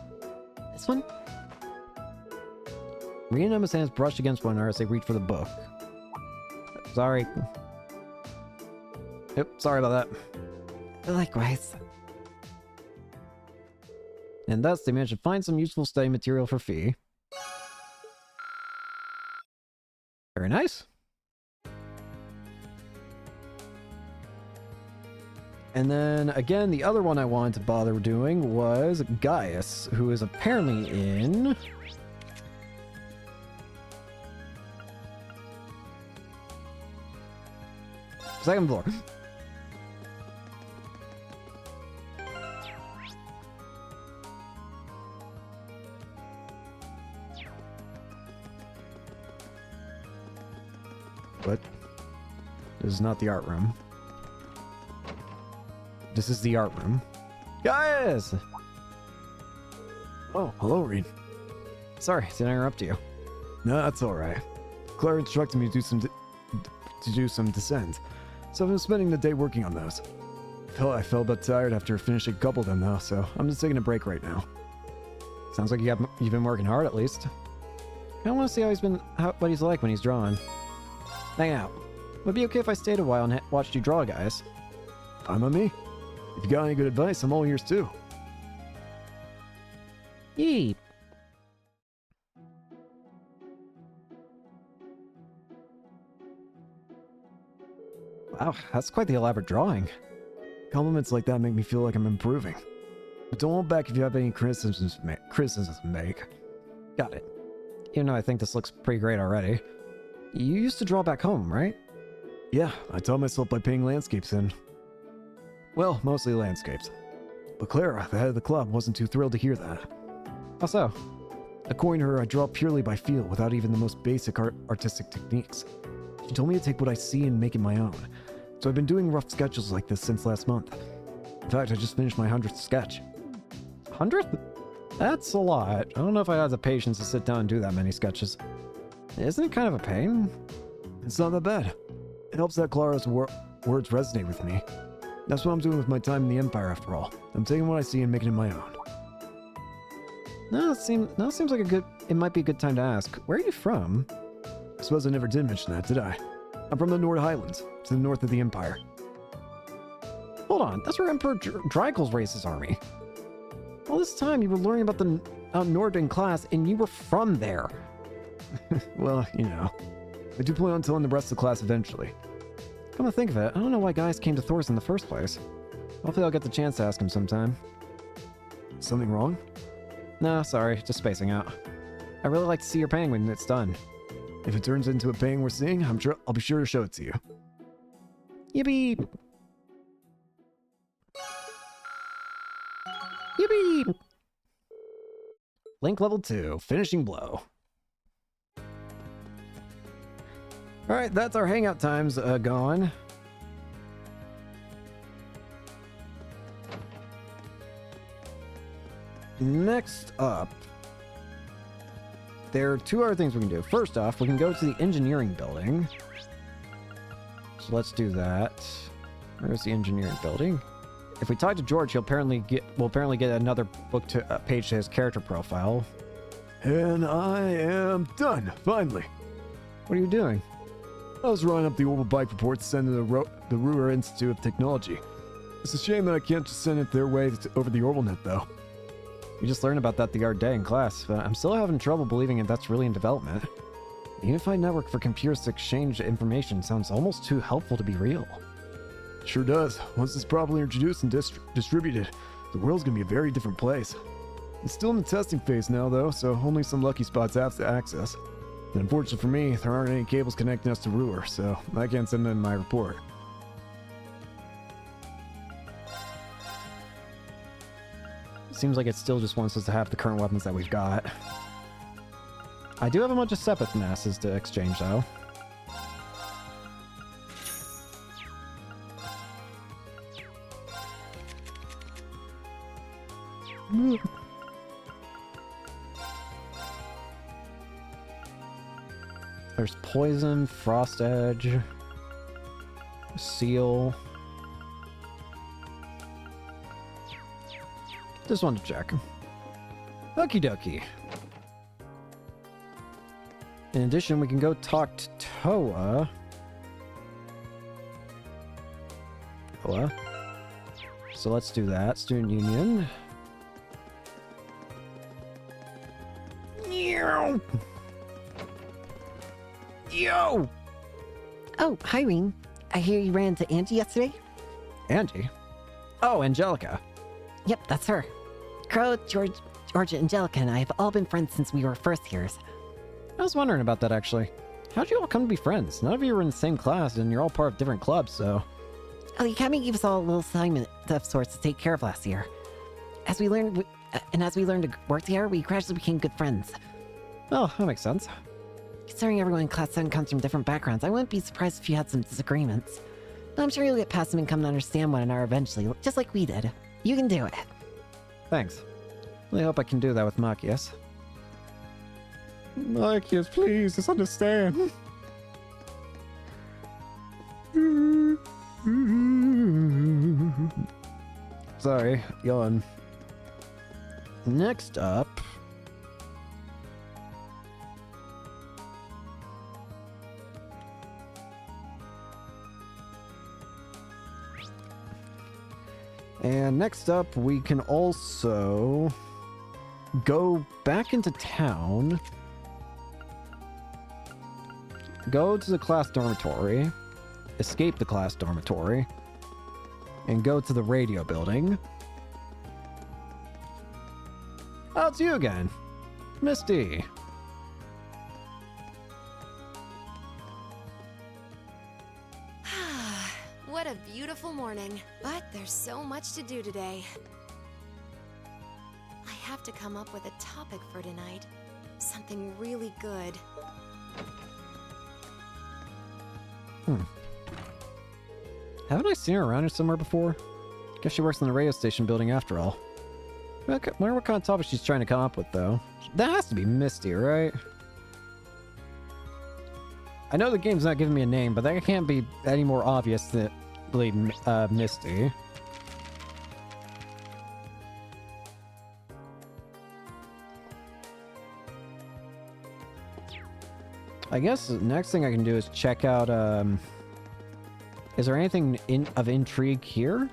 This one? Reen and Emma's hands brushed against one another as they reached for the book. Sorry. Yep, sorry about that. Likewise. And thus, they managed to find some useful study material for Fee. Very nice. And then, again, the other one I wanted to bother doing was Gaius, who is apparently in... second floor. What? This is not the art room. This is the art room. Guys! Oh, hello, Reen. Sorry, did I interrupt you? No, that's alright. Claire instructed me to do some descent, so I've been spending the day working on those. I felt a bit tired after finishing a couple of them though, so I'm just taking a break right now. Sounds like you've been working hard at least. I want to see what he's like when he's drawing. Hang out. Would it be okay if I stayed a while and watched you draw, guys? Fine by me. If you got any good advice, I'm all ears too. Yeep. Wow, that's quite the elaborate drawing. Compliments like that make me feel like I'm improving. But don't hold back if you have any criticisms to make. Got it. Even though I think this looks pretty great already. You used to draw back home, right? Yeah, I taught myself by painting landscapes in. Well, mostly landscapes. But Clara, the head of the club, wasn't too thrilled to hear that. How so? According to her, I draw purely by feel without even the most basic artistic techniques. She told me to take what I see and make it my own. So I've been doing rough sketches like this since last month. In fact, I just finished my 100th sketch. 100th? That's a lot. I don't know if I have the patience to sit down and do that many sketches. Isn't it kind of a pain? It's not that bad. It helps that Clara's words resonate with me. That's what I'm doing with my time in the Empire, after all. I'm taking what I see and making it my own. No, it seems like it might be a good time to ask. Where are you from? I suppose I never did mention that, did I? I'm from the Nord Highlands, to the north of the Empire. Hold on, that's where Emperor Drykel's raised his army. All this time you were learning about the Nord in class, and you were from there. Well, you know. I do plan on telling the rest of the class eventually. Come to think of it, I don't know why Gaius came to Thors in the first place. Hopefully I'll get the chance to ask him sometime. Something wrong? No, sorry, just spacing out. I really like to see your painting when it's done. If it turns into a painting we're seeing, I'll be sure to show it to you. Yippee! Yippee! Link level 2, finishing blow. Alright, that's our hangout times gone. Next up, there are two other things we can do. First off, we can go to the engineering building. So let's do that. Where's the engineering building? If we talk to George, we'll apparently get another book to page to his character profile. And I am done, finally. What are you doing? I was drawing up the orbital bike report to send to the Ruhr Institute of Technology. It's a shame that I can't just send it their way over the OrbitalNet, though. We just learned about that the other day in class, but I'm still having trouble believing that's really in development. A unified network for computers to exchange information sounds almost too helpful to be real. Sure does. Once it's properly introduced and distributed, the world's gonna be a very different place. It's still in the testing phase now, though, so only some lucky spots have to access. And unfortunately for me, there aren't any cables connecting us to Ruhr, so I can't send in my report. Seems like it still just wants us to have the current weapons that we've got. I do have a bunch of Sepith masses to exchange, though. There's poison, frost edge, seal. Just wanted to check. Okie dokie. In addition, we can go talk to Toa. So let's do that. Student Union. Yo! Oh, hi, Rean. I hear you ran into Angie yesterday? Angie? Oh, Angelica. Yep, that's her. Crow, George, Angelica, and I have all been friends since we were first years. I was wondering about that, actually. How'd you all come to be friends? None of you were in the same class, and you're all part of different clubs, so... Oh, the Academy gave us all a little assignment of sorts to take care of last year. As we learned to work together, we gradually became good friends. Oh, that makes sense. Considering everyone in Class 7 comes from different backgrounds, I wouldn't be surprised if you had some disagreements. But I'm sure you'll get past them and come to understand one another eventually, just like we did. You can do it. Thanks. I hope I can do that with Machias. Machias, please, just understand. Sorry, yawn. Next up... And next up, we can also go back into town, go to the class dormitory, escape the class dormitory, and go to the radio building. Oh, it's you again, Misty. What a beautiful morning. But there's so much to do today. I have to come up with a topic for tonight. Something really good. Haven't I seen her around here somewhere before? Guess she works in the radio station building after all. I wonder what kind of topic she's trying to come up with, though. That has to be Misty, right? I know the game's not giving me a name, but that can't be any more obvious than Misty. I guess the next thing I can do is check out, is there anything of intrigue here?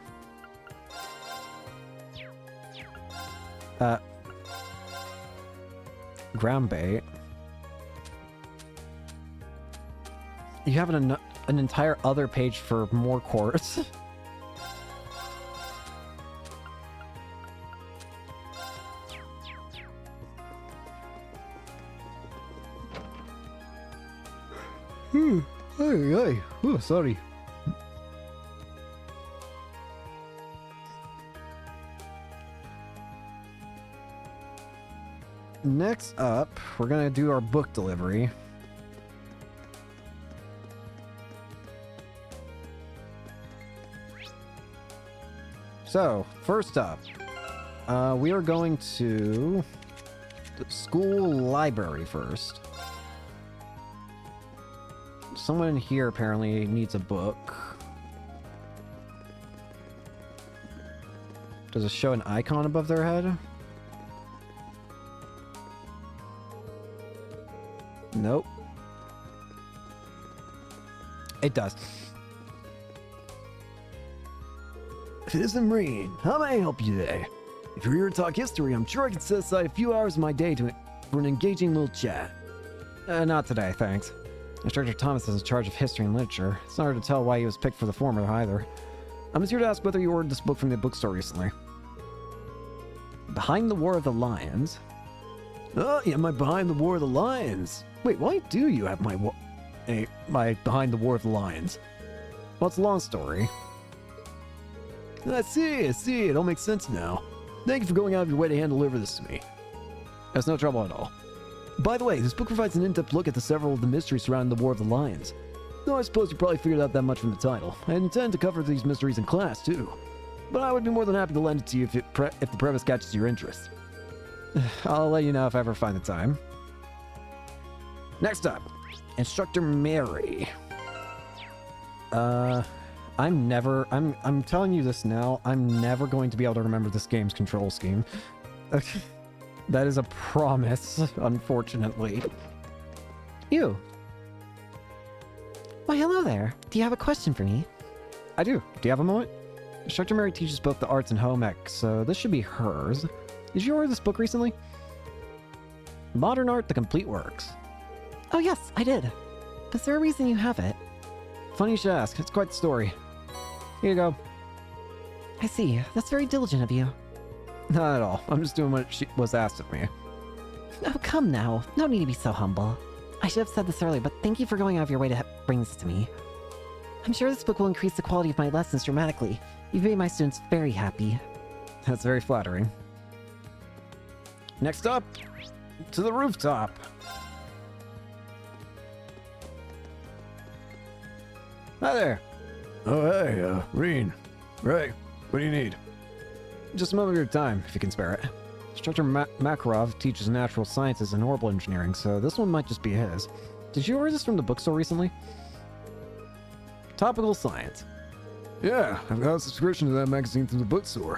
Ground bait. You have an entire other page for more quartz. Hey. Oh, sorry. Next up, we're gonna do our book delivery. So, first up, we are going to the school library first. Someone in here apparently needs a book. Does it show an icon above their head? Nope. It does. Citizen Marine, how may I help you today? If you're here to talk history, I'm sure I can set aside a few hours of my day for an engaging little chat. Not today, thanks. Instructor Thomas is in charge of history and literature. It's not hard to tell why he was picked for the former either. I'm here to ask whether you ordered this book from the bookstore recently. Behind the War of the Lions? Oh, yeah, my Behind the War of the Lions. Wait, why do you have my Behind the War of the Lions? Well, it's a long story. I see, it all makes sense now. Thank you for going out of your way to hand deliver this to me. That's no trouble at all. By the way, this book provides an in-depth look at several of the mysteries surrounding the War of the Lions. Though I suppose you probably figured out that much from the title. I intend to cover these mysteries in class, too. But I would be more than happy to lend it to you if the premise catches your interest. I'll let you know if I ever find the time. Next up, Instructor Mary. I'm telling you this now, I'm never going to be able to remember this game's control scheme. That is a promise, unfortunately. You. Why, hello there. Do you have a question for me? I do. Do you have a moment? Instructor Mary teaches both the arts and home ec, so this should be hers. Did you order this book recently? Modern Art, The Complete Works. Oh yes, I did. Is there a reason you have it? Funny you should ask. It's quite the story. Here you go. I see. That's very diligent of you. Not at all. I'm just doing what she was asked of me. Oh, come now. No need to be so humble. I should have said this earlier, but thank you for going out of your way to bring this to me. I'm sure this book will increase the quality of my lessons dramatically. You've made my students very happy. That's very flattering. Next up, to the rooftop. Hi there. Oh, hey, Reen. Ray, what do you need? Just a moment of your time, if you can spare it. Instructor Makarov teaches natural sciences and orbital engineering, so this one might just be his. Did you order this from the bookstore recently? Topical science. Yeah, I've got a subscription to that magazine through the bookstore.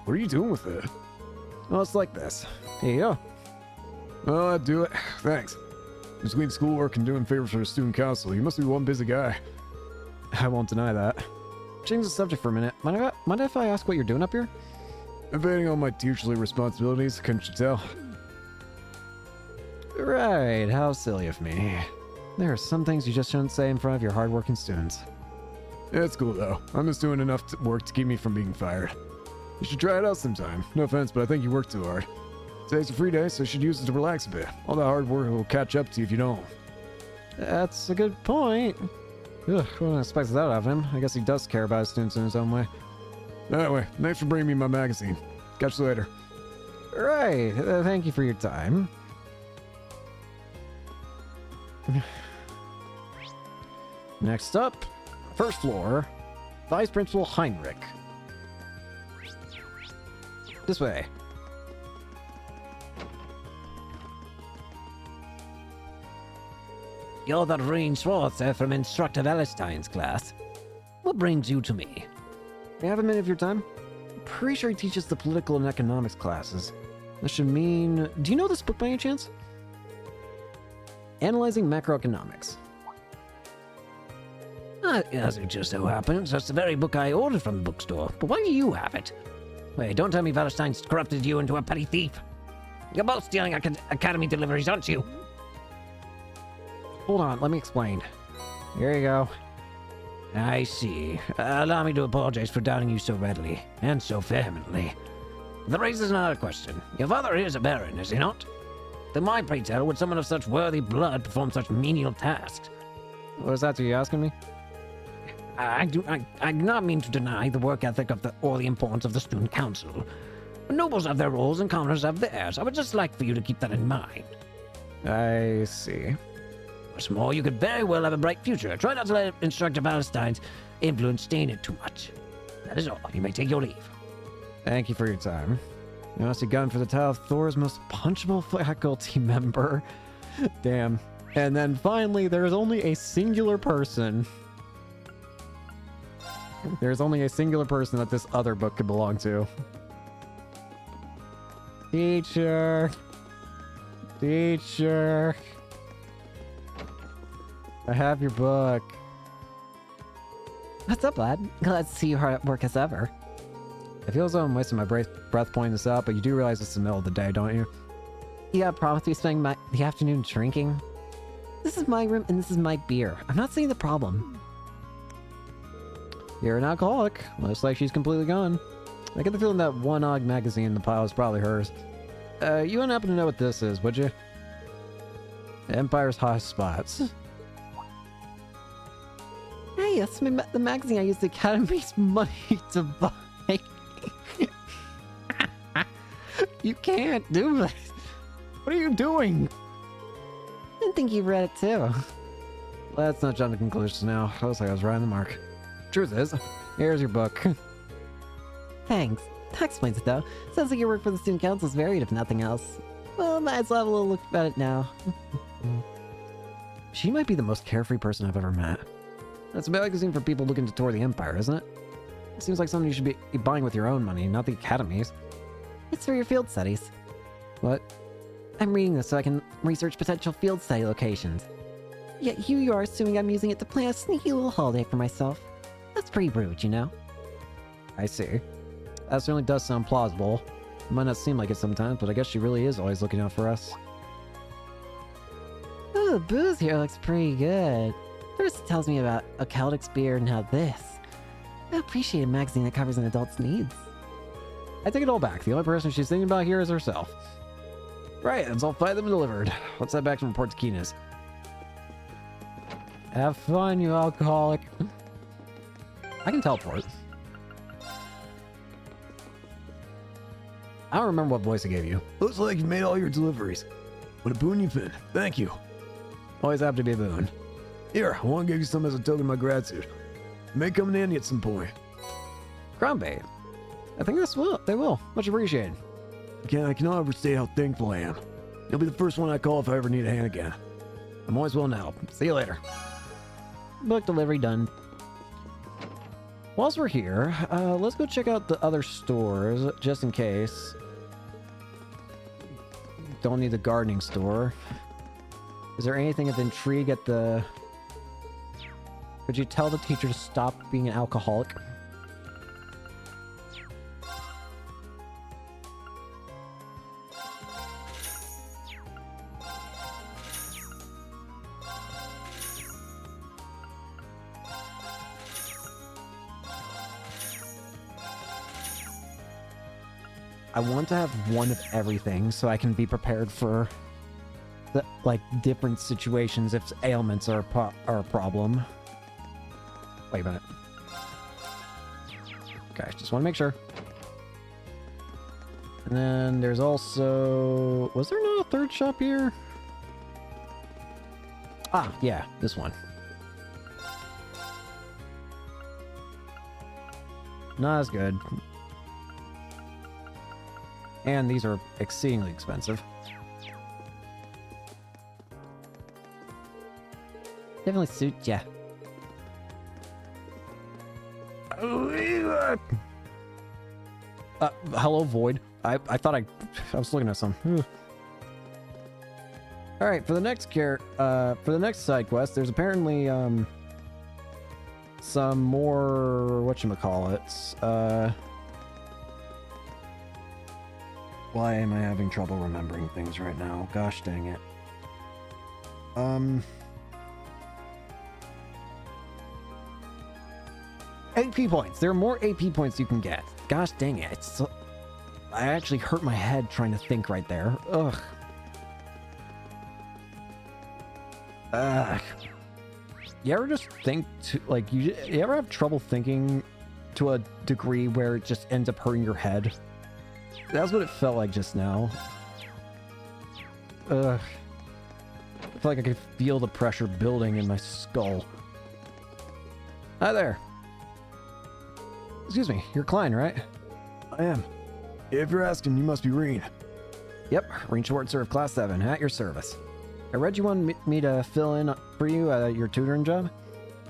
What are you doing with it? Well, it's like this. Here you go. Oh, I'd do it. Thanks. Between schoolwork and doing favors for the student council, you must be one busy guy. I won't deny that. Change the subject for a minute. Mind if I ask what you're doing up here? Evading all my teacherly responsibilities, couldn't you tell? Right, how silly of me. There are some things you just shouldn't say in front of your hardworking students. It's cool though. I'm just doing enough work to keep me from being fired. You should try it out sometime. No offense, but I think you work too hard. Today's a free day, so you should use it to relax a bit. All that hard work will catch up to you if you don't. That's a good point. Ugh, wouldn't expect that of him. I guess he does care about his students in his own way. Anyway, thanks for bringing me my magazine. Catch you later. Right, thank you for your time. Next up, first floor, Vice Principal Heinrich. This way. You're that Reen Schwarzer from Instructor Valentine's class. What brings you to me? May I have a minute of your time? I'm pretty sure he teaches the political and economics classes. That should mean... Do you know this book by any chance? Analyzing Macroeconomics. As it just so happens, that's the very book I ordered from the bookstore. But why do you have it? Wait, don't tell me Valentine's corrupted you into a petty thief. You're both stealing Academy deliveries, aren't you? Hold on, let me explain. Here you go. I see. Allow me to apologize for doubting you so readily, and so vehemently. That raises another question. Your father is a baron, is he not? Then why, pray tell, would someone of such worthy blood perform such menial tasks? What is that you asking me? I do not mean to deny the work ethic or the importance of the student council. Nobles have their roles and commoners have theirs. I would just like for you to keep that in mind. I see. What's more, you could very well have a bright future. Try not to let Instructor Palestine's influence stain it too much. That is all. You may take your leave. Thank you for your time. You honestly gun for the title of Thor's most punchable faculty member. Damn. And then finally, there's only a singular person. There's only a singular person that this other book could belong to. Teacher. Teacher. I have your book. What's up, lad? Glad to see you hard at work as ever. I feel as though I'm wasting my breath pointing this out, but you do realize it's the middle of the day, don't you? You got a problem with me spending the afternoon drinking? This is my room and this is my beer. I'm not seeing the problem. You're an alcoholic. Looks like she's completely gone. I get the feeling that one Og magazine in the pile is probably hers. You wouldn't happen to know what this is, would you? Empire's Hottest Spots. Hey, that's the magazine I used the Academy's money to buy. You can't do this. What are you doing? I didn't think you read it too. Let's not jump to conclusions now. Looks like I was right on the mark. Truth is, here's your book. Thanks. That explains it though. Sounds like your work for the student council is varied if nothing else. Well, might as well have a little look at it now. She might be the most carefree person I've ever met. That's a magazine for people looking to tour the Empire, isn't it? It seems like something you should be buying with your own money, not the Academy's. It's for your field studies. What? I'm reading this so I can research potential field study locations. Yet here you are assuming I'm using it to plan a sneaky little holiday for myself. That's pretty rude, you know? I see. That certainly does sound plausible. It might not seem like it sometimes, but I guess she really is always looking out for us. Oh, the booze here looks pretty good. First it tells me about a Celtic's beer and now this. I appreciate a magazine that covers an adult's needs. I take it all back. The only person she's thinking about here is herself. Right, that's all 5 of them delivered. Let's head back to report to Keena's. Have fun, you alcoholic. I can teleport. I don't remember what voice I gave you. Looks like you made all your deliveries. What a boon you've been. Thank you. Always have to be a boon. Here, I want to give you some as a token of my gratitude. May come in handy at some point. Crown Bait. I think they will. Much appreciated. I cannot overstate how thankful I am. You'll be the first one I call if I ever need a hand again. I'm always willing to help. See you later. Book delivery done. Whilst we're here, let's go check out the other stores, just in case. Don't need the gardening store. Is there anything of intrigue at the... Could you tell the teacher to stop being an alcoholic? I want to have one of everything so I can be prepared for the, like, different situations if ailments are a problem. Wait a minute. Okay, just want to make sure. And then there's also... Was there not a third shop here? Ah, yeah, this one. Not as good. And these are exceedingly expensive. Definitely suit ya. Hello, Void. I thought I was looking at some. All right, for the next for the next side quest, there's apparently some more whatchamacallits. Why am I having trouble remembering things right now? Gosh dang it. AP points. There are more AP points you can get. Gosh dang it. It's so... I actually hurt my head trying to think right there. Ugh. You ever just think to, like, you ever have trouble thinking to a degree where it just ends up hurting your head? That's what it felt like just now. I feel like I could feel the pressure building in my skull. Hi there. Excuse me, you're Klein, right? I am. If you're asking, you must be Reen. Yep, Reen Schwartzer of Class 7, at your service. I read you wanted me to fill in for you at your tutoring job?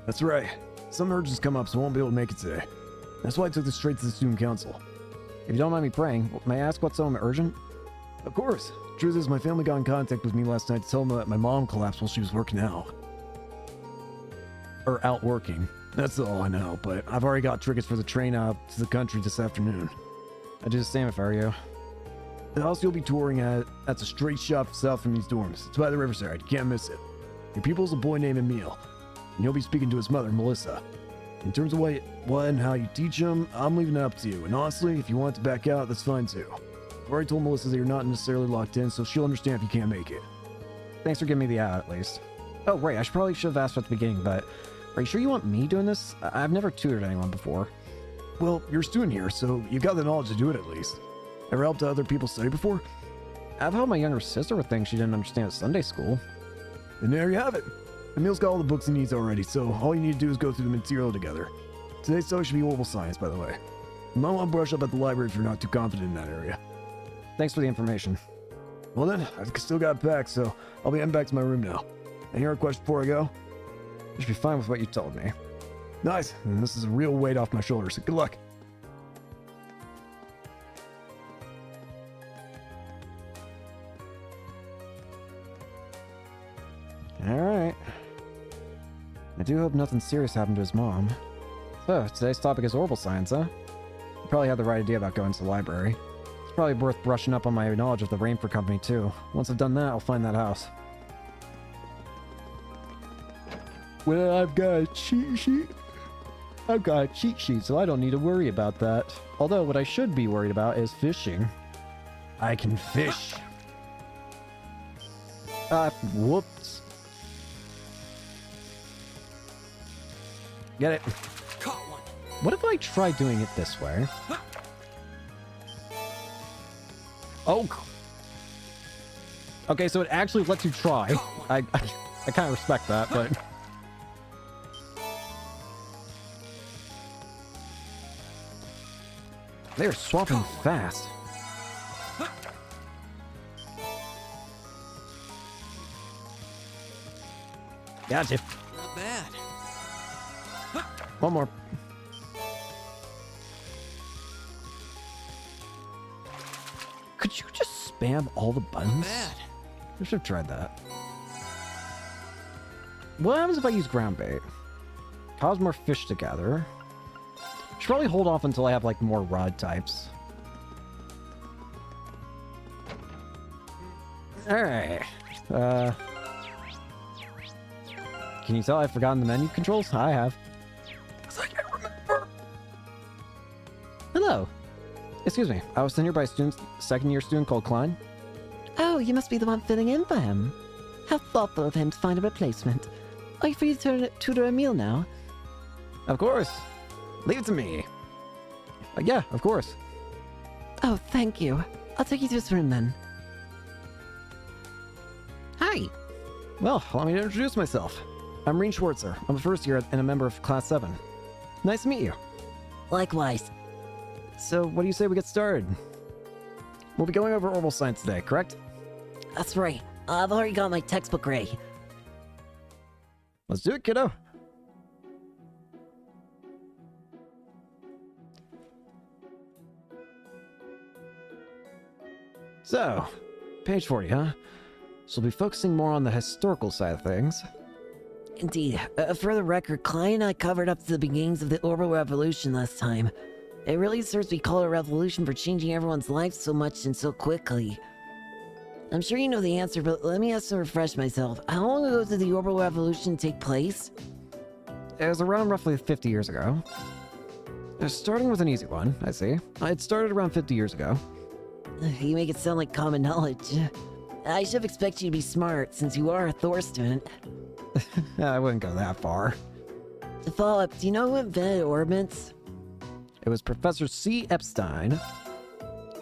That's right. Some urgents come up, so I won't be able to make it today. That's why I took this straight to the student council. If you don't mind me praying, may I ask what's so urgent? Of course. Truth is, my family got in contact with me last night to tell them that my mom collapsed while she was working out. Or out working. That's all I know, but I've already got tickets for the train out to the country this afternoon. I'd do the same if I were you. The house you'll be touring at, that's a straight shot south from these dorms. It's by the riverside, you can't miss it. Your pupil's a boy named Emil, and you'll be speaking to his mother, Melissa. In terms of what and how you teach him, I'm leaving it up to you, and honestly, if you want to back out, that's fine too. I've already told Melissa that you're not necessarily locked in, so she'll understand if you can't make it. Thanks for giving me the out, at least. Oh, right, I probably should have asked at the beginning, but are you sure you want me doing this? I've never tutored anyone before. Well, you're a student here, so you've got the knowledge to do it at least. Ever helped other people study before? I've helped my younger sister with things she didn't understand at Sunday school. And there you have it. Emil's got all the books he needs already, so all you need to do is go through the material together. Today's subject should be oral science, by the way. You might want to brush up at the library if you're not too confident in that area. Thanks for the information. Well then, I've still got it back, so I'll be heading back to my room now. Any other questions before I go? I should be fine with what you told me. Nice. And this is a real weight off my shoulders. Good luck. Alright. I do hope nothing serious happened to his mom. So, today's topic is orbital science, huh? You probably had the right idea about going to the library. It's probably worth brushing up on my knowledge of the Rainford Company, too. Once I've done that, I'll find that house. Well, I've got a cheat sheet. I've got a cheat sheet, so I don't need to worry about that. Although, what I should be worried about is fishing. I can fish. Whoops. Get it? Caught one. What if I try doing it this way? Oh. Okay, so it actually lets you try. I kind of respect that, but... They're swapping fast. Gotcha. Not bad. One more. Could you just spam all the buttons? Bad. I should have tried that. What happens if I use ground bait? Cause more fish to gather. Should probably hold off until I have like more rod types. Alright. Can you tell I've forgotten the menu controls? I have. I can't remember. Hello. Excuse me. I was sent here by a second-year student called Klein. Oh, you must be the one filling in for him. How thoughtful of him to find a replacement. Are you free to tutor Emil now? Of course. Leave it to me. Yeah, of course. Oh, thank you. I'll take you to this room then. Hi. Well, allow me to introduce myself. I'm Rean Schwartzer. I'm a first year and a member of Class 7. Nice to meet you. Likewise. So, what do you say we get started? We'll be going over orbital science today, correct? That's right. I've already got my textbook ready. Let's do it, kiddo. So, page 40, huh? So we'll be focusing more on the historical side of things. Indeed. For the record, Klein and I covered up the beginnings of the orbital revolution last time. It really deserves to be called a revolution for changing everyone's lives so much and so quickly. I'm sure you know the answer, but let me ask to refresh myself. How long ago did the orbital revolution take place? It was around roughly 50 years ago. Starting with an easy one, I see. It started around 50 years ago. You make it sound like common knowledge. I should have expected you to be smart, since you are a Thor student. I wouldn't go that far. To follow up, do you know who invented orbits? It was Professor C. Epstein.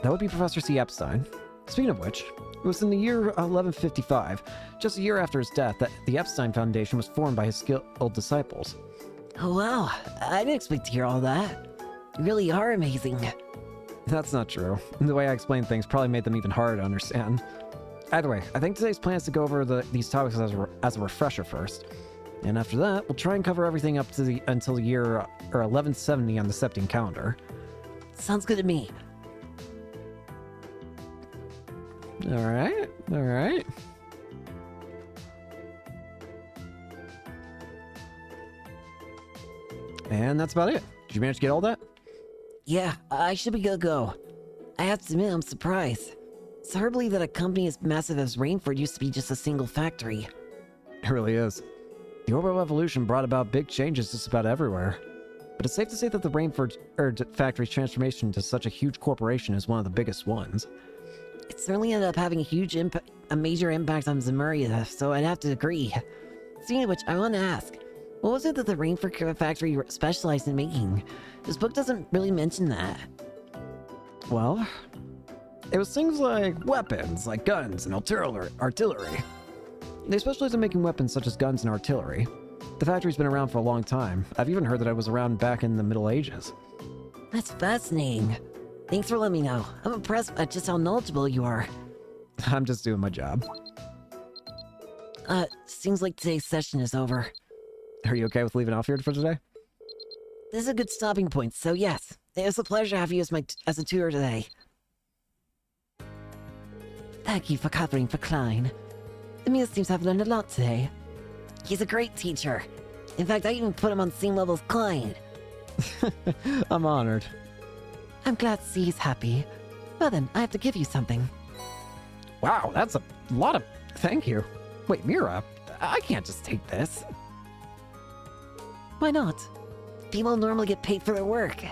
That would be Professor C. Epstein. Speaking of which, it was in the year 1155, just a year after his death, that the Epstein Foundation was formed by his skilled disciples. Oh wow, I didn't expect to hear all that. You really are amazing. That's not true. The way I explained things probably made them even harder to understand. Either way, I think today's plan is to go over these topics as a refresher first. And after that, we'll try and cover everything up to until the year 1170 on the Septian calendar. Sounds good to me. Alright, alright. And that's about it. Did you manage to get all that? Yeah, I should be good to go. I have to admit, I'm surprised. It's hard to believe that a company as massive as Rainford used to be just a single factory. It really is. The orbital revolution brought about big changes just about everywhere. But it's safe to say that the Rainford factory's transformation to such a huge corporation is one of the biggest ones. It certainly ended up having a major impact on Zemuria, so I'd have to agree. Speaking of which, I want to ask, what was it that the Rainford factory specialized in making? This book doesn't really mention that. Well, it was things like weapons, like guns and artillery. They specialize in making weapons such as guns and artillery. The factory's been around for a long time. I've even heard that it was around back in the Middle Ages. That's fascinating. Thanks for letting me know. I'm impressed at just how knowledgeable you are. I'm just doing my job. Seems like today's session is over. Are you okay with leaving Alfred for today? This is a good stopping point, so yes. It was a pleasure to have you as a tutor today. Thank you for covering for Klein. Emil seems to have learned a lot today. He's a great teacher. In fact, I even put him on the same level as Klein. I'm honored. I'm glad to see he's happy. Well then, I have to give you something. Wow, that's a lot of... Thank you. Wait, Mira, I can't just take this. Why not? People normally get paid for their work.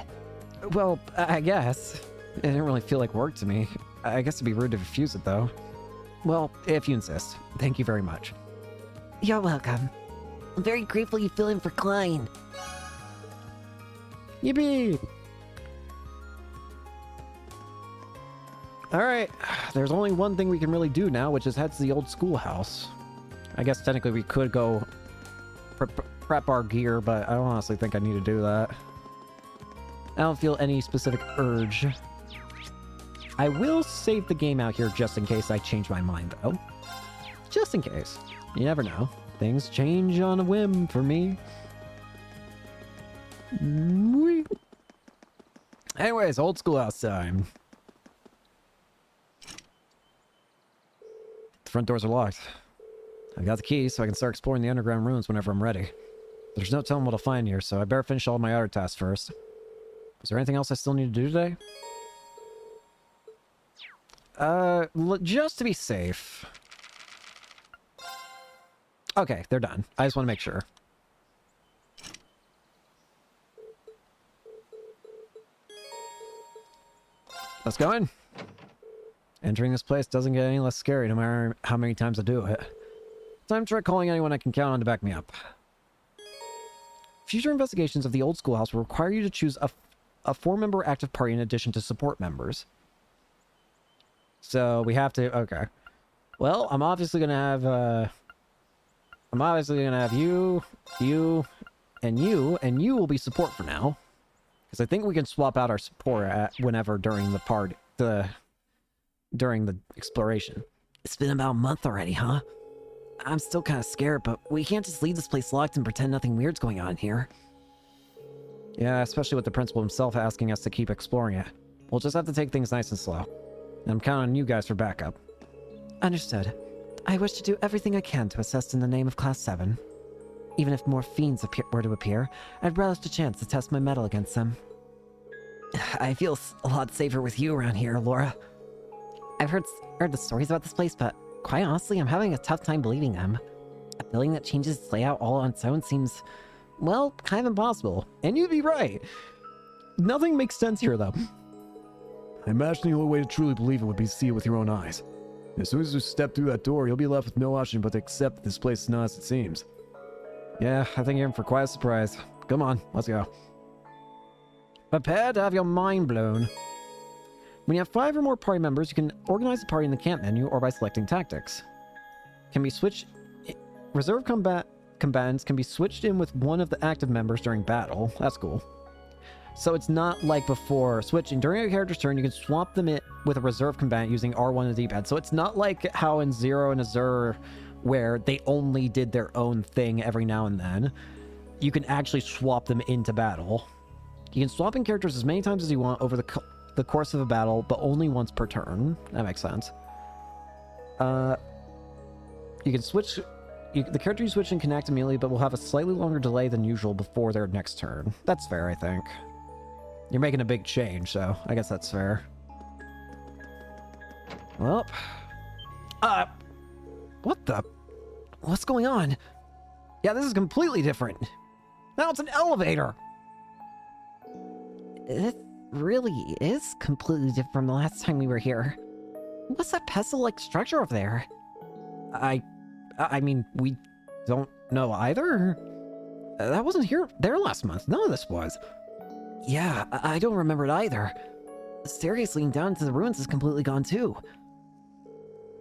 Well, I guess. It didn't really feel like work to me. I guess it'd be rude to refuse it, though. Well, if you insist. Thank you very much. You're welcome. I'm very grateful you fill in for Klein. Yippee! Alright, there's only one thing we can really do now, which is head to the old schoolhouse. I guess technically we could go prep our gear, but I don't honestly think I need to do that. I don't feel any specific urge. I will save the game out here just in case I change my mind, though. Just in case. You never know. Things change on a whim for me. Anyways, old schoolhouse time. The front doors are locked. I've got the keys, so I can start exploring the underground rooms whenever I'm ready. There's no telling what I'll find here, so I better finish all my other tasks first. Is there anything else I still need to do today? Just to be safe. Okay, they're done. I just want to make sure. Let's go in. Entering this place doesn't get any less scary no matter how many times I do it. Time to try calling anyone I can count on to back me up. Future investigations of the old schoolhouse will require you to choose a 4-member active party in addition to support members. So we have to... Okay. Well, I'm obviously going to have... you, and you will be support for now. Because I think we can swap out our support whenever during the part... during the exploration. It's been about a month already, huh? I'm still kind of scared, but we can't just leave this place locked and pretend nothing weird's going on here. Yeah, especially with the principal himself asking us to keep exploring it. We'll just have to take things nice and slow. And I'm counting on you guys for backup. Understood. I wish to do everything I can to assist in the name of Class 7. Even if more fiends were to appear, I'd relish the chance to test my mettle against them. I feel a lot safer with you around here, Laura. I've heard the stories about this place, but quite honestly, I'm having a tough time believing them. A building that changes its layout all on its own seems, well, kind of impossible. And you'd be right. Nothing makes sense here, though. I imagine the only way to truly believe it would be to see it with your own eyes. As soon as you step through that door, you'll be left with no option but to accept that this place is not as it seems. Yeah, I think you're in for quite a surprise. Come on, let's go. Prepare to have your mind blown. When you have 5 or more party members, you can organize the party in the camp menu or by selecting tactics. Can be switched... Reserve combatants can be switched in with one of the active members during battle. That's cool. So it's not like before. Switching during a character's turn, you can swap them in with a reserve combatant using R1 on the D-pad. So it's not like how in Zero and Azure where they only did their own thing every now and then. You can actually swap them into battle. You can swap in characters as many times as you want over the course of a battle, but only once per turn. That makes sense. You can switch... the character you switch in can act immediately, but will have a slightly longer delay than usual before their next turn. That's fair, I think. You're making a big change, so I guess that's fair. Well... what the... What's going on? Yeah, this is completely different. Now it's an elevator! It really is completely different from the last time we were here. What's that pestle-like structure over there? I mean, we don't know either. That wasn't there last month. None of this was. Yeah, I don't remember it either. The staircase leading down to the ruins is completely gone too.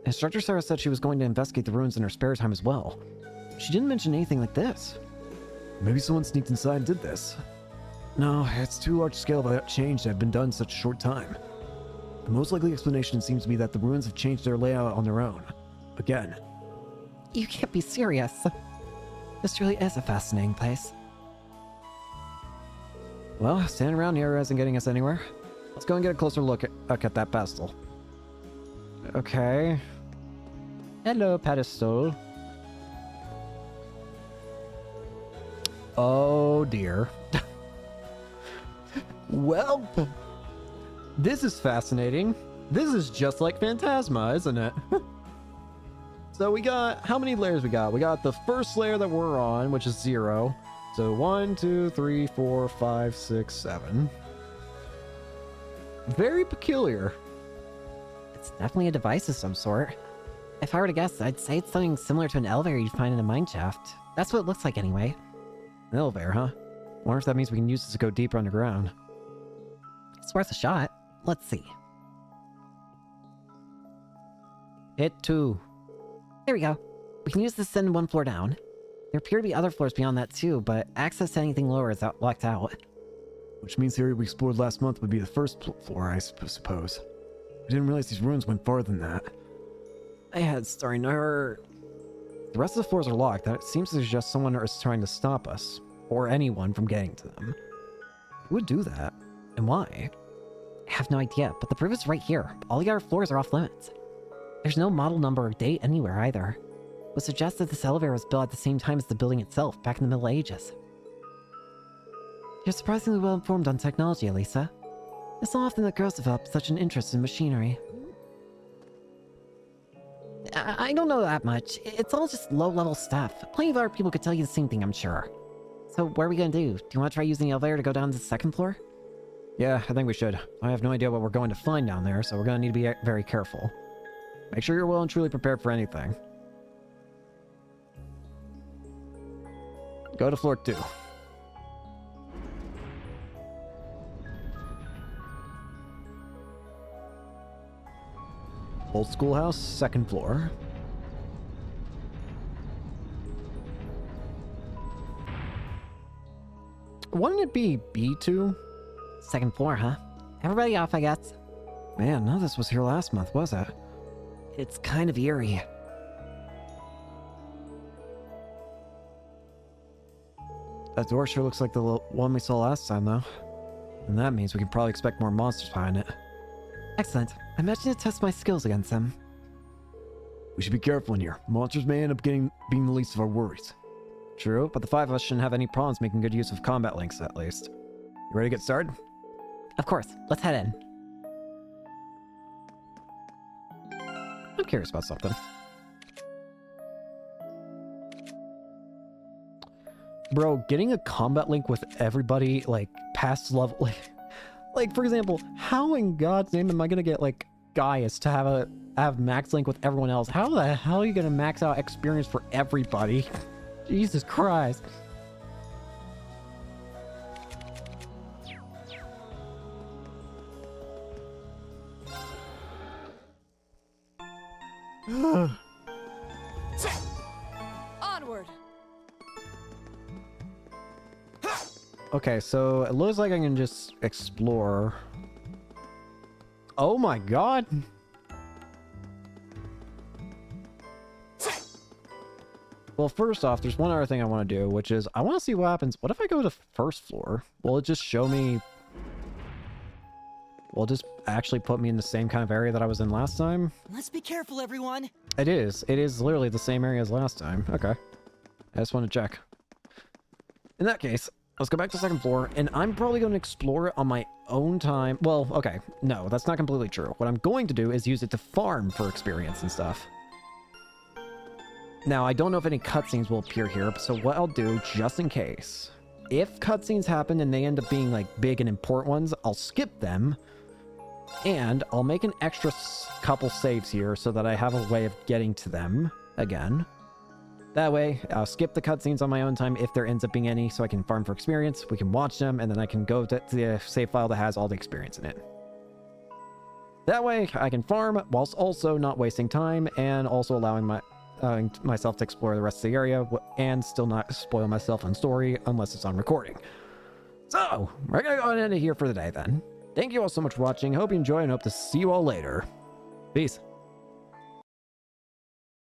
Instructor Sarah said she was going to investigate the ruins in her spare time as well. She didn't mention anything like this. Maybe someone sneaked inside and did this. No, it's too large scale of a change to have been done in such a short time. The most likely explanation seems to be that the ruins have changed their layout on their own. Again. You can't be serious. This really is a fascinating place. Well, standing around here isn't getting us anywhere. Let's go and get a closer look at that pedestal. Okay. Hello, pedestal. Oh dear. Well, this is fascinating. This is just like Phantasma, isn't it? So we got, how many layers we got? We got the first layer that we're on, which is 0. So 1, 2, 3, 4, 5, 6, 7. Very peculiar. It's definitely a device of some sort. If I were to guess, I'd say it's something similar to an elevator you'd find in a mine shaft. That's what it looks like anyway. An elevator, huh? Wonder if that means we can use this to go deeper underground. It's worth a shot. Let's see. Hit 2. There we go. We can use this to send one floor down. There appear to be other floors beyond that too, but access to anything lower is locked out. Which means the area we explored last month would be the first floor, I suppose. I didn't realize these ruins went farther than that. My head's starting to hurt. The rest of the floors are locked. That seems to suggest someone is trying to stop us, or anyone from getting to them. Who would do that? And why? I have no idea, but the proof is right here. All the other floors are off limits. There's no model number or date anywhere either. It would suggest that this elevator was built at the same time as the building itself, back in the Middle Ages. You're surprisingly well informed on technology, Elisa. It's not often that girls develop such an interest in machinery. I don't know that much. It's all just low-level stuff. Plenty of other people could tell you the same thing, I'm sure. So what are we gonna do? Do you want to try using the elevator to go down to the second floor? Yeah, I think we should. I have no idea what we're going to find down there, so we're going to need to be very careful. Make sure you're well and truly prepared for anything. Go to floor 2. Old schoolhouse, second floor. Wouldn't it be B2? Second floor, huh? Everybody off, I guess. Man, none of this was here last month, was it? It's kind of eerie. That door sure looks like the one we saw last time, though. And that means we can probably expect more monsters behind it. Excellent. I imagine to test my skills against them. We should be careful in here. Monsters may end up being the least of our worries. True, but the 5 of us shouldn't have any problems making good use of combat links, at least. You ready to get started? Of course. Let's head in. I'm curious about something. Bro, getting a combat link with everybody, like, past level... Like, for example, how in God's name am I gonna get, like, Gaius to have max link with everyone else? How the hell are you gonna max out experience for everybody? Jesus Christ. Onward. Okay, so it looks like I can just explore. Oh my god! Well, first off, there's one other thing I want to do, which is I want to see what happens. What if I go to first floor? Will it just show me... Will it just actually put me in the same kind of area that I was in last time? Let's be careful, everyone! It is. It is literally the same area as last time. Okay. I just want to check. In that case, let's go back to the second floor, and I'm probably going to explore it on my own time. Well, okay. No, that's not completely true. What I'm going to do is use it to farm for experience and stuff. Now, I don't know if any cutscenes will appear here, so what I'll do, just in case, if cutscenes happen and they end up being, like, big and important ones, I'll skip them, and I'll make an extra couple saves here so that I have a way of getting to them again. That way, I'll skip the cutscenes on my own time if there ends up being any, so I can farm for experience, we can watch them, and then I can go to the save file that has all the experience in it. That way, I can farm, whilst also not wasting time, and also allowing myself to explore the rest of the area, and still not spoil myself on story unless it's on recording. So, we're gonna go ahead and end it here for the day then. Thank you all so much for watching, hope you enjoy, and hope to see you all later. Peace.